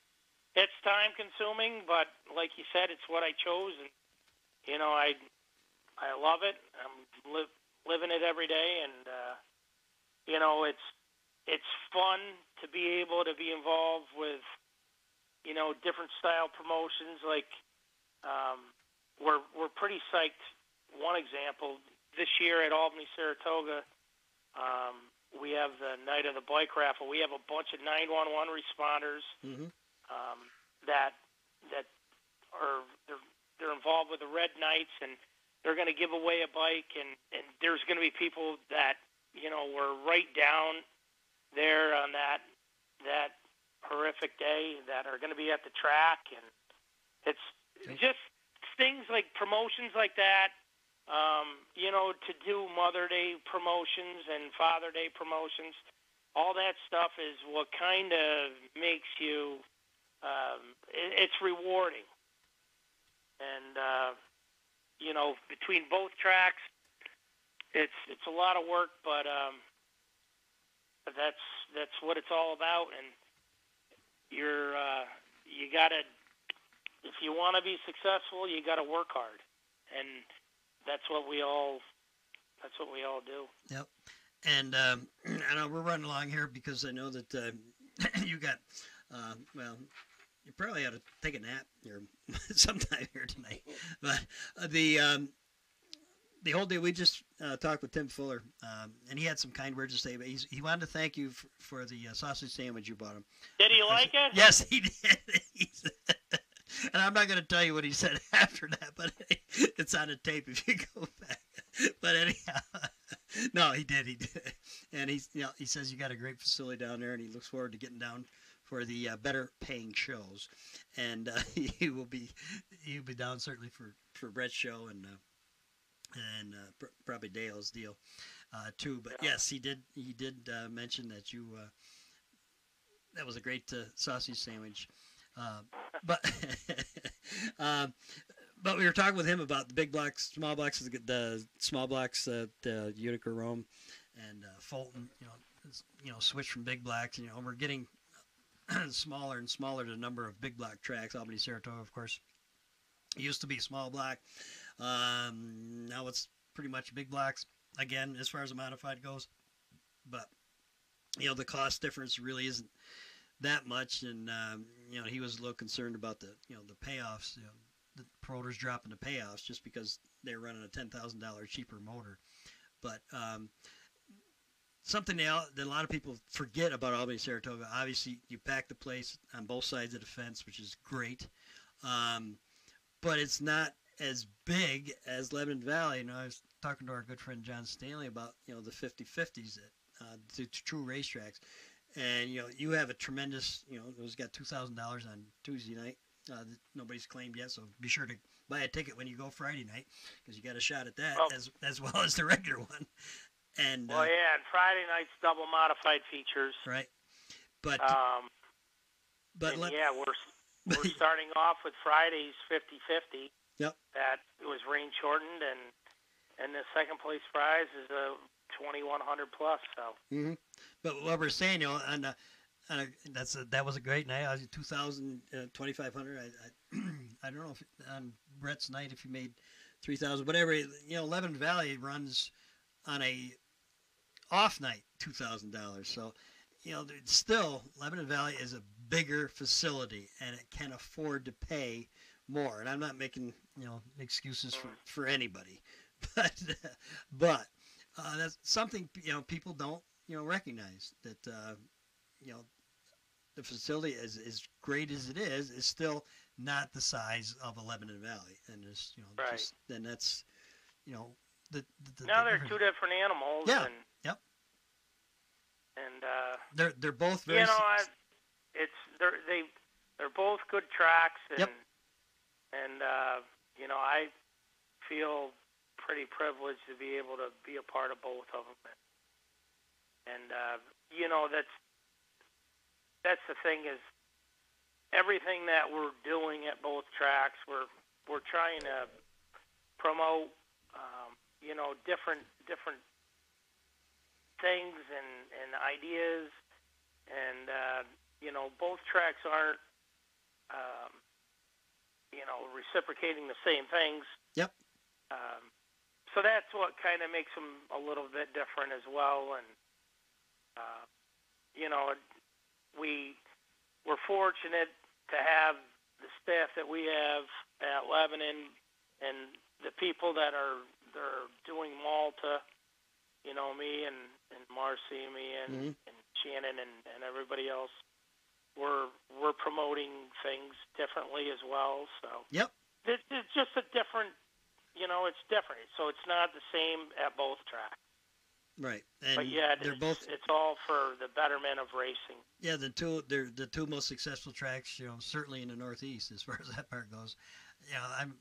it's time consuming, but like you said, it's what I chose, and I love it. I'm living it every day, and it's fun to be able to be involved with different style promotions. Like we're pretty psyched. One example, this year at Albany-Saratoga, we have the Night of the Bike Raffle. We have a bunch of 911 responders that are they're involved with the Red Knights, and they're going to give away a bike, and there's going to be people that, you know, were right down there on that horrific day that are going to be at the track, and it's just things like promotions like that. You know, to do Mother Day promotions and Father Day promotions, all that stuff is what kind of makes you, it's rewarding. And, you know, between both tracks, it's a lot of work, but that's what it's all about. And you gotta, if you want to be successful, you gotta work hard, and that's what we all do. Yep. And I know we're running along here because I know that you got, well, you probably ought to take a nap here sometime here tonight. But the whole day we just talked with Tim Fuller, and he had some kind words to say. But he wanted to thank you for the sausage sandwich you bought him. Did he like it? Yes, he did. And I'm not going to tell you what he said after that, but it's on the tape if you go back. But anyhow, no, he did. And he says you got a great facility down there, and he looks forward to getting down for the better paying shows. And he'll be down certainly for Brett's show and probably Dale's deal too. But yes, he did mention that that was a great sausage sandwich. But we were talking with him about the big blocks, small blocks, the small blocks at Utica, Rome, and Fulton. Switch from big blocks. We're getting smaller and smaller the number of big block tracks. Albany, Saratoga, of course, it used to be small block. Now it's pretty much big blocks again as far as the modified goes. But the cost difference really isn't that much, and he was a little concerned about the payoffs, the promoters dropping the payoffs just because they're running a $10,000 cheaper motor. But something that a lot of people forget about Albany Saratoga, obviously you pack the place on both sides of the fence, which is great, but it's not as big as Lebanon Valley. I was talking to our good friend John Stanley about the 50/50s at the true racetracks. And, you have a tremendous, it was got $2,000 on Tuesday night that nobody's claimed yet. So be sure to buy a ticket when you go Friday night because you got a shot at that as well as the regular one. And and Friday night's double modified features. Right. But we're starting off with Friday's 50/50. Yep. That was rain shortened, and the second place prize is a 2,100 plus. So. Mm-hmm. But what we're saying, that was a great night. I was 2,000, 2,500. I don't know if on Brett's night if you made 3,000, whatever. Lebanon Valley runs on a off night $2,000. So, still Lebanon Valley is a bigger facility and it can afford to pay more. And I'm not making excuses for anybody, but that's something people don't recognize that the facility is great as it is still not the size of a Lebanon Valley, and there's right. Then that's now they're two different animals. Yeah. And, yep. And they're both very. They're both good tracks, and yep. And I feel pretty privileged to be able to be a part of both of them. And that's the thing is everything that we're doing at both tracks, we're trying to promote, different things and ideas, and both tracks aren't, reciprocating the same things. Yep. So that's what kind of makes them a little bit different as well, and. We're fortunate to have the staff that we have at Lebanon and the people that are doing Malta, me and Marcy, and Shannon and everybody else. We're promoting things differently as well. So yep. It's just a different, it's different. So it's not the same at both tracks. Right, and But yet they're both. it's all for the betterment of racing. Yeah, they're the two most successful tracks, certainly in the Northeast as far as that part goes. I'm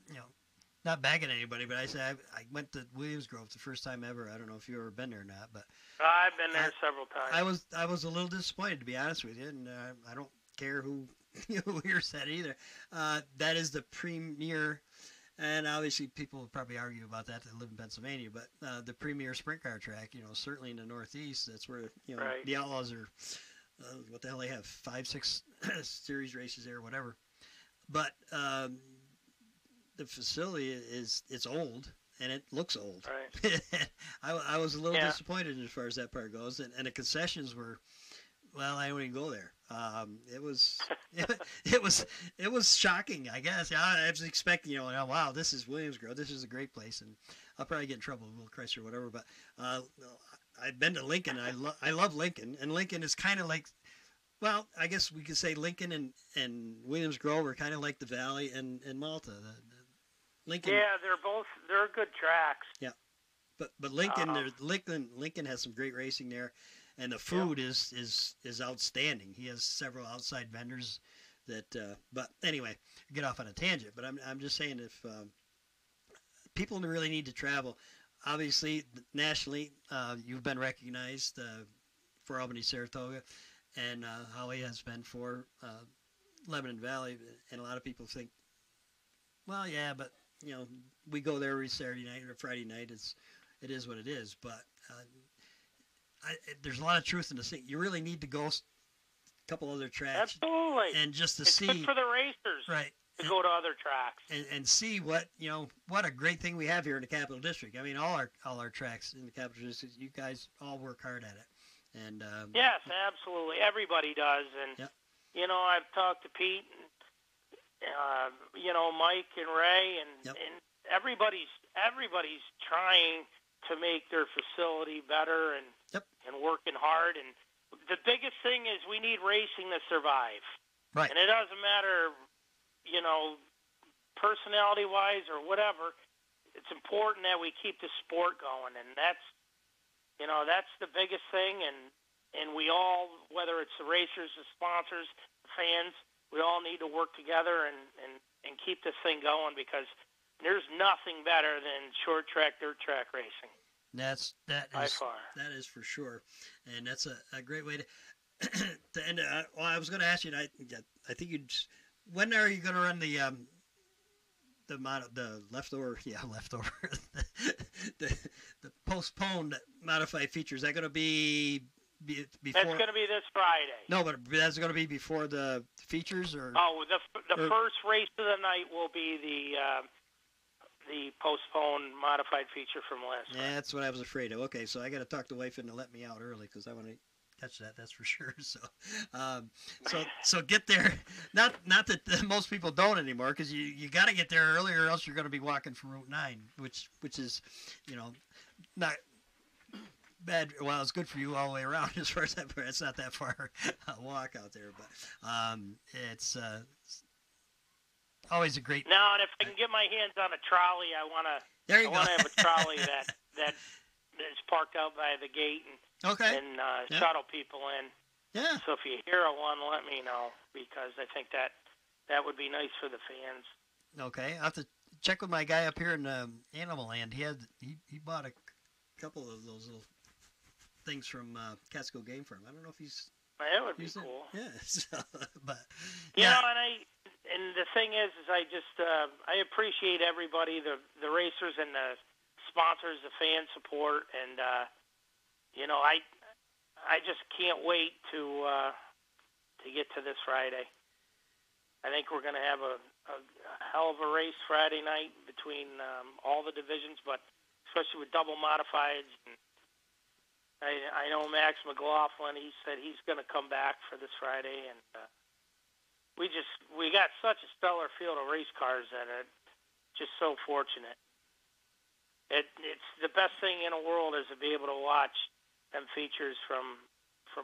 not bagging anybody, but I say I went to Williams Grove the first time ever. I don't know if you've ever been there or not, but I've been there several times. I was a little disappointed, to be honest with you, and I don't care who who here said either. That is the premier. And obviously, people will probably argue about that live in Pennsylvania, but the premier sprint car track, certainly in the Northeast, that's where Right. the Outlaws are. What the hell they have 5-6 series races there, whatever. But the facility it's old and it looks old. Right. I was a little Yeah. disappointed as far as that part goes, and the concessions were. Well, I wouldn't go there. It was it was shocking, I guess. I was expecting, wow, this is Williams Grove. This is a great place, and I'll probably get in trouble with Will Chrysler or whatever. But I've been to Lincoln. I love Lincoln, and Lincoln is kind of like, well, I guess we could say Lincoln and Williams Grove are kind of like the Valley and Malta. Lincoln. Yeah, they're good tracks. Yeah, but Lincoln, Lincoln has some great racing there. And the food is outstanding. He has several outside vendors that. But anyway, get off on a tangent. But I'm just saying, if people really need to travel, obviously nationally, you've been recognized for Albany Saratoga, and Holly has been for Lebanon Valley. And a lot of people think, well, yeah, but we go there every Saturday night or Friday night. It is what it is. But there's a lot of truth in this thing. You really need to go a couple other tracks. Absolutely. And just to it's see. Good for the racers. Right. To go to other tracks. And see what a great thing we have here in the Capital District. I mean, all our tracks in the Capital District, you guys all work hard at it. And yes, absolutely. Everybody does. And, I've talked to Pete and, Mike and Ray and everybody's trying to make their facility better and working hard. And the biggest thing is we need racing to survive. Right. And it doesn't matter, personality-wise or whatever. It's important that we keep the sport going, and that's the biggest thing. And we all, whether it's the racers, the sponsors, the fans, we all need to work together and keep this thing going, because there's nothing better than short track, dirt track racing. That is for sure, and that's a great way to end it. Well, I was going to ask you, I think when are you going to run the leftover the postponed modified features? Is that going to be before? That's going to be this Friday. No, but that's going to be before the features, or the first race of the night will be the postponed modified feature from last night. Yeah, that's what I was afraid of. Okay, so I got to talk to wife and to let me out early, because I want to catch that. That's for sure. So get there. Not that most people don't anymore, because you got to get there early, or else you're going to be walking from Route 9, which is not bad. Well, it's good for you all the way around as far as that. It's not that far a walk out there, but it's. Always a great. No, and if I can get my hands on a trolley, I want to. There you go. I want to have a trolley that is parked out by the gate and shuttle people in. Yeah. So if you hear of one, let me know, because I think that would be nice for the fans. Okay, I have to check with my guy up here in Animal Land. He bought a couple of those little things from Catskill Game Farm. I don't know if he's. That would be cool. Yeah. So, but and the thing is I just I appreciate everybody, the racers and the sponsors, the fan support, and I just can't wait to get to this Friday. I think we're going to have a hell of a race Friday night between all the divisions, but especially with double modifieds. And I know Max McLaughlin. He said he's going to come back for this Friday, and we got such a stellar field of race cars that it's just so fortunate. It's the best thing in the world is to be able to watch them features from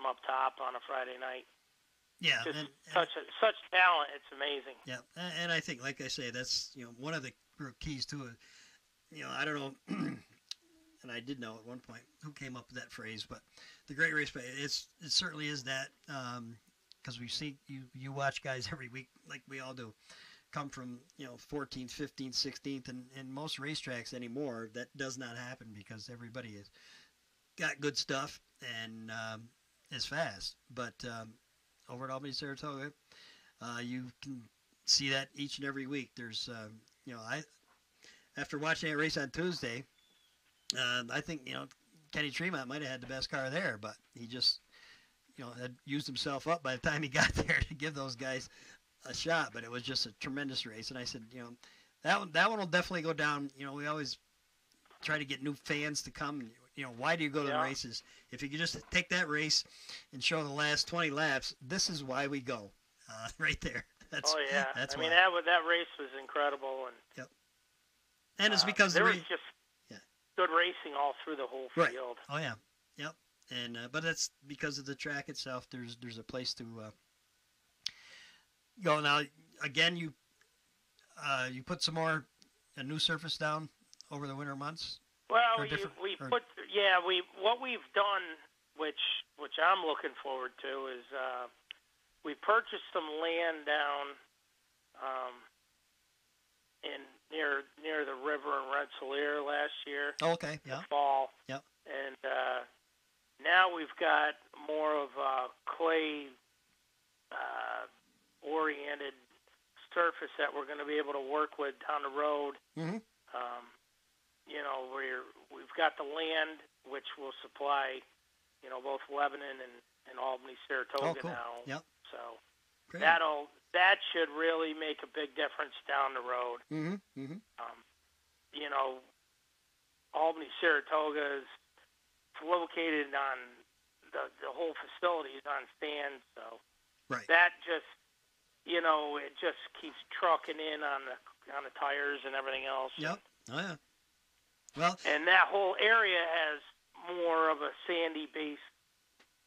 up top on a Friday night. Yeah, just such talent. It's amazing. Yeah, and I think, like I say, that's one of the keys to it. I don't know, and I did know at one point who came up with that phrase, but the Great Race Bay, it certainly is that, because we see you watch guys every week like we all do, come from 14th, 15th, 16th, and most racetracks anymore that does not happen because everybody has got good stuff and is fast. But over at Albany, Saratoga, you can see that each and every week. There's after watching that race on Tuesday, I think Kenny Tremont might have had the best car there, but he just had used himself up by the time he got there to give those guys a shot. But it was just a tremendous race, and I said, that one will definitely go down. We always try to get new fans to come. Why do you go to the races? If you could just take that race and show the last 20 laps, this is why we go. Right there. That's why. That race was incredible, and yep. And it's because there was just good racing all through the whole field. Oh yeah, yep. And but that's because of the track itself. There's a place to go. Now again, you put a new surface down over the winter months. Well, what we've done, which I'm looking forward to, is we purchased some land down near the river in Rensselaer last year. Oh, okay, yeah. In the fall. Yep. And now we've got more of a clay oriented surface that we're going to be able to work with down the road. Mm-hmm. We've got the land which will supply, both Lebanon and Albany, Saratoga now. Yep. So great. That should really make a big difference down the road. Mm-hmm. Mm-hmm. Albany, Saratoga is located on the whole facility is on stands, so right. That just it just keeps trucking in on the tires and everything else. Yep. Oh yeah. Well, and that whole area has more of a sandy-based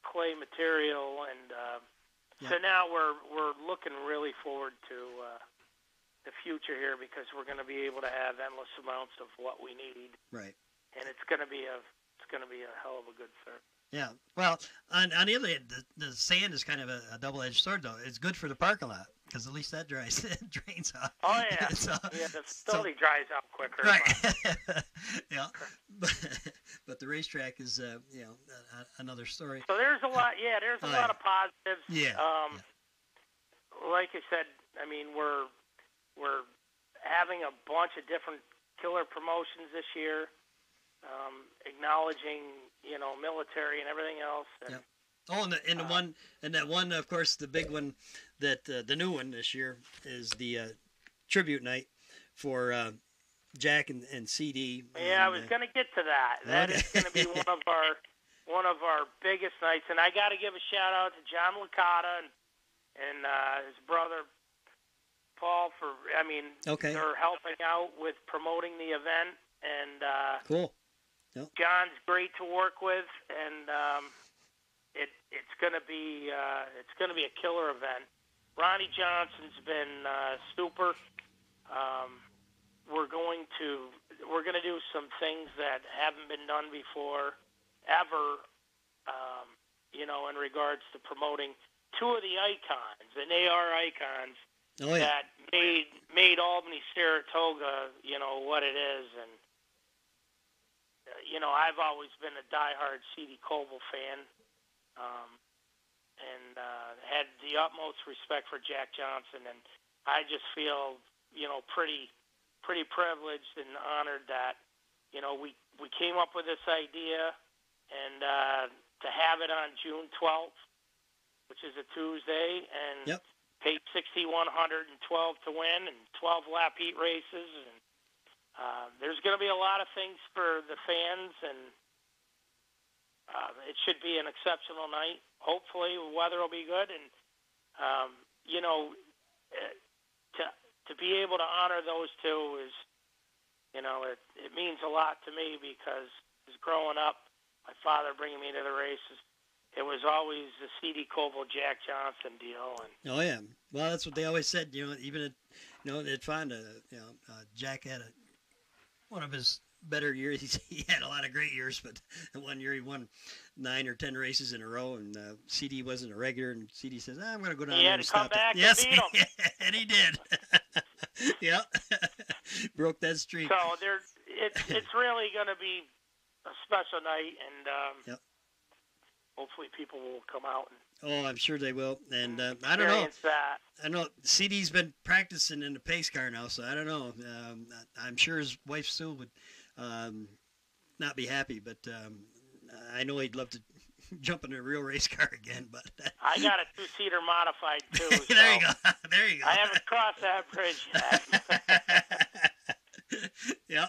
clay material, and so now we're looking really forward to the future here because we're going to be able to have endless amounts of what we need. Right. And it's going to be a hell of a good surf. Yeah. Well, on the other hand, the sand is kind of a double-edged sword, though. It's good for the parking lot because at least that drains off. Oh yeah. The facility dries out quicker. Right. Yeah. But the racetrack is another story. So there's a lot. Yeah, there's a lot of positives. Yeah. Like I said, we're having a bunch of different killer promotions this year. Acknowledging, military and everything else. And, yep. Oh, and that one, of course, the big one, that the new one this year is the tribute night for Jack and CD. Yeah, I was going to get to that. That is going to be one of our biggest nights, and I got to give a shout out to John Licata and his brother Paul for. They're helping out with promoting the event, and cool. Yep. John's great to work with, and it's going to be a killer event. Ronnie Johnson's been super. We're going to do some things that haven't been done before, ever. In regards to promoting two of the icons, and they are icons that made Albany, Saratoga, what it is, and. I've always been a diehard C.D. Coble fan, and had the utmost respect for Jack Johnson, and I just feel, pretty privileged and honored that, we came up with this idea, and to have it on June 12th, which is a Tuesday, and paid $6,112 to win, and 12 lap heat races, and there's going to be a lot of things for the fans, and it should be an exceptional night. Hopefully, the weather will be good, and to be able to honor those two is, it means a lot to me because as growing up, my father bringing me to the races, it was always the C.D. Coble, Jack Johnson deal. And oh yeah, well that's what they always said. Even at Fonda, Jack had one of his better years. He had a lot of great years, but one year he won 9 or 10 races in a row, and CD wasn't a regular, and CD says, I'm going to go down there and stop it. Yes, and beat him. And he did. Yeah. Broke that streak. So it's really going to be a special night, and yep. Hopefully people will come out. Oh, I'm sure they will. And I don't know. That. I know CD's been practicing in the pace car now, so I don't know. I'm sure his wife Sue would not be happy, but I know he'd love to jump in a real race car again. But I got a 2-seater modified too. So there you go. There you go. I haven't crossed that bridge yet. Yeah.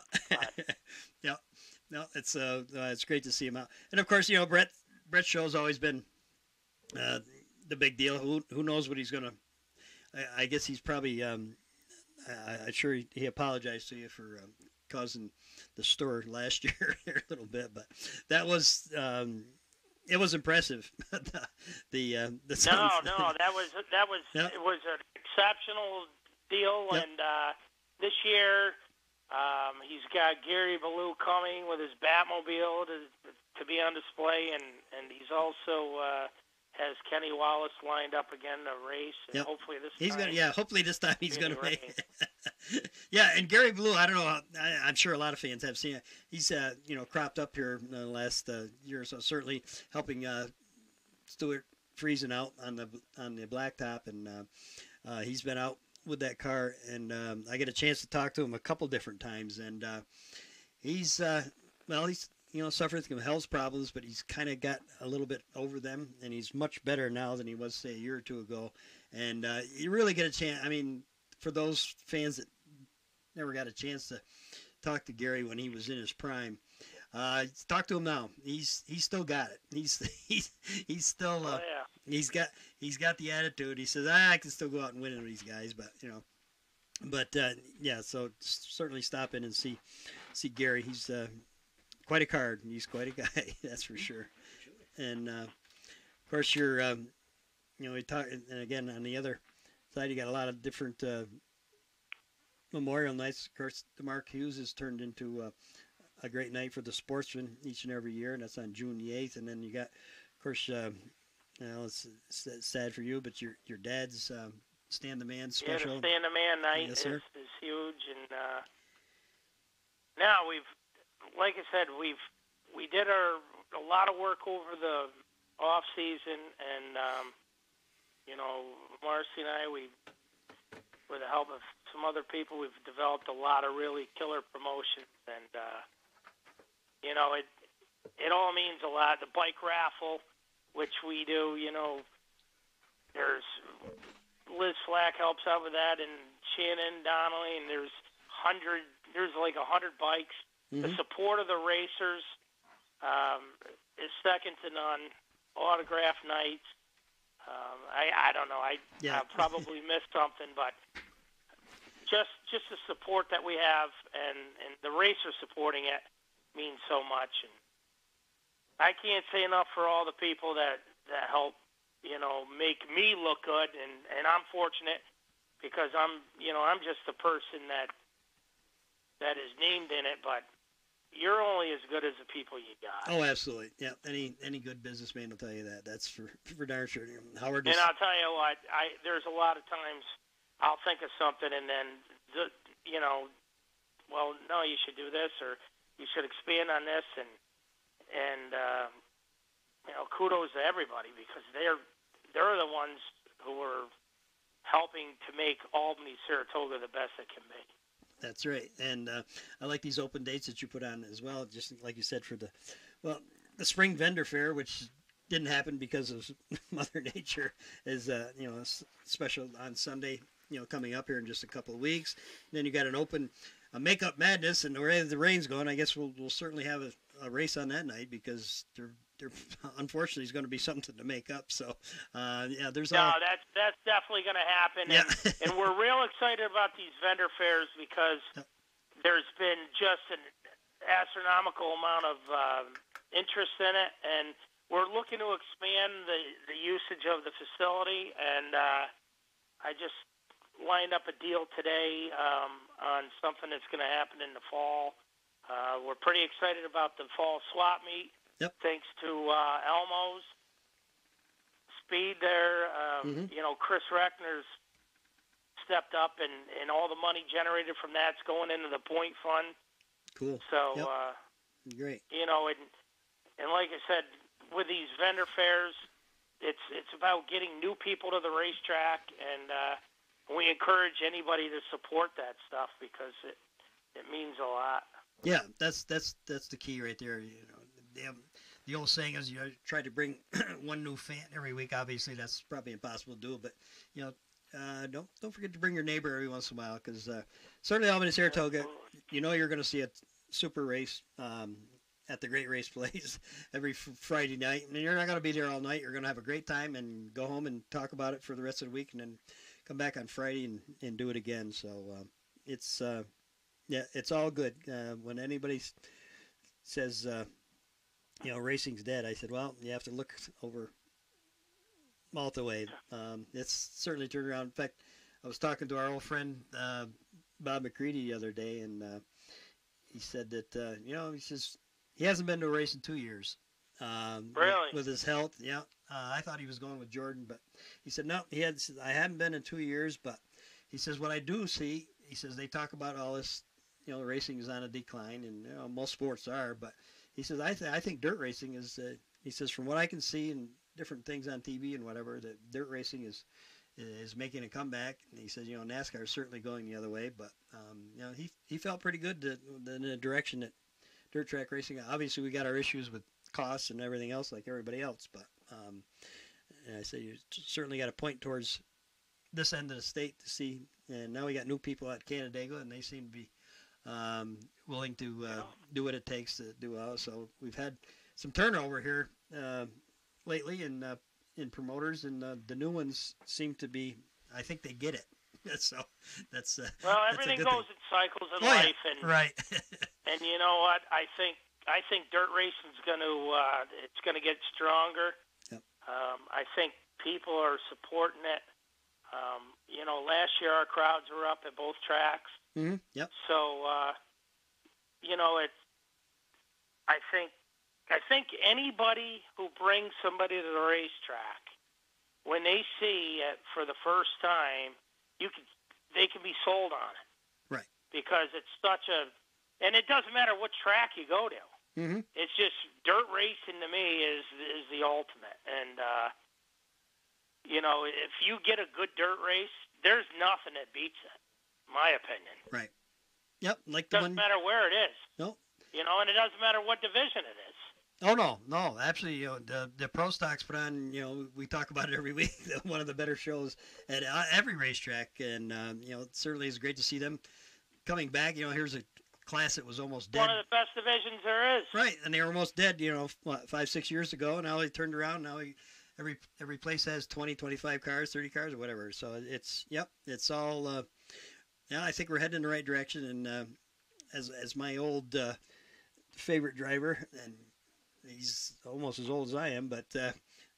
Yeah. No, it's great to see him out. And of course, Brett Show's always been the big deal. Who knows what he's gonna? I guess he's probably. I'm sure he apologized to you for causing the stir last year a little bit, but that was it was impressive. the no, that was yep. It was an exceptional deal, yep. And this year he's got Gary Ballou coming with his Batmobile to be on display, and he's also has Kenny Wallace lined up again to race. And yep. Hopefully this he's time. Gonna, yeah, hopefully this time he's going to make it. Yeah, and Gary Ballou, I don't know. I'm sure a lot of fans have seen it. He's cropped up here in the last year or so, certainly helping Stuart Friesen out on the blacktop, and he's been out with that car, and I get a chance to talk to him a couple different times, and he's suffering from health problems, but he's kind of got a little bit over them, and he's much better now than he was, say, a year or two ago. And you really get a chance. I mean, for those fans that never got a chance to talk to Gary when he was in his prime, talk to him now. He's still got it. He's still he's got the attitude. He says, I can still go out and win with these guys, but yeah. So certainly stop in and see Gary. He's quite a card. He's quite a guy, that's for sure. And of course, we talk. And again, on the other side, you got a lot of different memorial nights. Of course, the Mark Hughes has turned into a great night for the sportsmen each and every year, and that's on June the 8th. And then you got, of course, it's sad for you, but your dad's Stan the Man special. Yeah, the Stan the Man night yes, is huge, and now like I said, we did a lot of work over the off season, and Marcy and I, with the help of some other people, we've developed a lot of really killer promotions, and it all means a lot. The bike raffle, which we do, there's Liz Flack helps out with that, and Shannon Donnelly, and there's like 100 bikes. Mm-hmm. The support of the racers is second to none. Autograph nights. I don't know. I probably missed something, but just the support that we have and the racers supporting it means so much. And I can't say enough for all the people that help, make me look good. And I'm fortunate because I'm just the person that is named in it, but you're only as good as the people you got. Oh, absolutely. Yeah, any good businessman will tell you that. That's for darn sure. Howard. And I'll tell you what, there's a lot of times I'll think of something and then, well, no, you should do this or you should expand on this, and kudos to everybody because they're the ones who are helping to make Albany Saratoga the best it can be. That's right, and I like these open dates that you put on as well. Just like you said, for the spring vendor fair, which didn't happen because of Mother Nature, is special on Sunday. Coming up here in just a couple of weeks. And then you got a Makeup Madness, and where the rain's going, I guess we'll certainly have a race on that night because there unfortunately is going to be something to make up. So there's that's definitely going to happen. Yeah. And we're real excited about these vendor fairs because there's been just an astronomical amount of interest in it, and we're looking to expand the usage of the facility. And I just lined up a deal today on something that's going to happen in the fall We're pretty excited about the fall swap meet. Yep. Thanks to Elmo's speed there. You know, Chris Reckner's stepped up, and all the money generated from that's going into the point fund. Cool. So, great. You know, and like I said, with these vendor fairs, it's about getting new people to the racetrack, and we encourage anybody to support that stuff because it means a lot. Yeah, that's the key right there. You know, the old saying is you try to bring one new fan every week. Obviously, that's probably impossible to do, but you know. Don't forget to bring your neighbor every once in a while, because certainly Albany Saratoga, you know you're going to see a super race at the Great Race Place every Friday night, and you're not going to be there all night. You're going to have a great time and go home and talk about it for the rest of the week, and then come back on Friday and do it again. So it's it's all good. When anybody says you know racing's dead, I said, well, you have to look over Malta Way. It's certainly turned around. In fact, I was talking to our old friend Bob McCready the other day, and he said that you know, he says he hasn't been to a race in 2 years. Really? With his health, yeah. I thought he was going with Jordan, but he said no. I haven't been in 2 years, but he says what I do see. He says they talk about all this. You know, racing is on a decline, and you know, most sports are. But he says I think dirt racing is. He says from what I can see and different things on TV and whatever, that dirt racing is making a comeback. And he says, you know, NASCAR is certainly going the other way, but you know, he felt pretty good in the direction that dirt track racing. Obviously, we got our issues with costs and everything else, like everybody else, but and I say you certainly got to point towards this end of the state to see. And now we got new people at Canandaigua, and they seem to be willing to do what it takes to do well. So we've had some turnover here lately in promoters, and the new ones seem to be, I think they get it. So that's well, everything goes in cycles in life, and right. And you know what? I think dirt racing's it's gonna get stronger. Yep. I think people are supporting it. You know, last year our crowds were up at both tracks. Mm-hmm. Yep. So you know, I think anybody who brings somebody to the racetrack, when they see it for the first time, they can be sold on it. Right. Because it's and it doesn't matter what track you go to. Mm-hmm. It's just dirt racing to me is the ultimate. And you know, if you get a good dirt race, there's nothing that beats it, in my opinion. Right. Yep. Like doesn't matter where it is. No. You know, and it doesn't matter what division it is. Oh no, absolutely. You know, the Pro Stocks put on. You know, we talk about it every week. One of the better shows at every racetrack, and you know, it certainly is great to see them coming back. You know, here's a class that was almost dead. One of the best divisions there is. Right, and they were almost dead. You know, 5-6 years ago. Now they turned around. Now every place has 20, 25 cars, 30 cars, or whatever. So it's all. Yeah, I think we're heading in the right direction. And as my old favorite driver, and he's almost as old as I am, but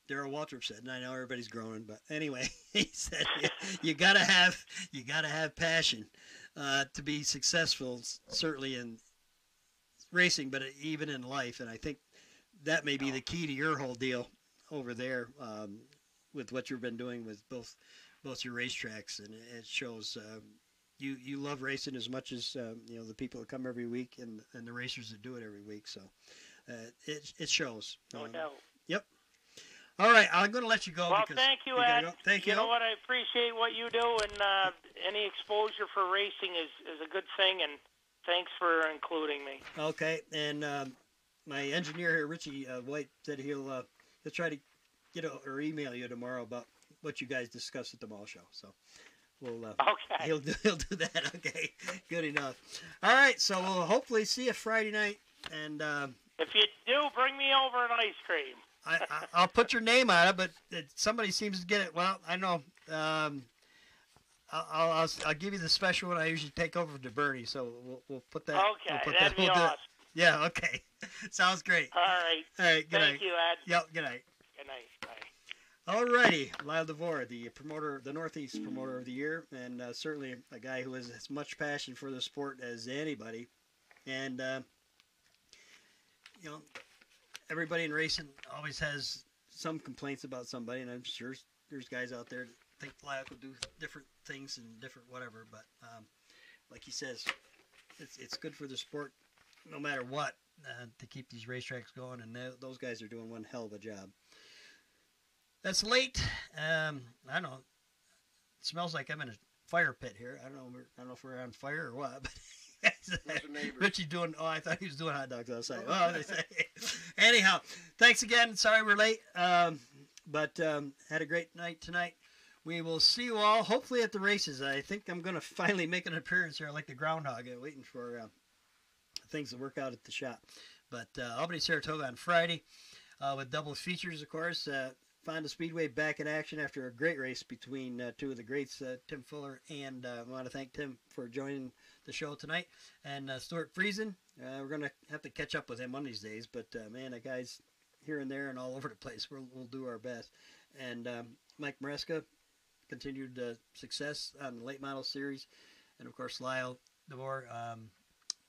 Darrell Waltrip said, and I know everybody's groaning, but anyway, he said you gotta have passion to be successful, certainly in racing, but even in life. And I think that may be the key to your whole deal over there with what you've been doing with both your racetracks, and it shows. You love racing as much as you know the people that come every week and the racers that do it every week. So it shows. No doubt. Yep. All right, I'm going to let you go. Well, because thank you, Ed. Go. Thank you. You know what? I appreciate what you do, and any exposure for racing is a good thing. And thanks for including me. Okay, and my engineer here, Richie White, said he'll try to get or email you tomorrow about what you guys discussed at the mall show. So. We'll, okay. He'll do that. Okay, good enough. All right, so we'll hopefully see you Friday night. And if you do, bring me over an ice cream. I'll put your name on it, but somebody seems to get it. Well, I know. I'll give you the special one. I usually take over to Bernie, so we'll put that. Okay, we'll that'd be awesome. Yeah. Okay. Sounds great. All right. All right. Good night. Thank you, Ed. Yep. Good night. Good night. Bye. Alrighty, Lyle DeVore, the promoter, the Northeast Promoter of the Year, and certainly a guy who has as much passion for the sport as anybody. And you know, everybody in racing always has some complaints about somebody, and I'm sure there's guys out there that think Lyle will do different things and different whatever. But like he says, it's good for the sport, no matter what, to keep these racetracks going, and those guys are doing one hell of a job. That's late. I don't know. It smells like I'm in a fire pit here. I don't know if we're on fire or what, but Richie doing. Oh, I thought he was doing hot dogs outside. Well, anyhow, thanks again. Sorry we're late, but had a great night tonight. We will see you all hopefully at the races. I think I'm going to finally make an appearance here, like the groundhog, waiting for things to work out at the shop. But Albany, Saratoga on Friday with double features, of course. Fonda Speedway back in action after a great race between two of the greats, Tim Fuller, and I want to thank Tim for joining the show tonight. And Stuart Friesen, we're going to have to catch up with him one of these days, but man, the guy's here and there and all over the place. We'll do our best. And Mike Maresca, continued success on the late model series. And of course, Lyle DeVore,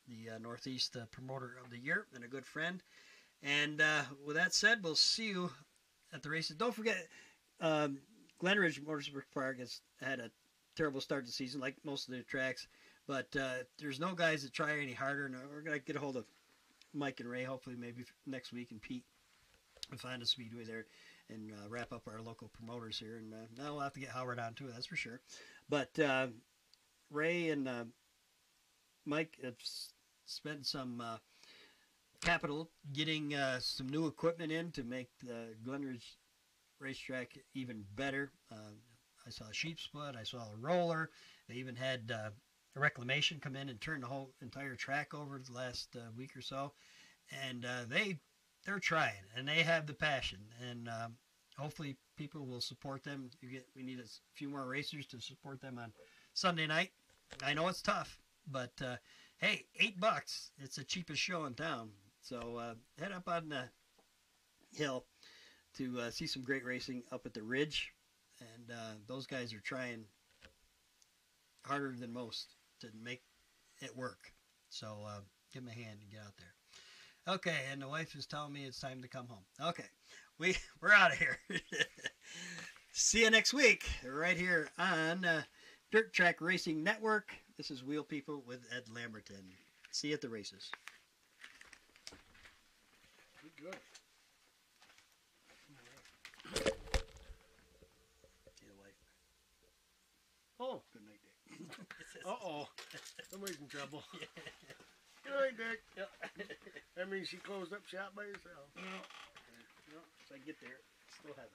the Northeast promoter of the year and a good friend. And with that said, we'll see you at the races. Don't forget, Glen Ridge Motorsports Park has had a terrible start to the season, like most of the tracks. But there's no guys that try any harder. And we're going to get a hold of Mike and Ray, hopefully maybe next week, and Pete, and find a speedway there and wrap up our local promoters here. And now we'll have to get Howard on too, that's for sure. But Ray and Mike have spent some capital getting some new equipment in to make the Glen Ridge racetrack even better. I saw a sheep split. I saw a roller. They even had reclamation come in and turn the whole entire track over the last week or so. And they're trying, and they have the passion. And hopefully people will support them. We need a few more racers to support them on Sunday night. I know it's tough, but hey, $8. It's the cheapest show in town. So head up on the hill to see some great racing up at the Ridge. And those guys are trying harder than most to make it work. So give them a hand and get out there. Okay, and the wife is telling me it's time to come home. Okay, we're out of here. See you next week right here on Dirt Track Racing Network. This is Wheel People with Ed Lamberton. See you at the races. Good. See the wife. Oh, good night, Dick. Uh-oh. Somebody's in trouble. Good night, Dick. Yep. That means she closed up shop by herself. So I get there, still have it.